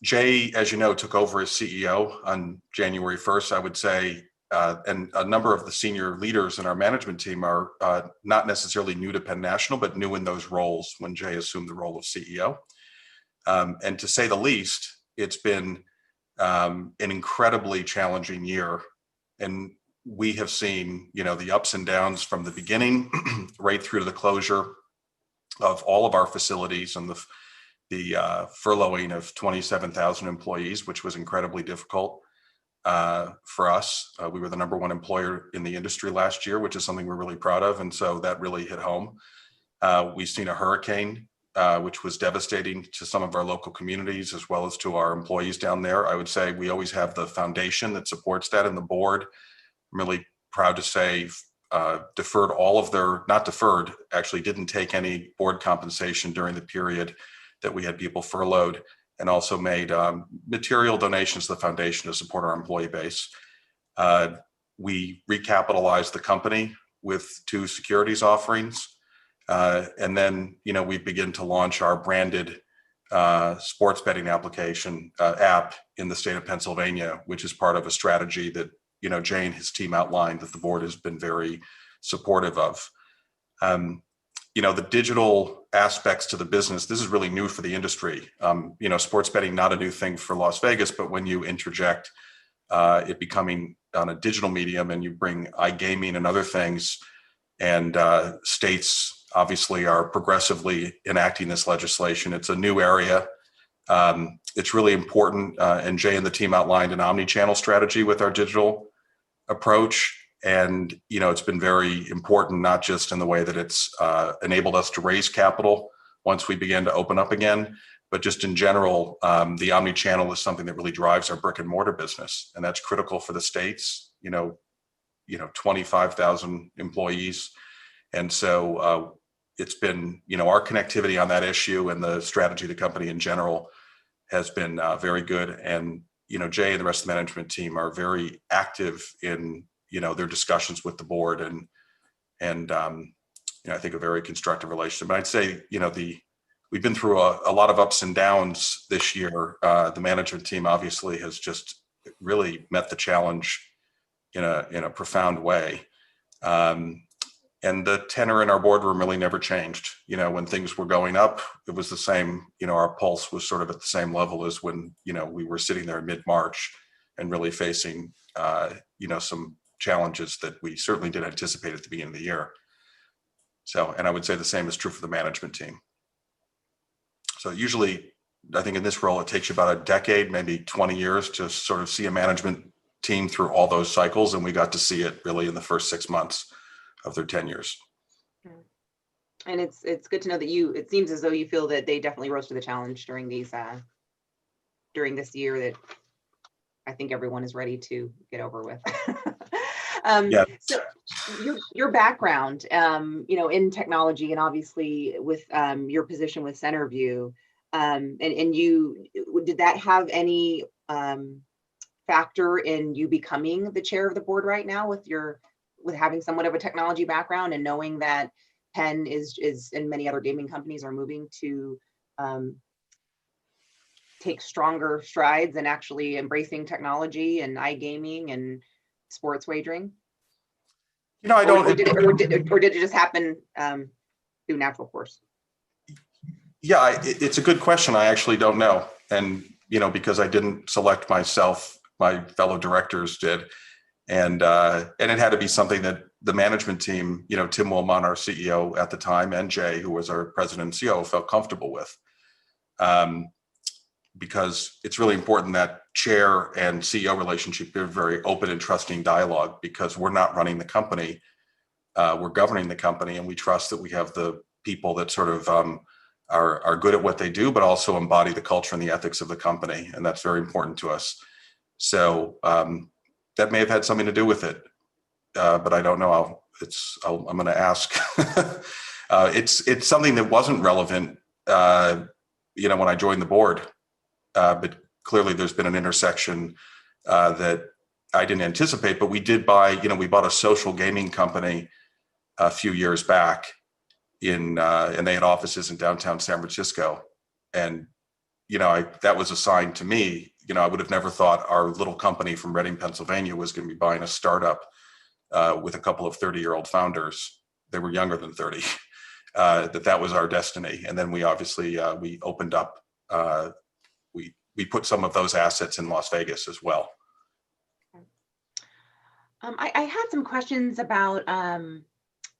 Jay, as you know, took over as CEO on January 1st, I would say, and a number of the senior leaders in our management team are not necessarily new to Penn National, but new in those roles when Jay assumed the role of CEO. And to say the least, it's been an incredibly challenging year. And we have seen, the ups and downs from the beginning right through to the closure of all of our facilities and the furloughing of 27,000 employees, which was incredibly difficult for us. We were the #1 employer in the industry last year, which is something we're really proud of. And so that really hit home. We've seen a hurricane, which was devastating to some of our local communities, as well as to our employees down there. I would say we always have the foundation that supports that, and the board. I'm really proud to say deferred all of their, not deferred, actually didn't take any board compensation during the period that we had people furloughed, and also made material donations to the foundation to support our employee base. We recapitalized the company with 2 securities offerings. And then, we begin to launch our branded sports betting application app in the state of Pennsylvania, which is part of a strategy that, Jay and his team outlined that the board has been very supportive of. The digital aspects to the business, this is really new for the industry. Sports betting, not a new thing for Las Vegas, but when you interject it becoming on a digital medium and you bring iGaming and other things, and states obviously are progressively enacting this legislation. It's a new area. It's really important. And Jay and the team outlined an omni-channel strategy with our digital approach. And, it's been very important, not just in the way that it's enabled us to raise capital once we began to open up again, but just in general, the omni-channel is something that really drives our brick and mortar business. And that's critical for the states, 25,000 employees. And so it's been, our connectivity on that issue and the strategy of the company in general has been very good. And, Jay and the rest of the management team are very active in, their discussions with the board and I think a very constructive relationship. But I'd say, we've been through a lot of ups and downs this year. The management team obviously has just really met the challenge in a profound way. And the tenor in our boardroom really never changed. When things were going up, it was the same, our pulse was sort of at the same level as when, we were sitting there in mid-March and really facing, some challenges that we certainly didn't anticipate at the beginning of the year. So, and I would say the same is true for the management team. So usually, I think in this role, it takes you about a decade, maybe 20 years to sort of see a management team through all those cycles. And we got to see it really in the first 6 months of their tenures. And it's good to know that it seems as though you feel that they definitely rose to the challenge during this year that I think everyone is ready to get over with. Yeah. So your background, in technology, and obviously with your position with Centerview, and you, did that have any factor in you becoming the chair of the board right now with having somewhat of a technology background and knowing that Penn is and many other gaming companies are moving to take stronger strides and actually embracing technology and iGaming and sports wagering? I don't. Or did it just happen through natural course? Yeah, it's a good question. I actually don't know. And, because I didn't select myself, my fellow directors did. And it had to be something that the management team, Tim Wilmot, our CEO at the time, and Jay, who was our president and CEO, felt comfortable with. Because it's really important that chair and CEO relationship be a very open and trusting dialogue, because we're not running the company, we're governing the company, and we trust that we have the people that sort of are good at what they do, but also embody the culture and the ethics of the company. And that's very important to us. So that may have had something to do with it, but I don't know. I'm going to ask. It's something that wasn't relevant, when I joined the board, but clearly there's been an intersection that I didn't anticipate. But we did buy, we bought a social gaming company a few years back, and they had offices in downtown San Francisco, and that was a sign to me. I would have never thought our little company from Reading, Pennsylvania, was going to be buying a startup with a couple of 30-year-old founders. They were younger than 30. That was our destiny. And then we obviously we opened up. We put some of those assets in Las Vegas as well. I had some questions about.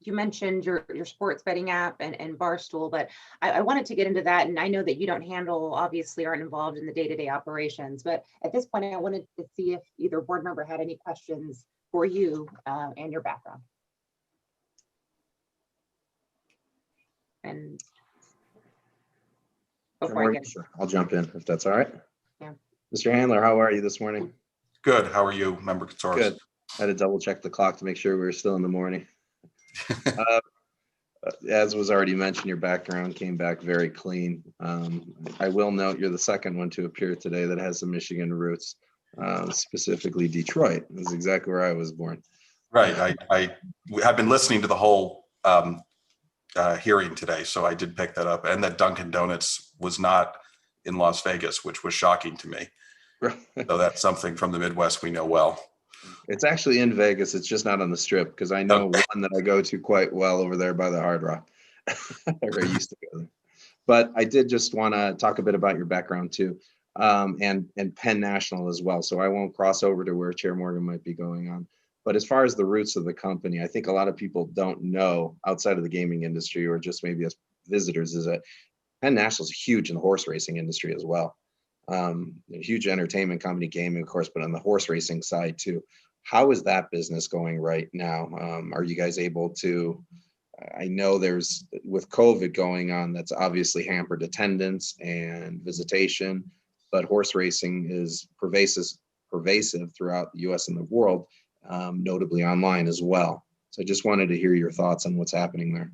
You mentioned your sports betting app and Barstool, but I wanted to get into that. And I know that you don't obviously aren't involved in the day-to-day operations, but at this point, I wanted to see if either board member had any questions for you and your background. And before I get I'll jump in if that's all right. Yeah. Mr. Handler, how are you this morning? Good. How are you, Member Katsoros? Good. I had to double check the clock to make sure we were still in the morning. As was already mentioned, your background came back very clean. I will note you're the second one to appear today that has some Michigan roots, specifically Detroit. That's exactly where I was born. Right. I have been listening to the whole hearing today, so I did pick that up. And that Dunkin' Donuts was not in Las Vegas, which was shocking to me. So that's something from the Midwest we know well. It's actually in Vegas. It's just not on the Strip, because I know one that I go to quite well over there by the Hard Rock. Or I used to go there. But I did just want to talk a bit about your background too, and Penn National as well. So I won't cross over to where Chair Morgan might be going on. But as far as the roots of the company, I think a lot of people don't know outside of the gaming industry, or just maybe as visitors, is that Penn National is huge in the horse racing industry as well. A huge entertainment company, gaming, of course, but on the horse racing side too. How is that business going right now? Are you guys able to, I know there's, with COVID going on, that's obviously hampered attendance and visitation, but horse racing is pervasive throughout the US and the world, notably online as well. So I just wanted to hear your thoughts on what's happening there.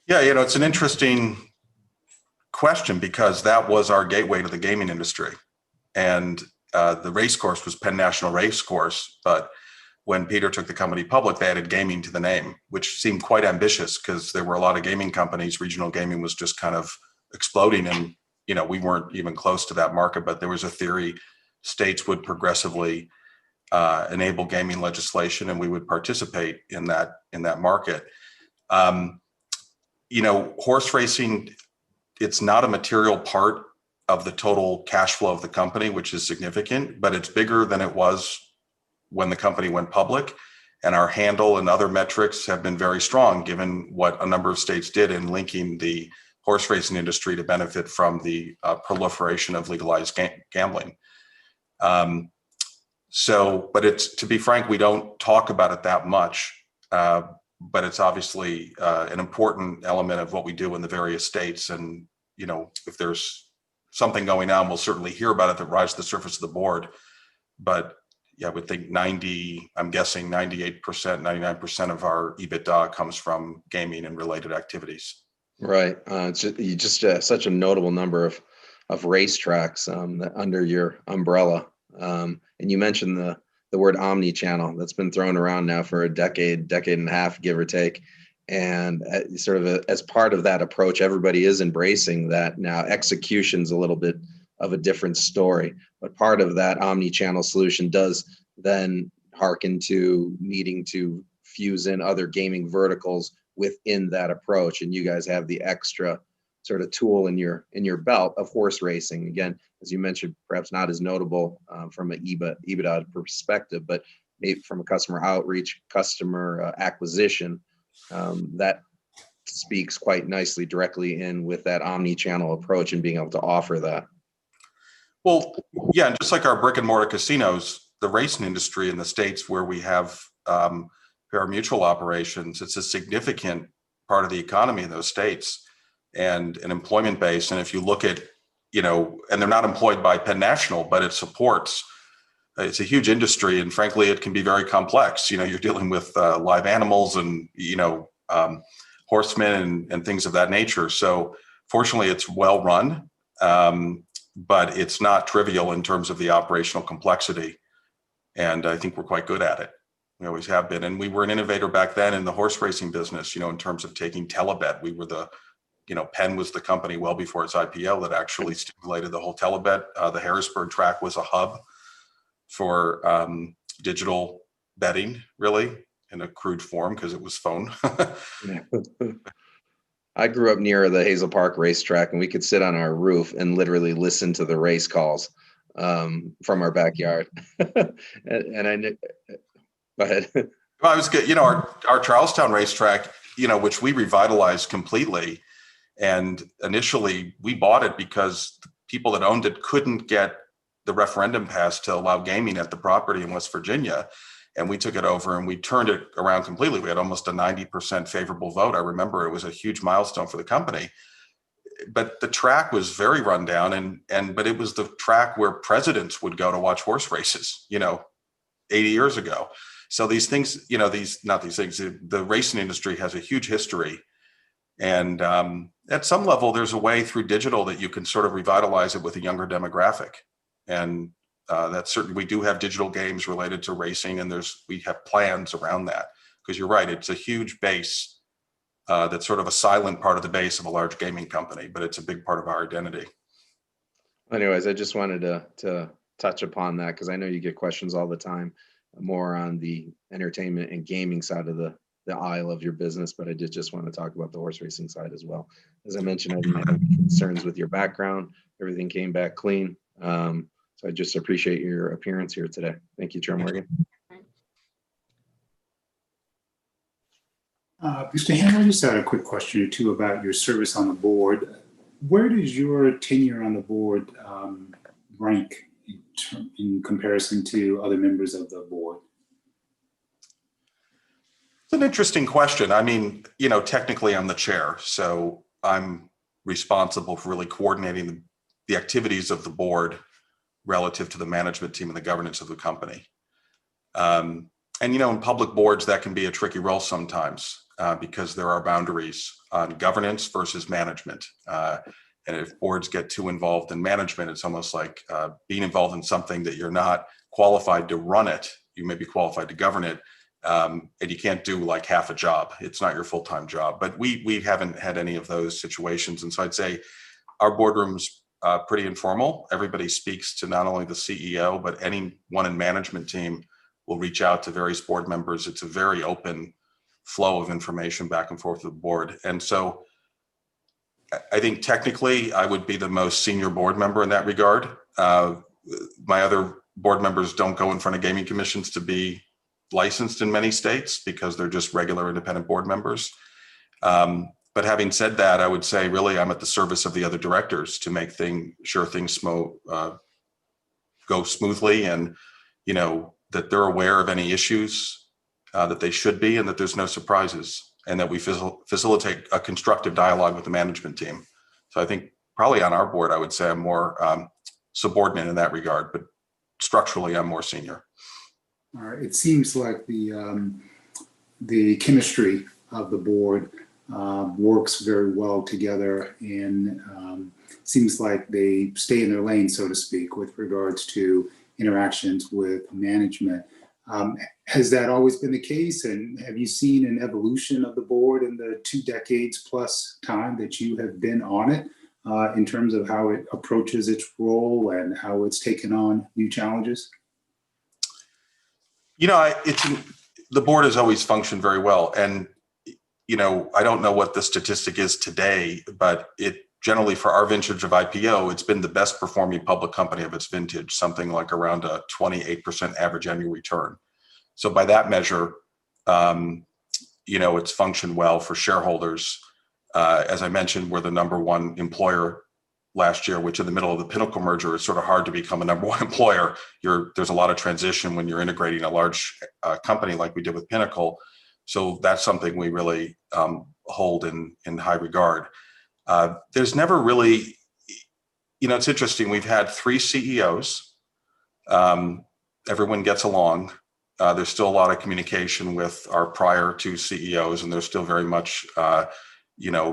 Yeah, it's an interesting question, because that was our gateway to the gaming industry. And the race course was Penn National Race Course, but when Peter took the company public, they added gaming to the name, which seemed quite ambitious, because there were a lot of gaming companies. Regional gaming was just kind of exploding, and we weren't even close to that market. But there was a theory states would progressively enable gaming legislation, and we would participate in that market. Horse racing, it's not a material part of the total cash flow of the company, which is significant, but it's bigger than it was when the company went public. And our handle and other metrics have been very strong, given what a number of states did in linking the horse racing industry to benefit from the proliferation of legalized gambling. But to be frank, we don't talk about it that much, but it's obviously an important element of what we do in the various states. And, if there's something going on, we'll certainly hear about it that rises to the surface of the board. But yeah, I would think 98%, 99% of our EBITDA comes from gaming and related activities. Right. It's just such a notable number of racetracks under your umbrella. And you mentioned the word omni-channel that's been thrown around now for a decade and a half, give or take. And sort of as part of that approach, everybody is embracing that now. Execution's a little bit of a different story, but part of that omni-channel solution does then hearken to needing to fuse in other gaming verticals within that approach. And you guys have the extra sort of tool in your belt of horse racing. Again, as you mentioned, perhaps not as notable from an EBITDA perspective, but maybe from a customer outreach, customer acquisition. That speaks quite nicely directly in with that omni-channel approach and being able to offer that. Well, yeah, and just like our brick and mortar casinos, the racing industry in the states where we have pari-mutuel operations, it's a significant part of the economy in those states. and an employment base. And if you look at, and they're not employed by Penn National, but it supports, it's a huge industry. And frankly, it can be very complex. You're dealing with live animals and, horsemen and things of that nature. So fortunately, it's well run, but it's not trivial in terms of the operational complexity. And I think we're quite good at it. We always have been. And we were an innovator back then in the horse racing business, in terms of taking telebet. We were Penn was the company well before its IPO that actually stimulated the whole telebet. The Harrisburg track was a hub for digital betting, really, in a crude form because it was phone. I grew up near the Hazel Park racetrack, and we could sit on our roof and literally listen to the race calls from our backyard. and I knew, go ahead. Well, I was good. Our Charlestown racetrack, which we revitalized completely. And initially we bought it because the people that owned it couldn't get the referendum passed to allow gaming at the property in West Virginia. And we took it over and we turned it around completely. We had almost a 90% favorable vote. I remember it was a huge milestone for the company. But the track was very run down, but it was the track where presidents would go to watch horse races, 80 years ago. So these things, the racing industry has a huge history. And at some level, there's a way through digital that you can sort of revitalize it with a younger demographic. And that's certainly, we do have digital games related to racing, and we have plans around that, because you're right, it's a huge base that's sort of a silent part of the base of a large gaming company, but it's a big part of our identity. Anyways, I just wanted to touch upon that because I know you get questions all the time, more on the entertainment and gaming side of the aisle of your business, but I did just want to talk about the horse racing side as well. As I mentioned, I didn't have any concerns with your background. Everything came back clean. So I just appreciate your appearance here today. Thank you, Chair Morgan. Mr. Ham, I just had a quick question or two about your service on the board. Where does your tenure on the board rank in comparison to other members of the board? It's an interesting question. I mean, technically I'm the chair, so I'm responsible for really coordinating the activities of the board relative to the management team and the governance of the company. And, in public boards, that can be a tricky role sometimes because there are boundaries on governance versus management. And if boards get too involved in management, it's almost like being involved in something that you're not qualified to run it. You may be qualified to govern it, and you can't do like half a job. It's not your full-time job. But we haven't had any of those situations. And so I'd say our boardroom's pretty informal. Everybody speaks to not only the CEO, but anyone in management team will reach out to various board members. It's a very open flow of information back and forth with the board. And so I think technically I would be the most senior board member in that regard. My other board members don't go in front of gaming commissions to be licensed in many states because they're just regular independent board members. But having said that, I would say really I'm at the service of the other directors to make sure things go smoothly, and that they're aware of any issues that they should be, and that there's no surprises, and that we facilitate a constructive dialogue with the management team. So I think probably on our board, I would say I'm more subordinate in that regard, but structurally I'm more senior. All right. It seems like the chemistry of the board works very well together, and seems like they stay in their lane, so to speak, with regards to interactions with management. Has that always been the case? And have you seen an evolution of the board in the 2 decades plus time that you have been on it in terms of how it approaches its role and how it's taken on new challenges? The board has always functioned very well. And, I don't know what the statistic is today, but it generally for our vintage of IPO, it's been the best performing public company of its vintage, something like around a 28% average annual return. So by that measure, it's functioned well for shareholders. As I mentioned, we're the #1 employer last year, which in the middle of the Pinnacle merger is sort of hard to become a #1 employer. There's a lot of transition when you're integrating a large company like we did with Pinnacle. So that's something we really hold in high regard. There's never really, it's interesting. We've had 3 CEOs. Everyone gets along. There's still a lot of communication with our prior 2 CEOs, and there's still very much,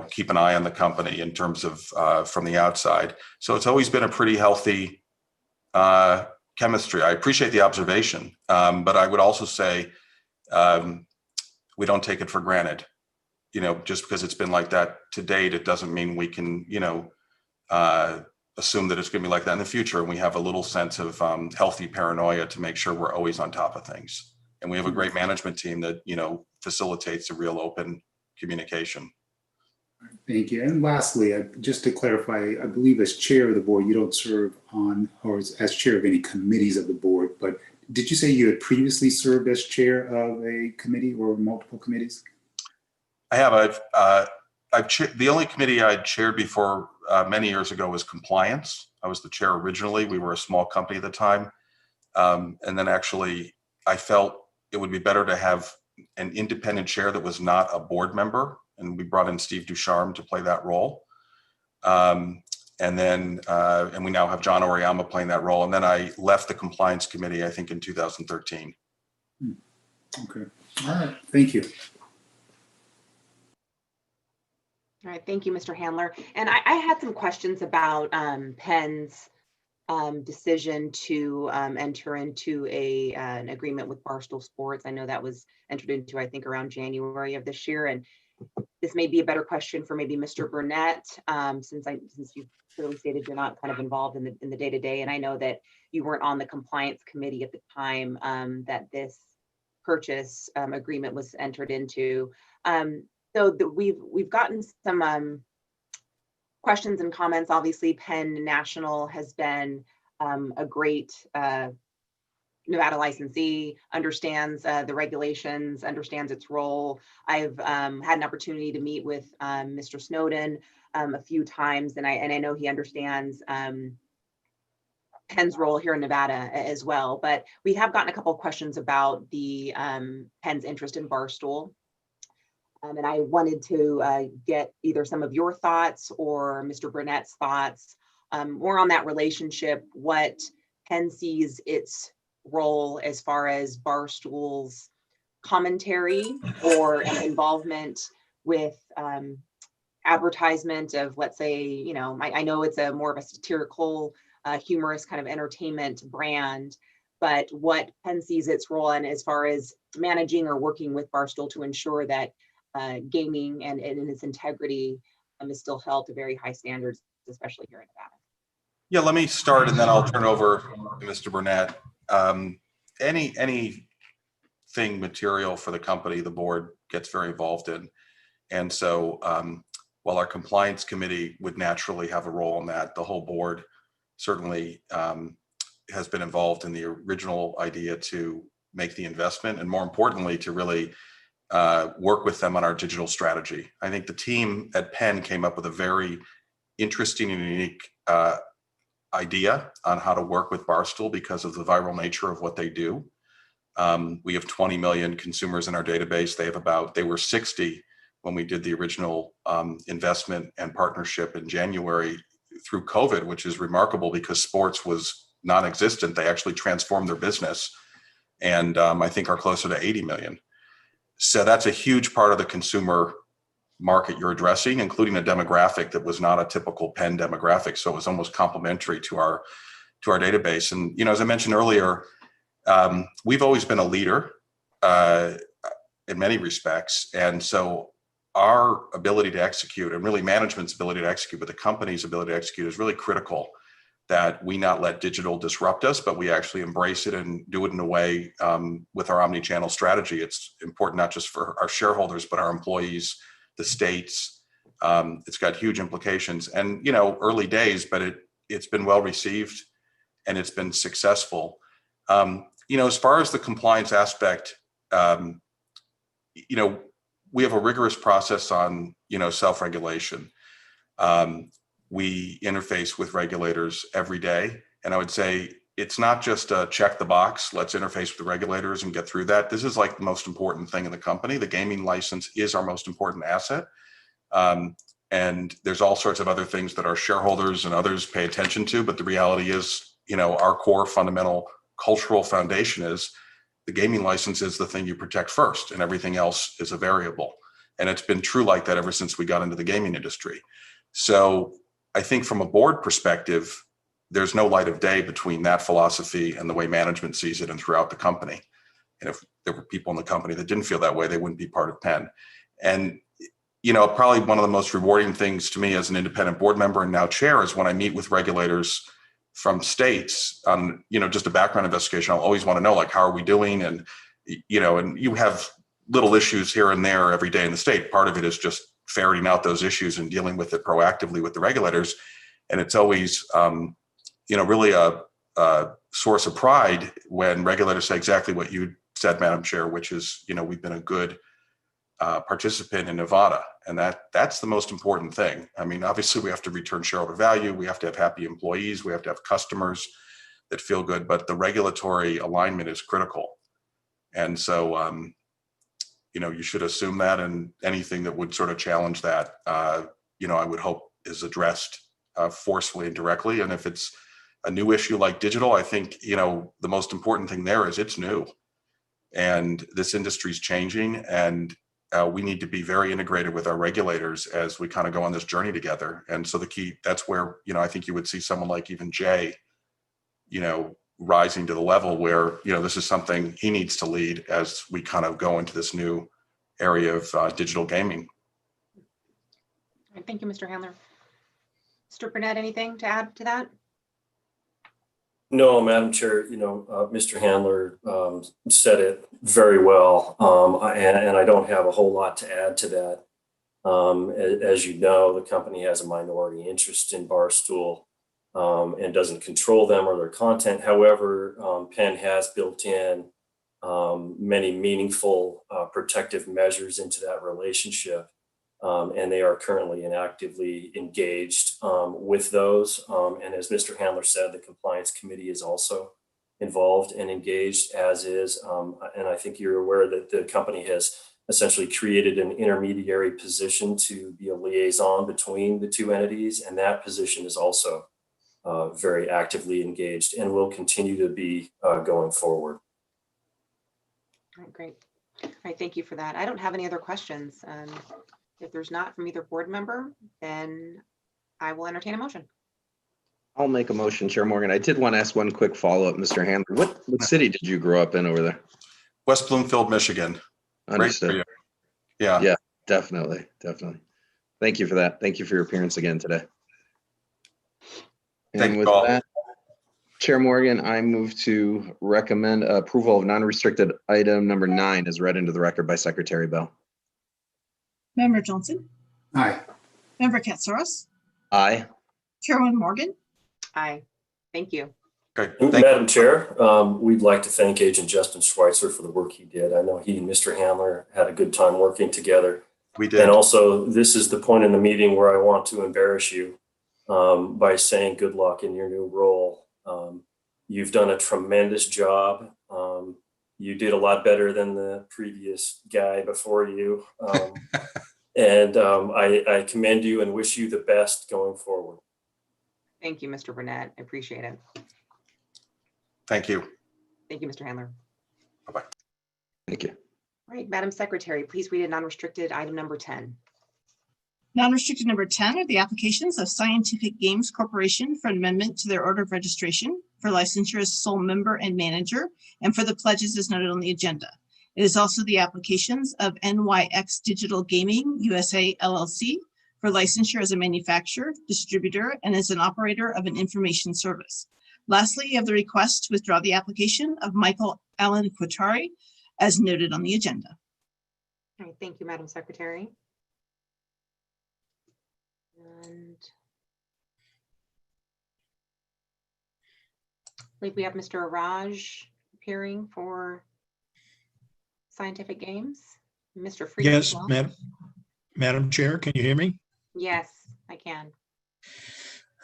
keep an eye on the company in terms of from the outside. So it's always been a pretty healthy chemistry. I appreciate the observation, but I would also say we don't take it for granted. Just because it's been like that to date, it doesn't mean we can, assume that it's going to be like that in the future. And we have a little sense of healthy paranoia to make sure we're always on top of things. And we have a great management team that, facilitates a real open communication. Thank you. And lastly, just to clarify, I believe as chair of the board, you don't serve on or as chair of any committees of the board, but did you say you had previously served as chair of a committee or multiple committees? I have. The only committee I'd chaired before many years ago was compliance. I was the chair originally. We were a small company at the time. And then actually, I felt it would be better to have an independent chair that was not a board member. And we brought in Steve Ducharme to play that role. And we now have John Oriyama playing that role. And then I left the compliance committee, I think, in 2013. Okay. All right. Thank you. All right, thank you, Mr. Handler. And I had some questions about Penn's decision to enter into an agreement with Barstool Sports. I know that was entered into, I think, around January of this year. And this may be a better question for maybe Mr. Burnett, since you clearly stated you're not kind of involved in the day-to-day. And I know that you weren't on the compliance committee at the time that this purchase agreement was entered into. So we've gotten some questions and comments. Obviously, Penn National has been a great Nevada licensee, understands the regulations, understands its role. I've had an opportunity to meet with Mr. Snowden a few times, and I know he understands Penn's role here in Nevada as well. But we have gotten a couple of questions about the Penn's interest in Barstool. And I wanted to get either some of your thoughts or Mr. Burnett's thoughts more on that relationship, what Penn sees its role as far as Barstool's commentary or involvement with advertisement of, let's say, I know it's a more of a satirical, humorous kind of entertainment brand, but what Penn sees its role in as far as managing or working with Barstool to ensure that gaming and its integrity is still held to very high standards, especially here in Nevada. Yeah, let me start and then I'll turn over to Mr. Burnett. Anything material for the company, the board gets very involved in. And so while our compliance committee would naturally have a role in that, the whole board certainly has been involved in the original idea to make the investment, and more importantly, to really work with them on our digital strategy. I think the team at Penn came up with a very interesting and unique idea on how to work with Barstool because of the viral nature of what they do. We have 20 million consumers in our database. They were 60 when we did the original investment and partnership in January through COVID, which is remarkable because sports was non-existent. They actually transformed their business, and I think are closer to 80 million. So that's a huge part of the consumer market you're addressing, including a demographic that was not a typical Penn demographic. So it was almost complementary to our database. And, as I mentioned earlier, we've always been a leader in many respects. And so our ability to execute, and really management's ability to execute, but the company's ability to execute, is really critical, that we not let digital disrupt us, but we actually embrace it and do it in a way with our omni-channel strategy. It's important not just for our shareholders, but our employees, the states. It's got huge implications, and early days, but it's been well received and it's been successful. As far as the compliance aspect, we have a rigorous process on self-regulation. We interface with regulators every day. And I would say it's not just a check the box, let's interface with the regulators and get through that. This is like the most important thing in the company. The gaming license is our most important asset. And there's all sorts of other things that our shareholders and others pay attention to. But the reality is, our core fundamental cultural foundation is the gaming license is the thing you protect first, and everything else is a variable. And it's been true like that ever since we got into the gaming industry. So I think from a board perspective, there's no light of day between that philosophy and the way management sees it and throughout the company. And if there were people in the company that didn't feel that way, they wouldn't be part of Penn. And probably one of the most rewarding things to me as an independent board member and now chair is when I meet with regulators from states on, just a background investigation. I'll always want to know, like, how are we doing? And, and you have little issues here and there every day in the state. Part of it is just ferreting out those issues and dealing with it proactively with the regulators. And it's always, really a source of pride when regulators say exactly what you said, Madam Chair, which is, we've been a good participant in Nevada. And that's the most important thing. I mean, obviously we have to return shareholder value. We have to have happy employees. We have to have customers that feel good, but the regulatory alignment is critical. And so, you should assume that, and anything that would sort of challenge that, I would hope is addressed forcefully and directly. And if it's a new issue like digital, I think, the most important thing there is it's new and this industry is changing, and we need to be very integrated with our regulators as we kind of go on this journey together. And so that's where, I think you would see someone like even Jay, rising to the level where, this is something he needs to lead as we kind of go into this new area of digital gaming. All right, thank you, Mr. Handler. Mr. Burnett, anything to add to that? No, Madam Chair, Mr. Handler said it very well, and I don't have a whole lot to add to that. As you know, the company has a minority interest in Barstool and doesn't control them or their content. However, Penn has built in many meaningful protective measures into that relationship. And they are currently and actively engaged with those. And as Mr. Handler said, the compliance committee is also involved and engaged, as is. And I think you're aware that the company has essentially created an intermediary position to be a liaison between the two entities. And that position is also very actively engaged and will continue to be going forward. All right, great. All right, thank you for that. I don't have any other questions. If there's not from either board member, then I will entertain a motion. I'll make a motion, Chair Morgan. I did want to ask one quick follow-up, Mr. Handler. What city did you grow up in over there? West Bloomfield, Michigan. Understood. Yeah, definitely. Thank you for that. Thank you for your appearance again today. And with that, Chair Morgan, I move to recommend approval of non-restricted item number 9 as read into the record by Secretary Bell. Member Johnson? Aye. Member Katsaros? Aye. Chairwoman Morgan? Aye. Thank you. Okay. Madam Chair, we'd like to thank Agent Justin Schweitzer for the work he did. I know he and Mr. Handler had a good time working together. We did. And also, this is the point in the meeting where I want to embarrass you by saying good luck in your new role. You've done a tremendous job. You did a lot better than the previous guy before you. And I commend you and wish you the best going forward. Thank you, Mr. Burnett. I appreciate it. Thank you. Thank you, Mr. Handler. Bye-bye. Thank you. All right, Madam Secretary, please read a non-restricted item number 10. Non-restricted number 10 are the applications of Scientific Games Corporation for amendment to their order of registration, for licensure as sole member and manager, and for the pledges as noted on the agenda. It is also the applications of NYX Digital Gaming USA LLC for licensure as a manufacturer, distributor, and as an operator of an information service. Lastly, you have the request to withdraw the application of Michael Allen Quatari as noted on the agenda. All right, thank you, Madam Secretary. And I believe we have Mr. Raj appearing for Scientific Games. Mr. Freeman. Yes, Madam Chair, can you hear me? Yes, I can.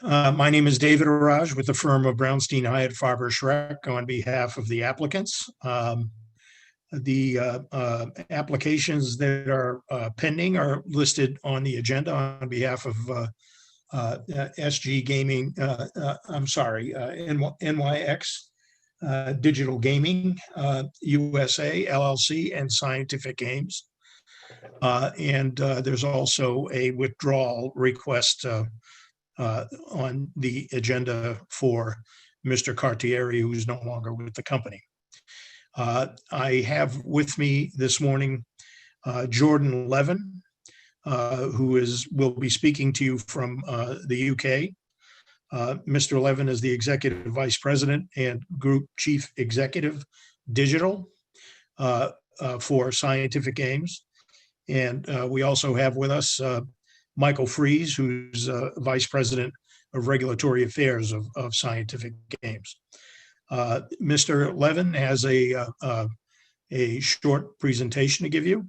My name is David Araj with the firm of Brownstein Hyatt Farber Schreck on behalf of the applicants. The applications that are pending are listed on the agenda on behalf of SG Gaming, NYX Digital Gaming USA LLC and Scientific Games. And there's also a withdrawal request on the agenda for Mr. Cartieri, who's no longer with the company. I have with me this morning Jordan Levin, who will be speaking to you from the UK. Mr. Levin is the Executive Vice President and Group Chief Executive Digital for Scientific Games. And we also have with us Michael Fries, who's Vice President of Regulatory Affairs of Scientific Games. Mr. Levin has a short presentation to give you.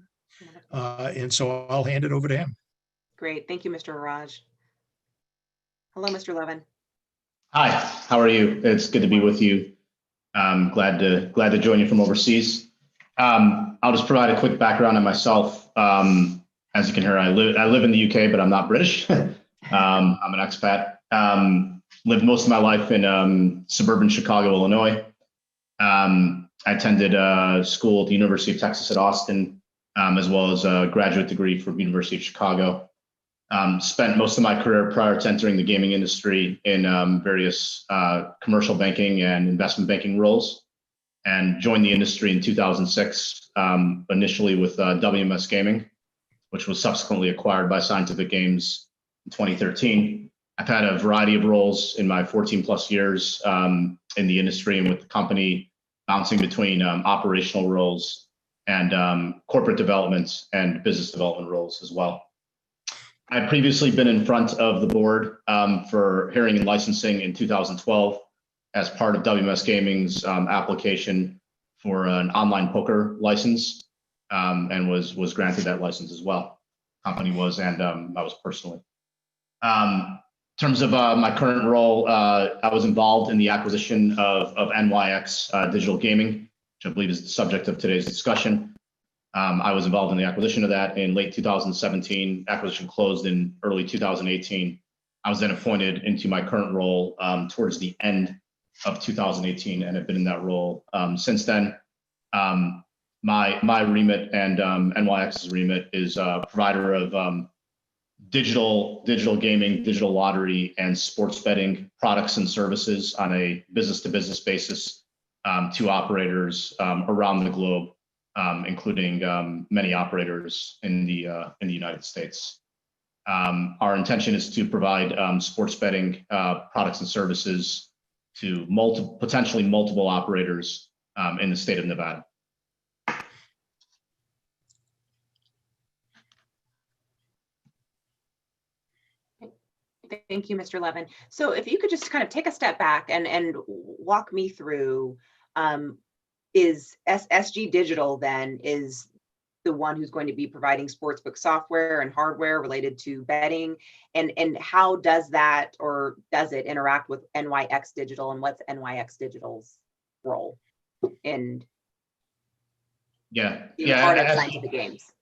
And so I'll hand it over to him. Great. Thank you, Mr. Raj. Hello, Mr. Levin. Hi, how are you? It's good to be with you. I'm glad to join you from overseas. I'll just provide a quick background on myself. As you can hear, I live in the UK, but I'm not British. I'm an expat. Lived most of my life in suburban Chicago, Illinois. I attended school at the University of Texas at Austin, as well as a graduate degree from University of Chicago. Spent most of my career prior to entering the gaming industry in various commercial banking and investment banking roles, and joined the industry in 2006, initially with WMS Gaming, which was subsequently acquired by Scientific Games in 2013. I've had a variety of roles in my 14 plus years in the industry and with the company, bouncing between operational roles and corporate development and business development roles as well. I'd previously been in front of the board for hearing and licensing in 2012 as part of WMS Gaming's application for an online poker license, and was granted that license as well. Company was, and I was personally. In terms of my current role, I was involved in the acquisition of NYX Digital Gaming, which I believe is the subject of today's discussion. I was involved in the acquisition of that in late 2017. Acquisition closed in early 2018. I was then appointed into my current role towards the end of 2018, and have been in that role since then. My remit and NYX's remit is a provider of digital gaming, digital lottery, and sports betting products and services on a business-to-business basis to operators around the globe, including many operators in the United States. Our intention is to provide sports betting products and services to potentially multiple operators in the state of Nevada. Thank you, Mr. Levin. So if you could just kind of take a step back and walk me through, is SG Digital then is the one who's going to be providing sportsbook software and hardware related to betting, and how does that, or does it interact with NYX Digital, and what's NYX Digital's role in part of Scientific Games?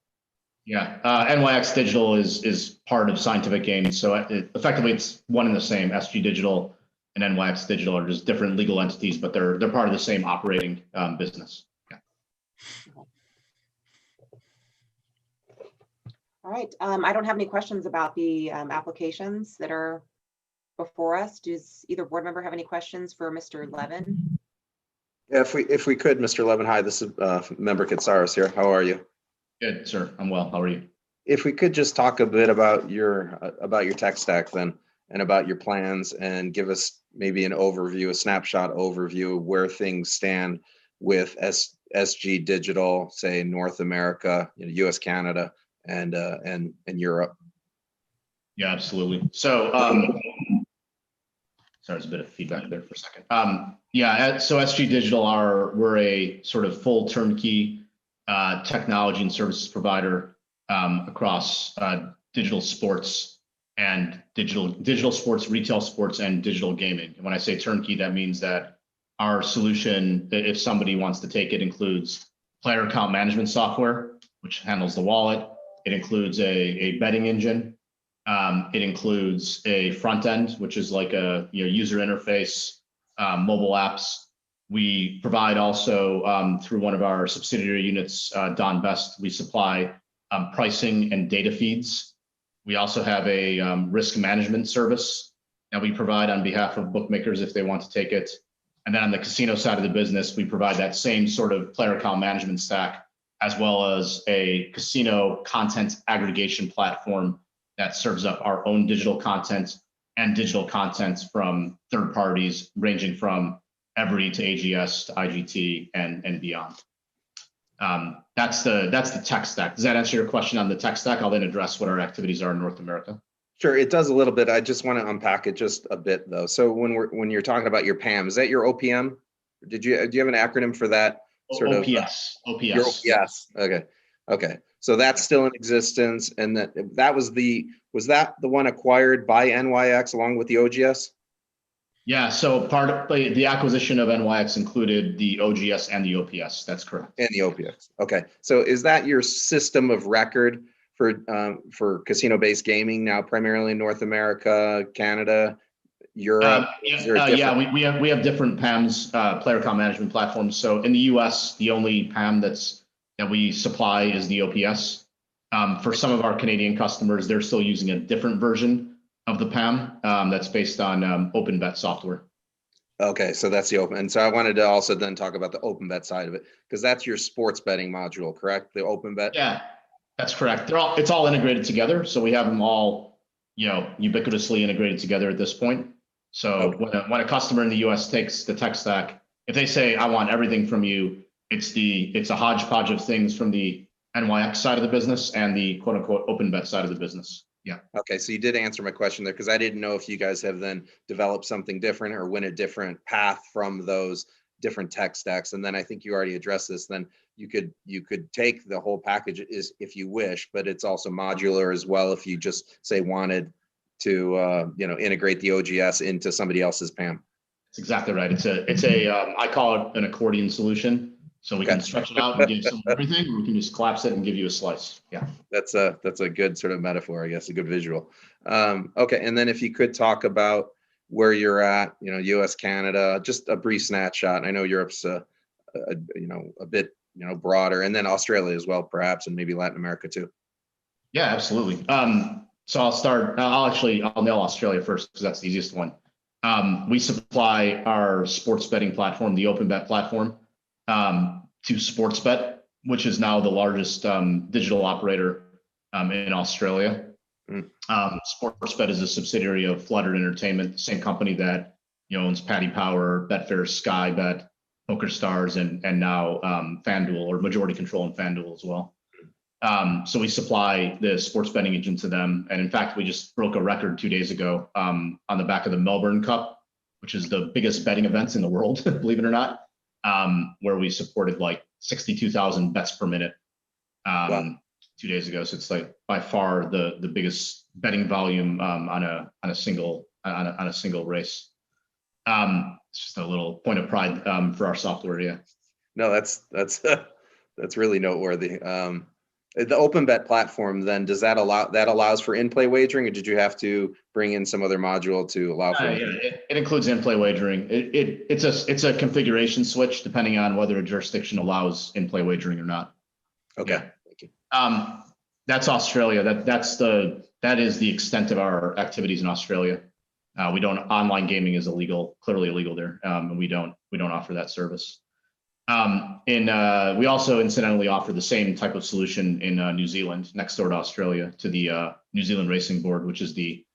Yeah, NYX Digital is part of Scientific Games, so effectively it's one and the same. SG Digital and NYX Digital are just different legal entities, but they're part of the same operating business. Yeah. All right, I don't have any questions about the applications that are before us. Does either board member have any questions for Mr. Levin? Yeah, if we could, Mr. Levin. Hi, this is Member Katsaros here. How are you? Good, sir. I'm well. How are you? If we could just talk a bit about your tech stack then, and about your plans, and give us maybe an overview, a snapshot overview of where things stand with SG Digital, say North America, US, Canada, and Europe. Yeah, absolutely. So, sorry, there's a bit of feedback there for a second. So SG Digital we're a sort of full turnkey technology and services provider across digital sports and digital sports, retail sports, and digital gaming. And when I say turnkey, that means that our solution, if somebody wants to take it, includes player account management software, which handles the wallet. It includes a betting engine. It includes a front end, which is like a user interface, mobile apps. We provide also through one of our subsidiary units, Don Best, we supply pricing and data feeds. We also have a risk management service that we provide on behalf of bookmakers if they want to take it. And then on the casino side of the business, we provide that same sort of player account management stack, as well as a casino content aggregation platform that serves up our own digital content and digital content from third parties, ranging from Every to AGS to IGT and beyond. That's the tech stack. Does that answer your question on the tech stack? I'll then address what our activities are in North America. Sure, it does a little bit. I just want to unpack it just a bit though. So when you're talking about your PAM, is that your OPM? Do you have an acronym for that? Sort OPS. Of your OPS. Okay. So that's still in existence, and was that the one acquired by NYX along with the OGS? Yeah, so part of the acquisition of NYX included the OGS and the OPS. That's correct. And the OPS. Okay. So is that your system of record for casino-based gaming now, primarily in North America, Canada, Europe? We have different PAMs, player account management platforms. So in the US, the only PAM that we supply is the OPS. For some of our Canadian customers, they're still using a different version of the PAM that's based on OpenBet software. Okay, so that's the open. And so I wanted to also then talk about the OpenBet side of it, because that's your sports betting module, correct? The OpenBet? Yeah, that's correct. It's all integrated together. So we have them all, ubiquitously integrated together at this point. So okay. when a customer in the US takes the tech stack, if they say, I want everything from you, it's a hodgepodge of things from the NYX side of the business and the quote unquote OpenBet side of the business. Yeah. Okay, so you did answer my question there, because I didn't know if you guys have then developed something different or went a different path from those different tech stacks. And then I think you already addressed this. Then you could take the whole package if you wish, but it's also modular as well if you just say wanted to integrate the OGS into somebody else's PAM. That's exactly right. It's a I call it an accordion solution. So we can stretch it out and give someone everything, or we can just collapse it and give you a slice. Yeah. That's a good sort of metaphor, I guess, a good visual. Okay. And then if you could talk about where you're at, US, Canada, just a brief snapshot. I know Europe's a bit, broader, and then Australia as well, perhaps, and maybe Latin America too. Yeah, absolutely. So I'll nail Australia first, because that's the easiest one. We supply our sports betting platform, the OpenBet platform, to Sportsbet, which is now the largest digital operator in Australia. Sportsbet is a subsidiary of Flutter Entertainment, the same company that owns Paddy Power, Betfair, Sky Bet, PokerStars, and now FanDuel, or majority control in FanDuel as well. So we supply the sports betting engine to them, and in fact, we just broke a record 2 days ago on the back of the Melbourne Cup, which is the biggest betting events in the world, believe it or not. Where we supported like 62,000 bets per minute 2 days ago. So it's like by far the biggest betting volume on a single race. It's just a little point of pride for our software. Yeah. No, that's really noteworthy. The OpenBet platform, then, allows for in-play wagering, or did you have to bring in some other module to allow for it includes in-play wagering. It's a configuration switch depending on whether a jurisdiction allows in-play wagering or not. Okay. Yeah. Thank you. That's Australia. That is the extent of our activities in Australia. Online gaming is clearly illegal there, and we don't offer that service. We also incidentally offer the same type of solution in New Zealand, next door to Australia, to the New Zealand Racing Board, which is the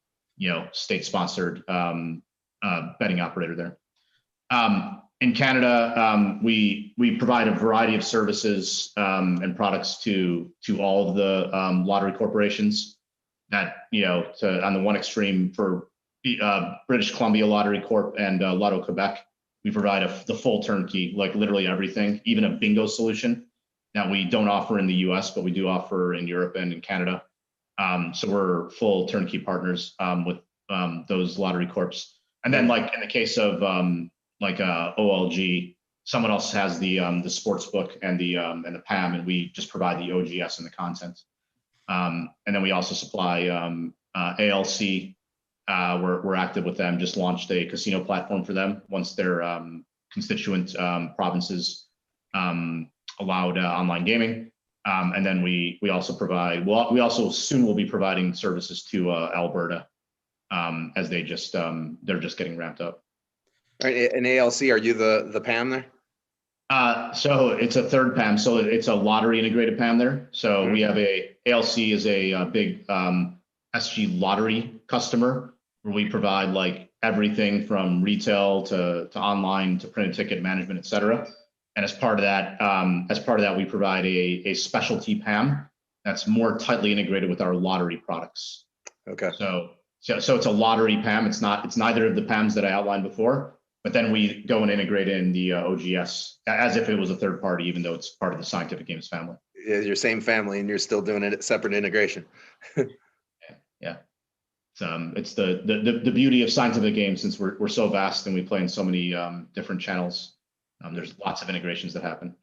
state-sponsored betting operator there. In Canada, we provide a variety of services and products to all of the lottery corporations. That on the one extreme for British Columbia Lottery Corp and Lotto Quebec. We provide the full turnkey, like literally everything, even a bingo solution that we don't offer in the US, but we do offer in Europe and in Canada. So we're full turnkey partners with those lottery corps. And then like in the case of OLG, someone else has the sports book and the PAM, and we just provide the OGS and the content. And then we also supply ALC. We're active with them. Just launched a casino platform for them once their constituent provinces allowed online gaming. And then we also provide. We also soon will be providing services to Alberta as they're just getting ramped up. All right, and ALC, are you the PAM there? So it's a third PAM. So it's a lottery integrated PAM there. So we have ALC is a big SG lottery customer where we provide like everything from retail to online to printed ticket management, et cetera. And as part of that, we provide a specialty PAM that's more tightly integrated with our lottery products. Okay. So it's a lottery PAM. It's neither of the PAMs that I outlined before, but then we go and integrate in the OGS as if it was a third party, even though it's part of the Scientific Games family. Yeah, your same family, and you're still doing it separate integration. Yeah. It's the beauty of Scientific Games, since we're so vast and we play in so many different channels. There's lots of integrations that happen.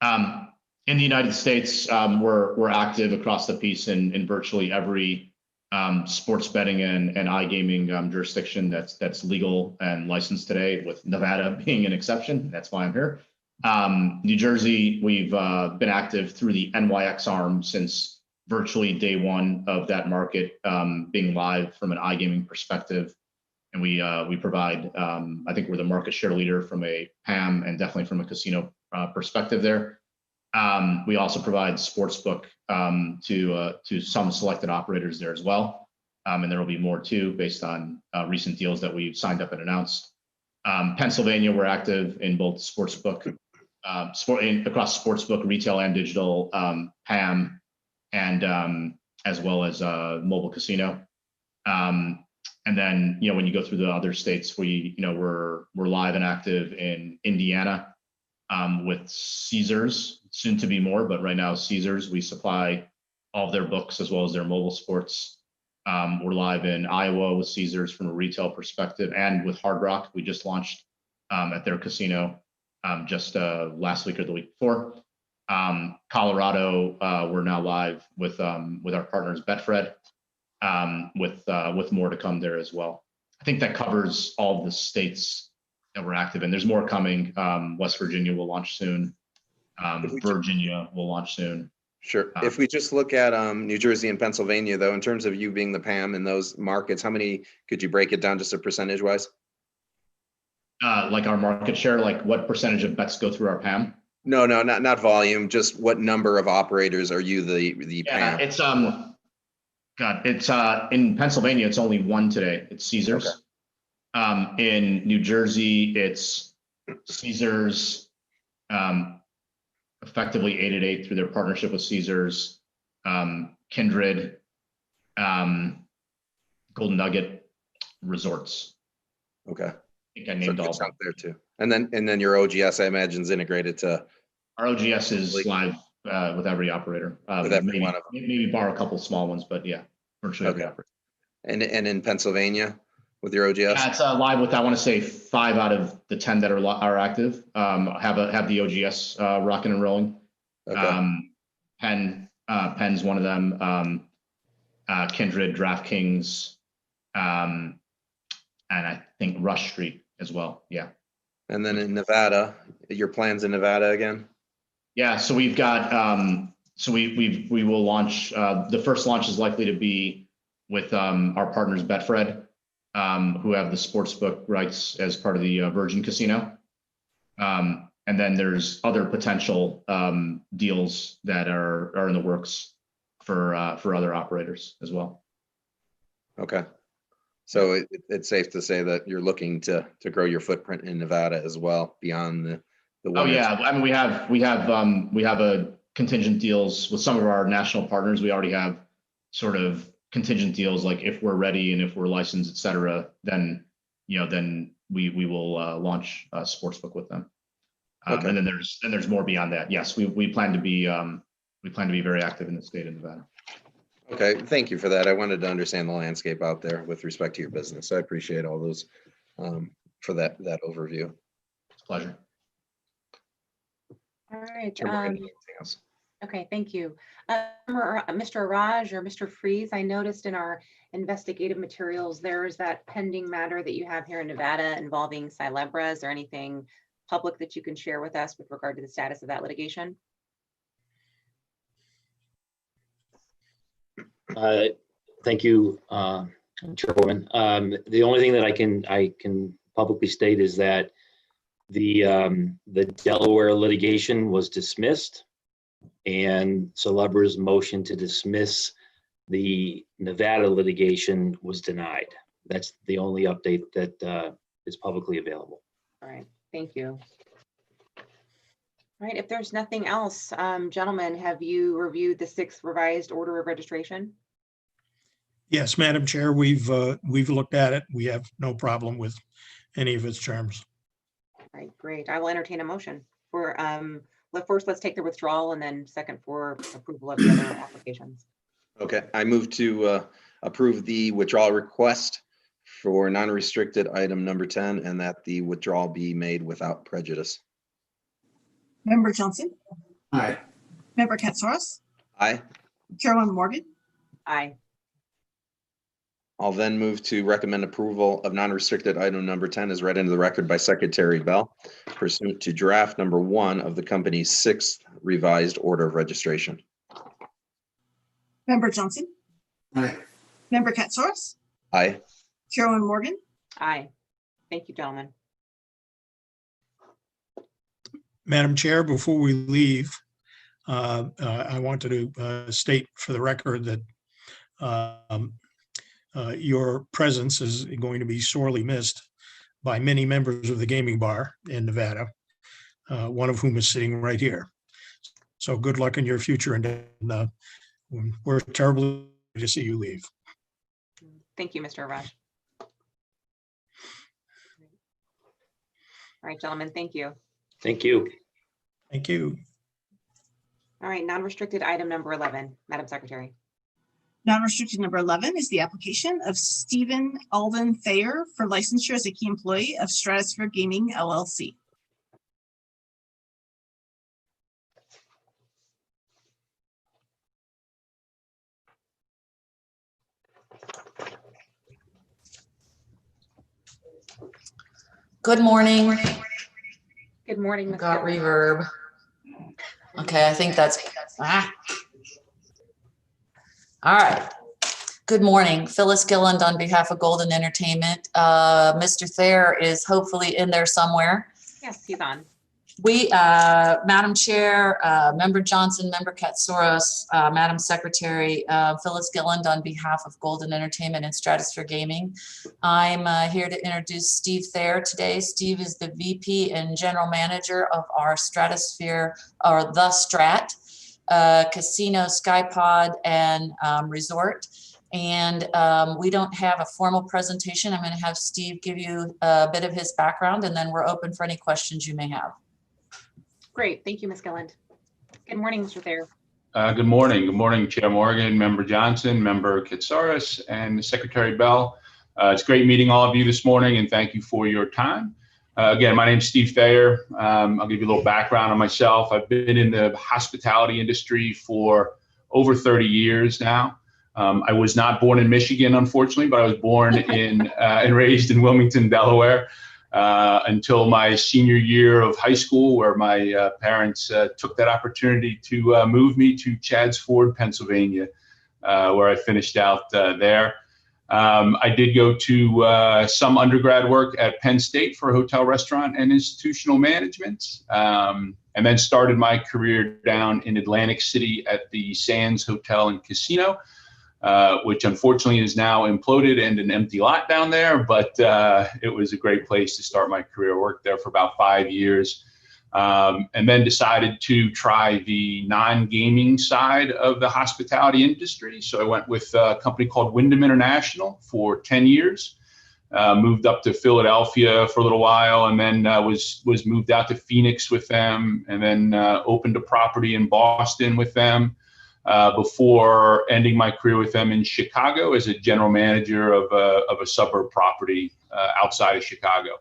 In the United States, we're active across the piece in virtually every sports betting and iGaming jurisdiction that's legal and licensed today, with Nevada being an exception. That's why I'm here. New Jersey, we've been active through the NYX arm since virtually day one of that market being live from an iGaming perspective. And we provide, I think we're the market share leader from a PAM and definitely from a casino perspective there. We also provide sportsbook to some selected operators there as well. And there will be more too, based on recent deals that we've signed up and announced. Pennsylvania, we're active in both sportsbook, across sportsbook, retail and digital, PAM, and as well as mobile casino. And then, when you go through the other states, we're live and active in Indiana with Caesars, soon to be more, but right now Caesars, we supply all of their books as well as their mobile sports. We're live in Iowa with Caesars from a retail perspective, and with Hard Rock, we just launched at their casino just last week or the week before. Colorado, we're now live with our partners Betfred. With more to come there as well. I think that covers all of the states that we're active in. There's more coming. West Virginia will launch soon. Virginia will launch soon. Sure. If we just look at New Jersey and Pennsylvania, though, in terms of you being the PAM in those markets, how many could you break it down just a percentage wise? Like our market share, like what percentage of bets go through our PAM? No, not volume. Just what number of operators are you the PAM? It's it's in Pennsylvania, it's only one today. It's Caesars. Okay. In New Jersey, it's Caesars, effectively 888 through their partnership with Caesars, Kindred, Golden Nugget, Resorts. Okay. I think I named all out there too. And then your OGS, I imagine, is integrated to. Our OGS is live with every operator. With every one of them. Maybe bar a couple small ones, but yeah, virtually every operator. And in Pennsylvania with your OGS? Yeah, it's live with, I want to say 5 out of the 10 that are active have the OGS rocking and rolling. Okay. Penn's one of them. Kindred, DraftKings, and I think Rush Street as well. Yeah. And then in Nevada, your plans in Nevada again? Yeah, so we've got we will launch. The first launch is likely to be with our partners Betfred, who have the sportsbook rights as part of the Virgin Casino, and then there's other potential deals that are in the works for other operators as well. Okay, so it's safe to say that you're looking to grow your footprint in Nevada as well beyond the. Oh yeah, I mean we have a contingent deals with some of our national partners. We already have sort of contingent deals, like if we're ready and if we're licensed, et cetera, then we will launch a sportsbook with them. Okay. And then there's more beyond that. Yes, we plan to be very active in the state of Nevada. Okay, thank you for that. I wanted to understand the landscape out there with respect to your business. I appreciate all those for that overview. It's a pleasure. All right. Chair Morgan, anything else? Okay, thank you. Mr. Raj or Mr. Freeze, I noticed in our investigative materials, there's that pending matter that you have here in Nevada involving Silebra. Is there anything public that you can share with us with regard to the status of that litigation? Thank you, Chairwoman. The only thing that I can publicly state is that the Delaware litigation was dismissed, and Celebra's motion to dismiss the Nevada litigation was denied. That's the only update that is publicly available. All right, thank you. All right, if there's nothing else, gentlemen, have you reviewed the 6th revised order of registration? Yes, Madam Chair, we've looked at it. We have no problem with any of its terms. All right, great. I will entertain a motion for, let's take the withdrawal and then second for approval of the other applications. Okay, I move to approve the withdrawal request for non-restricted item number 10 and that the withdrawal be made without prejudice. Member Johnson, Aye. Member Katsouros, Aye. Chairwoman Morgan, Aye. I'll then move to recommend approval of non-restricted item number 10 as read into the record by Secretary Bell pursuant to draft number 1 of the company's 6th revised order of registration. Member Johnson, Aye. Member Katsouros, Aye. Chairwoman Morgan, Aye. Thank you, gentlemen. Madam Chair, before we leave, I wanted to state for the record that your presence is going to be sorely missed by many members of the gaming bar in Nevada, one of whom is sitting right here. So good luck in your future, and we're terribly to see you leave. Thank you, Mr. Raj. All right, gentlemen, thank you. Thank you. Thank you. All right, non-restricted item number 11, Madam Secretary. non-restricted number 11 is the application of Stephen Alden Thayer for licensure as a key employee of Stratosphere Gaming LLC. Good morning. Good morning, Ms. Got Gillen. reverb. Okay, I think that's, All right. Good morning. Phyllis Gilland on behalf of Golden Entertainment. Mr. Thayer is hopefully in there somewhere. Yes, he's on. We, Madam Chair, Member Johnson, Member Katsouros, Madam Secretary, Phyllis Gilland on behalf of Golden Entertainment and Stratosphere Gaming. I'm here to introduce Steve Thayer today. Steve is the VP and General Manager of our Stratosphere, or the Strat, Casino, Skypod, and Resort. And we don't have a formal presentation. I'm going to have Steve give you a bit of his background, and then we're open for any questions you may have. Great. Thank you, Ms. Gilland. Good morning, Mr. Thayer. Good morning. Good morning, Chair Morgan, Member Johnson, Member Katsouros, and Secretary Bell. It's great meeting all of you this morning, and thank you for your time. Again, my name is Steve Thayer. I'll give you a little background on myself. I've been in the hospitality industry for over 30 years now. I was not born in Michigan, unfortunately, but I was born in and raised in Wilmington, Delaware, until my senior year of high school, where my parents took that opportunity to move me to Chadds Ford, Pennsylvania, where I finished out there. I did go to some undergrad work at Penn State for hotel, restaurant, and institutional management, and then started my career down in Atlantic City at the Sands Hotel and Casino, which unfortunately is now imploded and an empty lot down there, but it was a great place to start my career. Worked there for about 5 years, and then decided to try the non-gaming side of the hospitality industry. So I went with a company called Wyndham International for 10 years, moved up to Philadelphia for a little while, and then was moved out to Phoenix with them, and then opened a property in Boston with them, before ending my career with them in Chicago as a general manager of a suburb property outside of Chicago.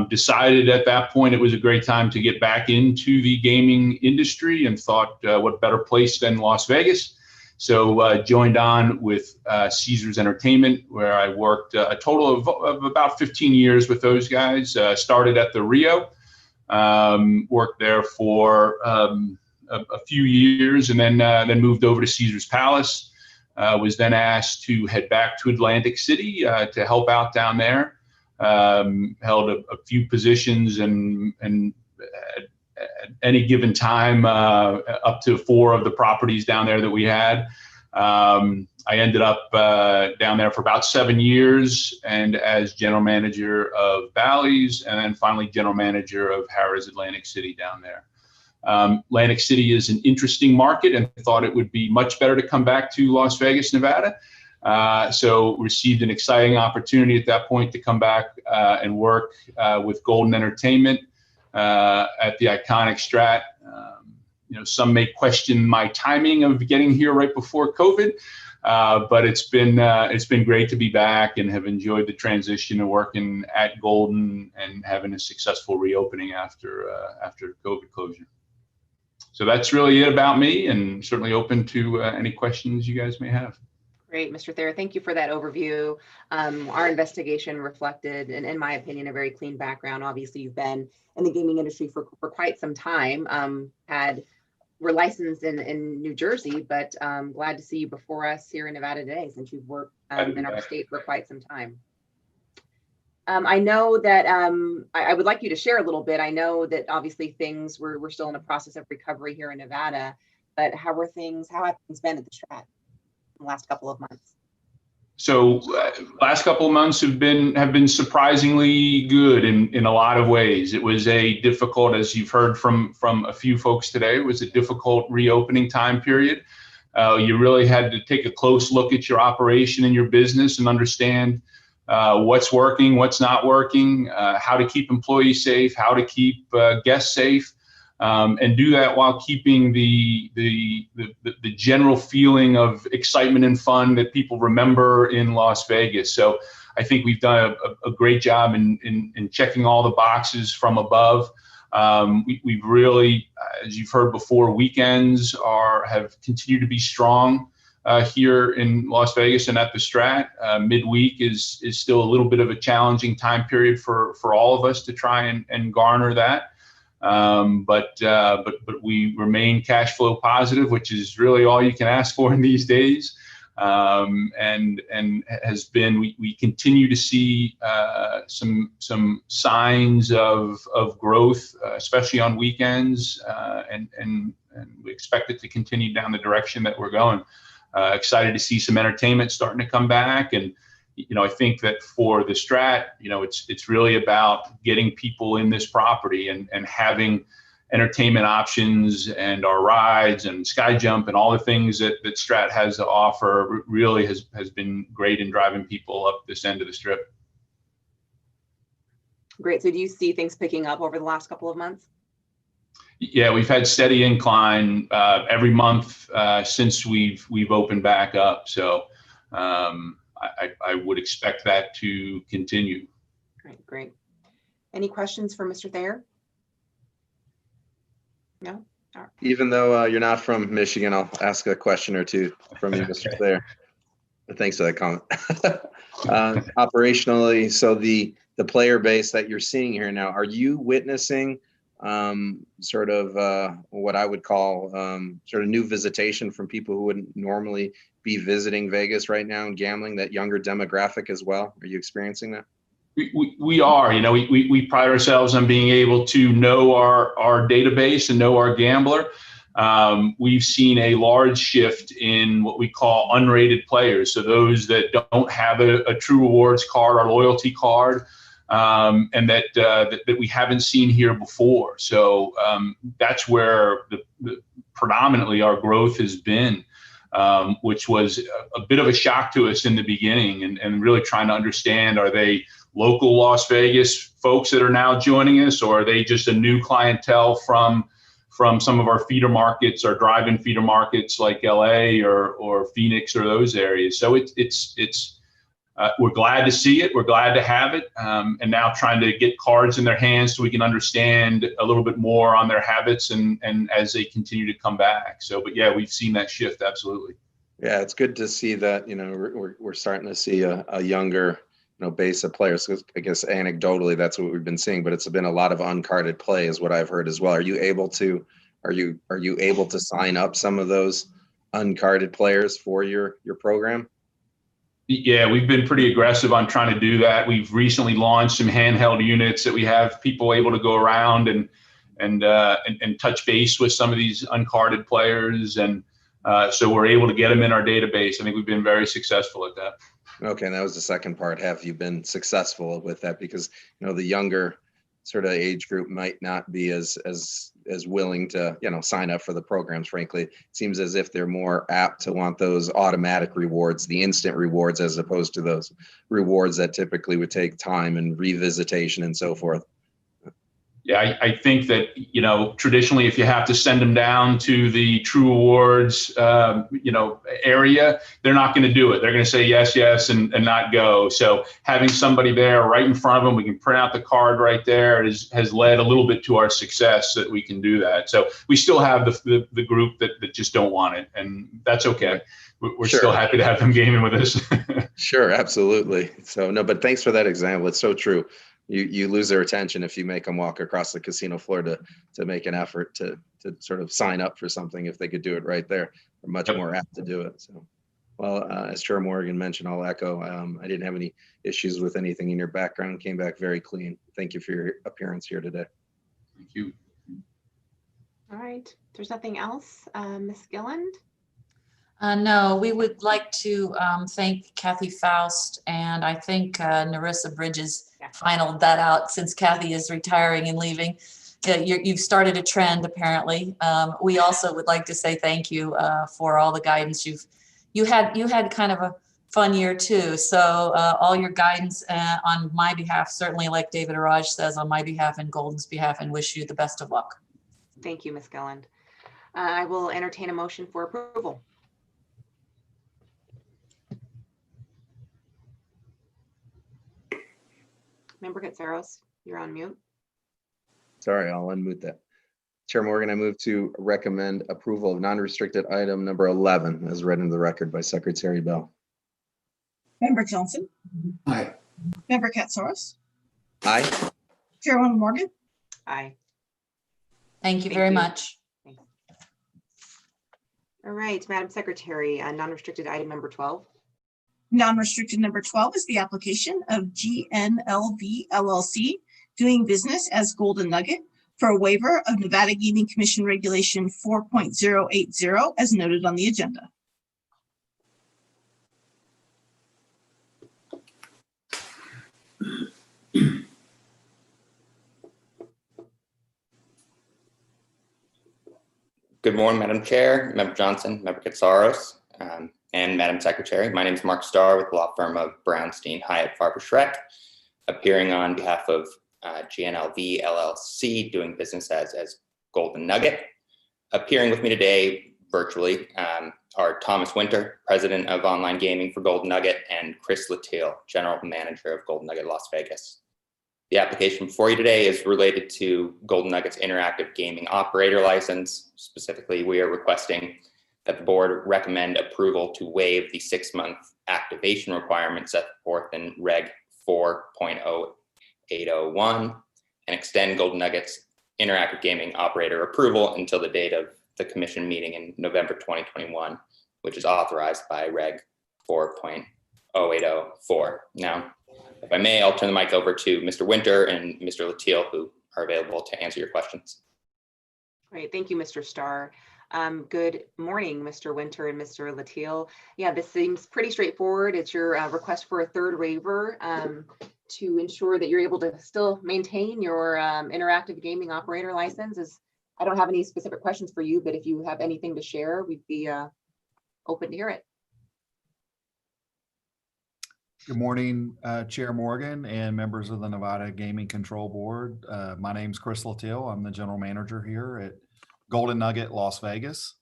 Decided at that point it was a great time to get back into the gaming industry and thought, what better place than Las Vegas? So joined on with Caesars Entertainment, where I worked a total of about 15 years with those guys. Started at the Rio, worked there for a few years, and then moved over to Caesars Palace. Was then asked to head back to Atlantic City to help out down there. Held a few positions and at any given time, up to 4 of the properties down there that we had. I ended up down there for about 7 years, and as general manager of Bally's, and then finally general manager of Harrah's Atlantic City down there. Atlantic City is an interesting market, and thought it would be much better to come back to Las Vegas, Nevada. So received an exciting opportunity at that point to come back and work with Golden Entertainment at the iconic Strat. Some may question my timing of getting here right before COVID, but it's been great to be back and have enjoyed the transition of working at Golden and having a successful reopening after COVID closure. So that's really it about me, and certainly open to any questions you guys may have. Great, Mr. Thayer, thank you for that overview. Our investigation reflected, and in my opinion, a very clean background. Obviously, you've been in the gaming industry for quite some time. We're licensed in New Jersey, but glad to see you before us here in Nevada today, since you've worked in our state for quite some time. I know that I would like you to share a little bit. I know that obviously we're still in the process of recovery here in Nevada, but how have things been at the Strat in the last couple of months? So last couple of months have been surprisingly good in a lot of ways. It was a difficult, as you've heard from a few folks today, it was a difficult reopening time period. You really had to take a close look at your operation and your business and understand what's working, what's not working, how to keep employees safe, how to keep guests safe, and do that while keeping the general feeling of excitement and fun that people remember in Las Vegas. So I think we've done a great job in checking all the boxes from above. We've really, as you've heard before, weekends have continued to be strong here in Las Vegas and at the Strat. Midweek is still a little bit of a challenging time period for all of us to try and garner that. But we remain cash flow positive, which is really all you can ask for in these days. And has been, we continue to see some signs of growth, especially on weekends, and we expect it to continue down the direction that we're going. Excited to see some entertainment starting to come back. And, I think that for the Strat, it's really about getting people in this property and having entertainment options, and our rides and Sky Jump and all the things that Strat has to offer really has been great in driving people up this end of the Strip. Great. So do you see things picking up over the last couple of months? Yeah, we've had steady incline every month since we've opened back up. So I would expect that to continue. Great. Any questions for Mr. Thayer? No? All right. Even though you're not from Michigan, I'll ask a question or two from you, Mr. Thayer. Thanks for that comment. Operationally, so the player base that you're seeing here now, are you witnessing sort of what I would call sort of new visitation from people who wouldn't normally be visiting Vegas right now and gambling, that younger demographic as well? Are you experiencing that? We are, we pride ourselves on being able to know our database and know our gambler. We've seen a large shift in what we call unrated players. So those that don't have a True Rewards card or loyalty card, and that we haven't seen here before. So that's where predominantly our growth has been, which was a bit of a shock to us in the beginning, and really trying to understand, are they local Las Vegas folks that are now joining us, or are they just a new clientele from some of our feeder markets, or drive-in feeder markets like LA or Phoenix or those areas? So it's we're glad to see it. We're glad to have it. And now trying to get cards in their hands so we can understand a little bit more on their habits and as they continue to come back. So, but yeah, we've seen that shift. Absolutely. Yeah, it's good to see that, we're starting to see a younger, base of players. 'Cause I guess anecdotally, that's what we've been seeing, but it's been a lot of uncarded play is what I've heard as well. Are you able to sign up some of those uncarded players for your program? Yeah, we've been pretty aggressive on trying to do that. We've recently launched some handheld units that we have people able to go around and touch base with some of these uncarded players. And so we're able to get them in our database. I think we've been very successful at that. Okay, and that was the second part. Have you been successful with that? Because the younger sort of age group might not be as willing to sign up for the programs. Frankly, it seems as if they're more apt to want those automatic rewards, the instant rewards, as opposed to those rewards that typically would take time and revisitation and so forth. Yeah, I think that, traditionally, if you have to send them down to the True Awards, area, they're not going to do it. They're going to say yes, yes, and not go. So having somebody there right in front of them, we can print out the card right there, has led a little bit to our success that we can do that. So we still have the group that just don't want it, and that's okay. We're Sure. still happy to have them gaming with us. Sure, absolutely. So no, but thanks for that example. It's so true. You lose their attention if you make them walk across the casino floor to make an effort to sort of sign up for something. If they could do it right there, they're much more apt to do it. So, well, as Chair Morgan mentioned, I'll echo. I didn't have any issues with anything in your background. Came back very clean. Thank you for your appearance here today. Thank you. All right, if there's nothing else, Ms. Gilland? No, we would like to thank Kathy Faust, and I think Narissa Bridges finalized that out since Kathy is retiring and leaving. You've started a trend, apparently. We also would like to say thank you for all the guidance you had kind of a fun year too. So all your guidance on my behalf, certainly like David Araj says, on my behalf and Golden's behalf, and wish you the best of luck. Thank you, Ms. Gilland. I will entertain a motion for approval. Member Katsaros, you're on mute. Sorry, I'll unmute that. Chair Morgan, I move to recommend approval of non-restricted item number 11 as read into the record by Secretary Bell. Member Johnson? Aye. Member Katsaros? Aye. Chairwoman Morgan? Aye. Thank you very much. Thanks. All right, Madam Secretary, non-restricted item number 12. Non-restricted number 12 is the application of GNLV LLC doing business as Golden Nugget for a waiver of Nevada Gaming Commission Regulation 4.080 as noted on the agenda. Good morning, Madam Chair, Member Johnson, Member Katsaros, and Madam Secretary. My name is Mark Starr with the law firm of Brownstein Hyatt Farber Schreck, appearing on behalf of GNLV LLC, doing business as Golden Nugget. Appearing with me today virtually are Thomas Winter, President of Online Gaming for Golden Nugget, and Chris Latil, General Manager of Golden Nugget Las Vegas. The application before you today is related to Golden Nugget's interactive gaming operator license. Specifically, we are requesting that the board recommend approval to waive the 6-month activation requirement set forth in Reg 4.0801 and extend Golden Nugget's interactive gaming operator approval until the date of the commission meeting in November 2021, which is authorized by Reg 4.0804. Now, if I may, I'll turn the mic over to Mr. Winter and Mr. Latil, who are available to answer your questions. Great, thank you, Mr. Starr. Good morning, Mr. Winter and Mr. Latil. Yeah, this seems pretty straightforward. It's your request for a third waiver to ensure that you're able to still maintain your interactive gaming operator license. I don't have any specific questions for you, but if you have anything to share, we'd be open to hear it. Good morning, Chair Morgan and members of the Nevada Gaming Control Board. My name is Chris Latil. I'm the general manager here at Golden Nugget Las Vegas.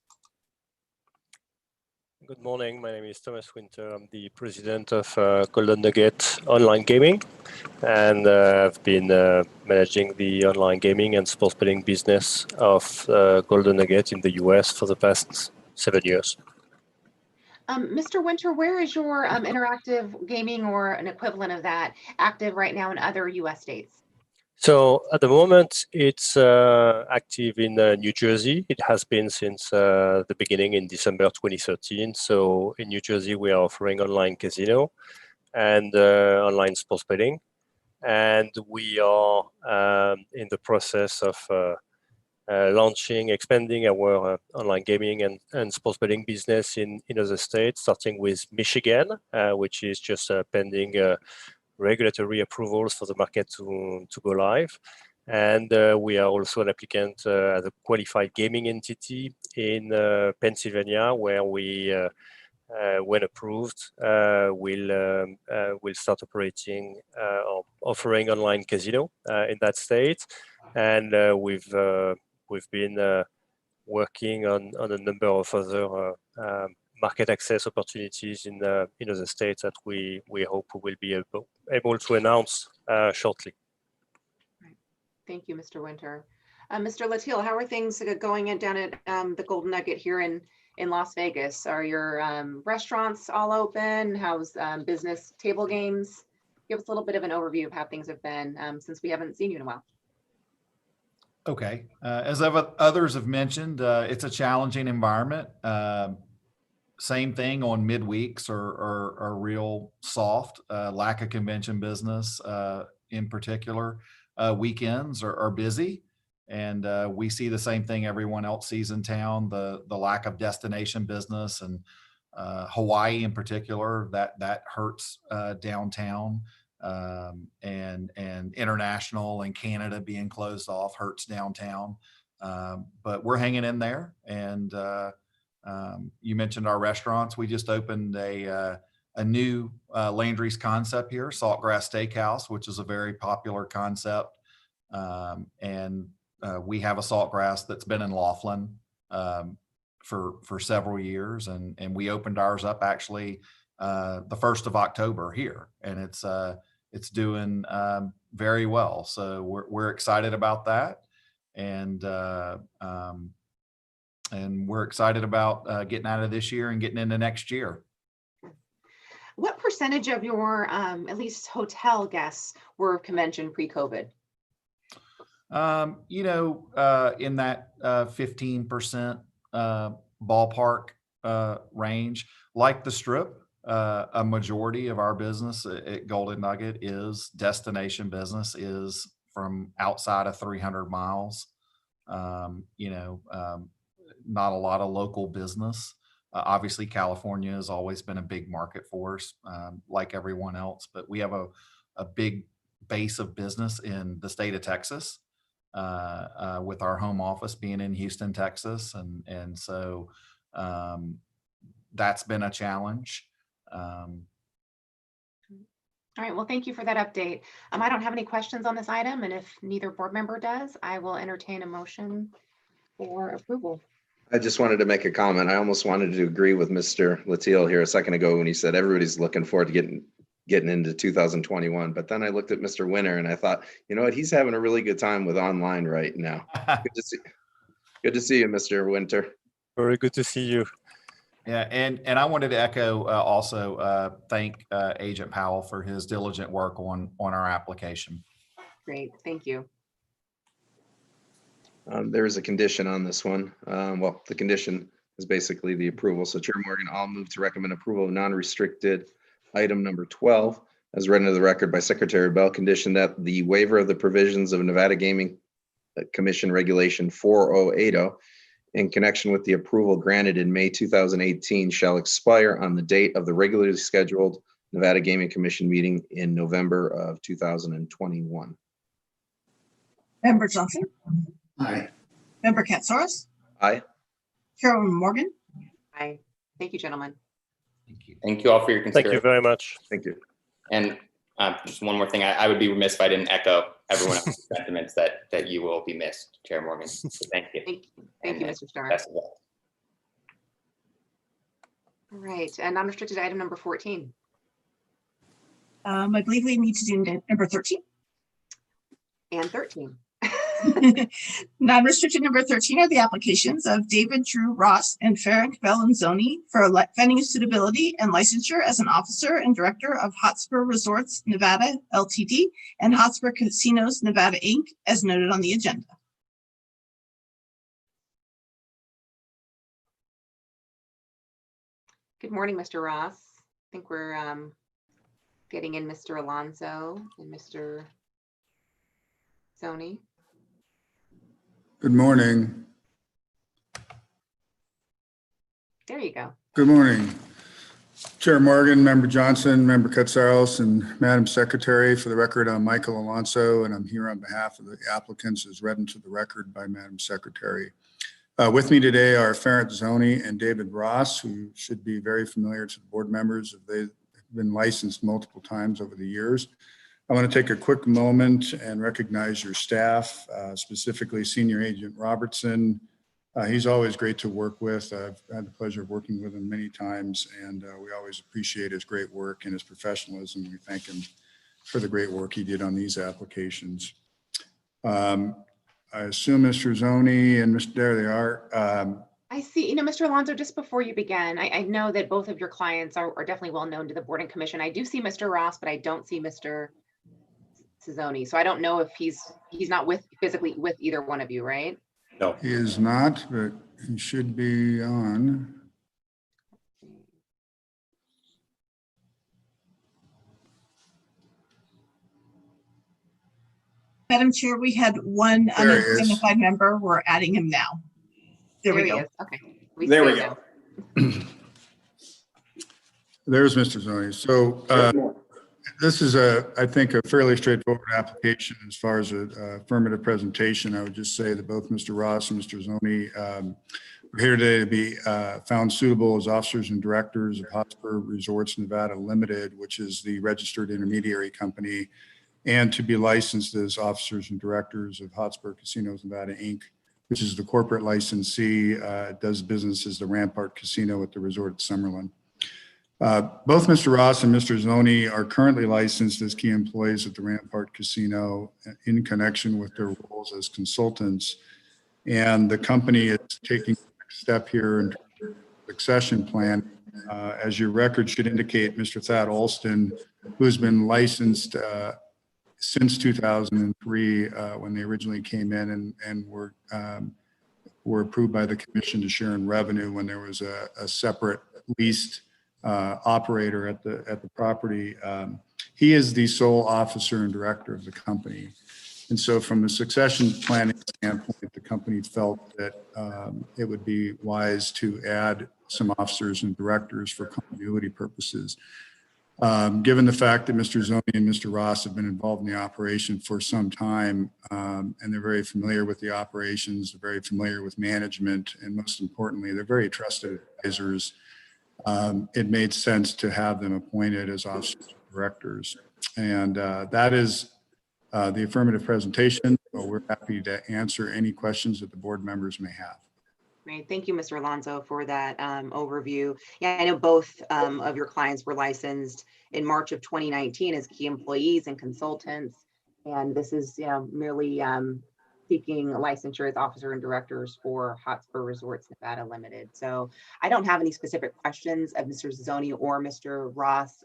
Good morning. My name is Thomas Winter. I'm the president of Golden Nugget Online Gaming, and I've been managing the online gaming and sports betting business of Golden Nugget in the US for the past 7 years. Mr. Winter, where is your interactive gaming or an equivalent of that active right now in other US states? So at the moment, it's active in New Jersey. It has been since the beginning in December 2013. So in New Jersey, we are offering online casino and online sports betting. And we are in the process of expanding our online gaming and sports betting business in other states, starting with Michigan, which is just pending regulatory approvals for the market to go live. And we are also an applicant as a qualified gaming entity in Pennsylvania, where we, when approved, will start operating or offering online casino in that state. And we've been working on a number of other market access opportunities in other states that we hope we will be able to announce shortly. Thank you, Mr. Winter. Mr. Latil, how are things going down at the Golden Nugget here in Las Vegas? Are your restaurants all open? How's business table games? Give us a little bit of an overview of how things have been since we haven't seen you in a while. Okay. As others have mentioned, it's a challenging environment. Same thing on midweeks are real soft, lack of convention business in particular. Weekends are busy, and we see the same thing everyone else sees in town, the lack of destination business, and Hawaii in particular, that hurts downtown, and international and Canada being closed off hurts downtown. But we're hanging in there, and you mentioned our restaurants. We just opened a new Landry's concept here, Saltgrass Steakhouse, which is a very popular concept. And we have a Saltgrass that's been in Laughlin for several years, and we opened ours up actually the 1st of October here, and it's doing very well. So we're excited about that, and we're excited about getting out of this year and getting into next year. What percentage of your at least hotel guests were convention pre-COVID? In that 15% ballpark range. Like the Strip, a majority of our business at Golden Nugget is destination business, is from outside of 300 miles. Not a lot of local business. Obviously, California has always been a big market for us, like everyone else, but we have a big base of business in the state of Texas, with our home office being in Houston, Texas. And so that's been a challenge. All right, well, thank you for that update. I don't have any questions on this item, and if neither board member does, I will entertain a motion for approval. I just wanted to make a comment. I almost wanted to agree with Mr. Latil here a second ago when he said everybody's looking forward to getting into 2021. But then I looked at Mr. Winter and I thought, you know what, he's having a really good time with online right now. Good to see you, Mr. Winter. Very good to see you. Yeah, and I wanted to echo also thank Agent Powell for his diligent work on our application. Great, thank you. There is a condition on this one. Well, the condition is basically the approval. So Chair Morgan, I'll move to recommend approval of non-restricted item number 12, as read into the record by Secretary Bell, condition that the waiver of the provisions of Nevada Gaming Commission Regulation 4080 in connection with the approval granted in May 2018 shall expire on the date of the regularly scheduled Nevada Gaming Commission meeting in November of 2021. Member Johnson? Aye. Member Katsaros? Aye. Chairwoman Morgan? Aye. Thank you, gentlemen. Thank you all for your consideration. Thank you very much. Thank you. And just one more thing, I would be remiss if I didn't echo everyone else's sentiments that you will be missed, Chair Morgan. So thank you. Thank you, Mr. Starr. Best of luck. All right, and non-restricted item number 14. I believe we need to do number 13. And 13. Non-restricted number 13 are the applications of David Drew Ross and Ferenc Bellenzoni for venue suitability and licensure as an officer and director of Hotspur Resorts Nevada LTD and Hotspur Casinos Nevada Inc. as noted on the agenda. Good morning, Mr. Ross. I think we're getting in Mr. Alonso and Mr. Zoni. Good morning. There you go. Good morning. Chair Morgan, Member Johnson, Member Katsaros, and Madam Secretary. For the record, I'm Michael Alonso, and I'm here on behalf of the applicants as read into the record by Madam Secretary. With me today are Ferenc Bellenzoni and David Ross, who should be very familiar to the board members if they've been licensed multiple times over the years. I want to take a quick moment and recognize your staff, specifically Senior Agent Robertson. He's always great to work with. I've had the pleasure of working with him many times, and we always appreciate his great work and his professionalism. We thank him for the great work he did on these applications. I assume Mr. Zoni and Mr. There they are. I see, Mr. Alonso, just before you begin, I know that both of your clients are definitely well known to the board and commission. I do see Mr. Ross, but I don't see Mr. Zoni. So I don't know if he's not physically with either one of you, right? No. He is not, but he should be on. Madam Chair, we had one unidentified member. We're adding him now. There we go. Okay. There we go. There's Mr. Zoni. So this is I think a fairly straightforward application as far as an affirmative presentation. I would just say that both Mr. Ross and Mr. Zoni are here today to be found suitable as officers and directors of Hotspur Resorts Nevada Limited, which is the registered intermediary company, and to be licensed as officers and directors of Hotspur Casinos Nevada Inc., which is the corporate licensee, does business as the Rampart Casino at the resort at Summerlin. Both Mr. Ross and Mr. Zoni are currently licensed as key employees at the Rampart Casino in connection with their roles as consultants. And the company is taking the next step here in terms of succession plan. As your record should indicate, Mr. Thad Alston, who's been licensed since 2003 when they originally came in and were approved by the commission to share in revenue when there was a separate leased operator at the property. He is the sole officer and director of the company. And so from a succession planning standpoint, the company felt that it would be wise to add some officers and directors for continuity purposes. Given the fact that Mr. Zoni and Mr. Ross have been involved in the operation for some time, and they're very familiar with the operations, they're very familiar with management, and most importantly, they're very trusted advisors, it made sense to have them appointed as officers and directors. And that is the affirmative presentation. So we're happy to answer any questions that the board members may have. Great. Thank you, Mr. Alonso, for that overview. Yeah, I know both of your clients were licensed in March of 2019 as key employees and consultants. And this is merely seeking licensure as officer and directors for Hotspur Resorts Nevada Limited. So I don't have any specific questions of Mr. Zoni or Mr. Ross.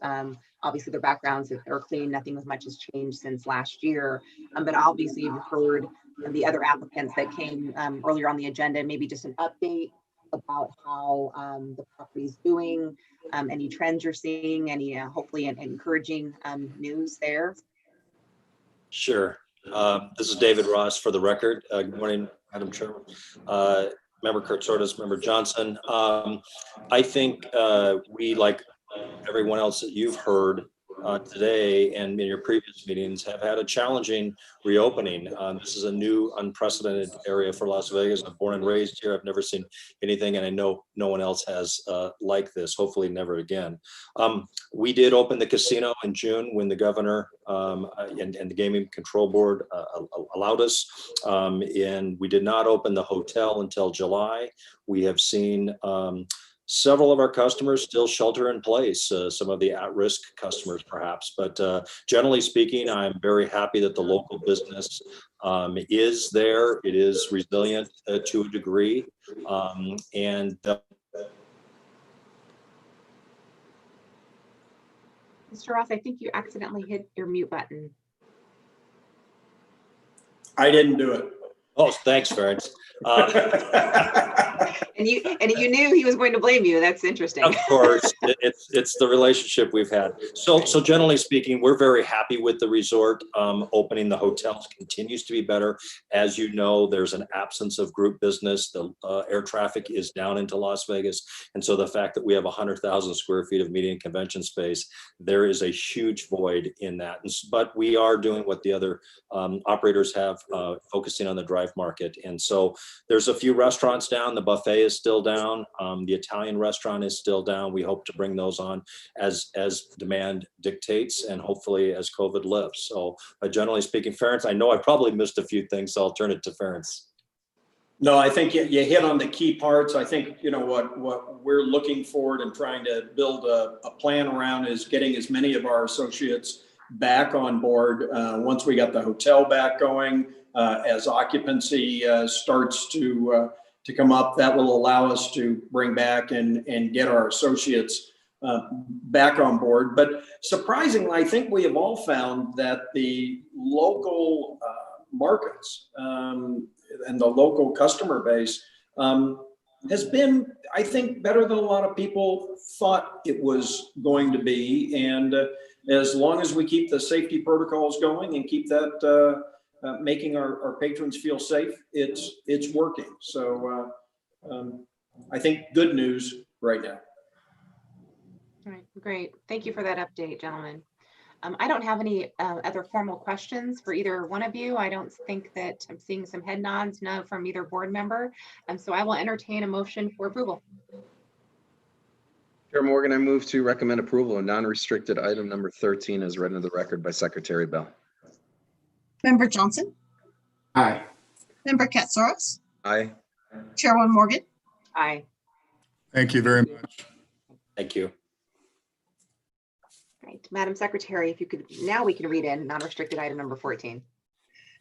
Obviously, their backgrounds are clean. Nothing as much has changed since last year. But obviously, you've heard the other applicants that came earlier on the agenda, maybe just an update about how the property is doing, any trends you're seeing, any hopefully encouraging news there. Sure. This is David Ross for the record. Good morning, Madam Chairman. Member Kurtzortis, Member Johnson. I think we, like everyone else that you've heard today and in your previous meetings, have had a challenging reopening. This is a new unprecedented area for Las Vegas. I'm born and raised here. I've never seen anything, and I know no one else has like this, hopefully never again. We did open the casino in June when the governor and the Gaming Control Board allowed us, and we did not open the hotel until July. We have seen several of our customers still shelter in place, some of the at-risk customers perhaps. But generally speaking, I'm very happy that the local business is there. It is resilient to a degree. And Mr. Ross, I think you accidentally hit your mute button. I didn't do it. oh, thanks, Ferenc. And you knew he was going to blame you. That's interesting. Of course, it's the relationship we've had. So generally speaking, we're very happy with the resort opening. The hotels continues to be better. As you know, there's an absence of group business. The air traffic is down into Las Vegas. And so the fact that we have 100,000 square feet of meeting and convention space, there is a huge void in that. But we are doing what the other operators have, focusing on the drive market. And so there's a few restaurants down. The buffet is still down. The Italian restaurant is still down. We hope to bring those on as demand dictates and hopefully as COVID lifts. So generally speaking, Ferenc, I know I probably missed a few things, so I'll turn it to Ferenc. No, I think you hit on the key parts. I think, what we're looking forward and trying to build a plan around is getting as many of our associates back on board once we got the hotel back going. As occupancy starts to come up, that will allow us to bring back and get our associates back on board. But surprisingly, I think we have all found that the local markets and the local customer base has been, I think, better than a lot of people thought it was going to be. And as long as we keep the safety protocols going and keep that making our patrons feel safe, it's working. So I think good news right now. All right, great. Thank you for that update, gentlemen. I don't have any other formal questions for either one of you. I don't think that I'm seeing some head nods now from either board member. So I will entertain a motion for approval. Chair Morgan, I move to recommend approval of non-restricted item number 13 as read into the record by Secretary Bell. Member Johnson? Aye. Member Katsaros? Aye. Chairwoman Morgan? Aye. Thank you very much. Thank you. Great. Madam Secretary, if you could, now we can read in non-restricted item number 14.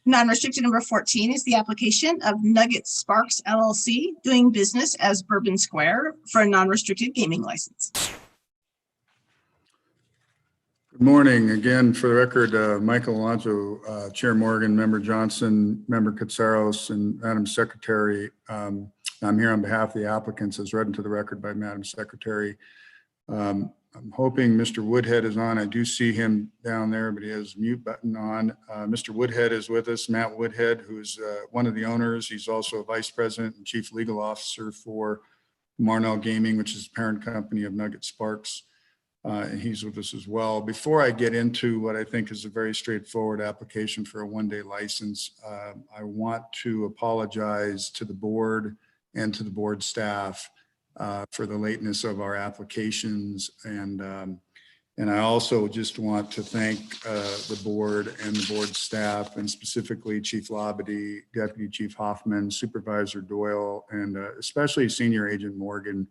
Non-restricted number 14 is the application of Nugget Sparks LLC doing business as Bourbon Square for a non-restricted gaming license. Good morning. Again, for the record, Michael Alonso, Chair Morgan, Member Johnson, Member Katsaros, and Madam Secretary. I'm here on behalf of the applicants as read into the record by Madam Secretary. I'm hoping Mr. Woodhead is on. I do see him down there, but he has mute button on. Mr. Woodhead is with us, Matt Woodhead, who's one of the owners. He's also a vice president and chief legal officer for Marnell Gaming, which is the parent company of Nugget Sparks. And he's with us as well. Before I get into what I think is a very straightforward application for a one-day license, I want to apologize to the board and to the board staff for the lateness of our applications. And I also just want to thank the board and the board staff, and specifically Chief Labadie, Deputy Chief Hoffman, Supervisor Doyle, and especially Senior Agent Morgan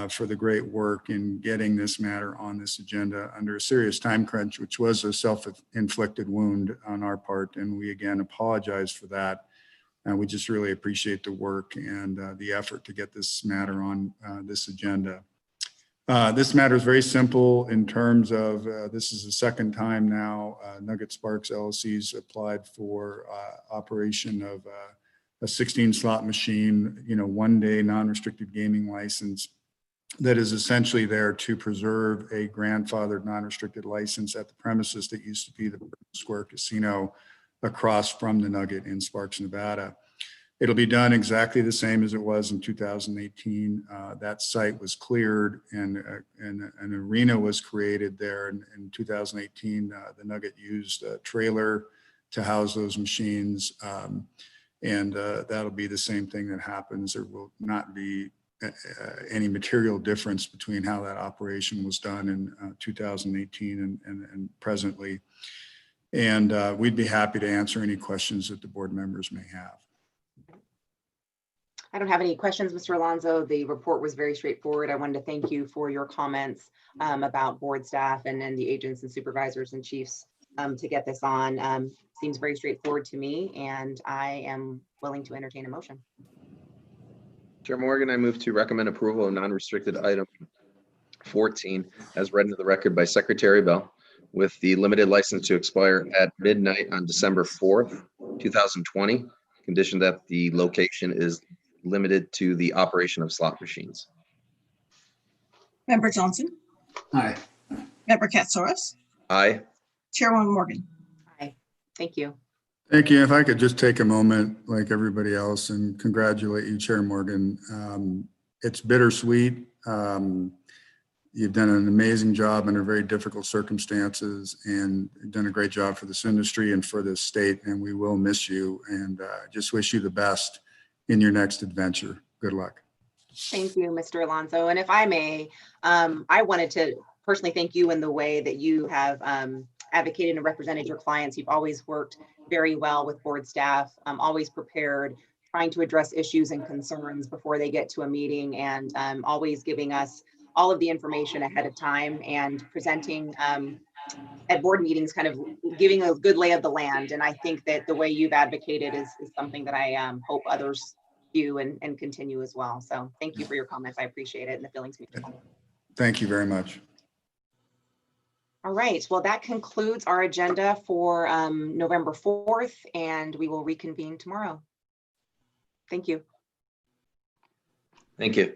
for the great work in getting this matter on this agenda under a serious time crunch, which was a self-inflicted wound on our part. And we again apologize for that. And we just really appreciate the work and the effort to get this matter on this agenda. This matter is very simple in terms of this is the second time now Nugget Sparks LLC's applied for operation of a 16 slot machine, one-day non-restricted gaming license that is essentially there to preserve a grandfathered non-restricted license at the premises that used to be the Bourbon Square Casino across from the Nugget in Sparks, Nevada. It'll be done exactly the same as it was in 2018. That site was cleared and an arena was created there. In 2018, the Nugget used a trailer to house those machines. That'll be the same thing that happens. There will not be any material difference between how that operation was done in 2018 and presently. And we'd be happy to answer any questions that the board members may have. I don't have any questions, Mr. Alonso. The report was very straightforward. I wanted to thank you for your comments about board staff and then the agents and supervisors and chiefs to get this on. Seems very straightforward to me, and I am willing to entertain a motion. Chair Morgan, I move to recommend approval of non-restricted item 14 as read into the record by Secretary Bell, with the limited license to expire at midnight on December 4th, 2020, conditioned that the location is limited to the operation of slot machines. Member Johnson, Aye. Member Katsouros, Aye. Chairwoman Morgan. Aye. Thank you. Thank you. If I could just take a moment, like everybody else, and congratulate you, Chair Morgan. It's bittersweet. You've done an amazing job under very difficult circumstances, and you've done a great job for this industry and for this state, and we will miss you, and just wish you the best in your next adventure. Good luck. Thank you, Mr. Alonso. And if I may, I wanted to personally thank you in the way that you have advocated and represented your clients. You've always worked very well with board staff, always prepared, trying to address issues and concerns before they get to a meeting, and always giving us all of the information ahead of time and presenting at board meetings, kind of giving a good lay of the land. And I think that the way you've advocated is something that I hope others do and continue as well. So thank you for your comments. I appreciate it, and the feelings mutual. Thank you very much. All right, well, that concludes our agenda for November 4th, and we will reconvene tomorrow. Thank you. Thank you.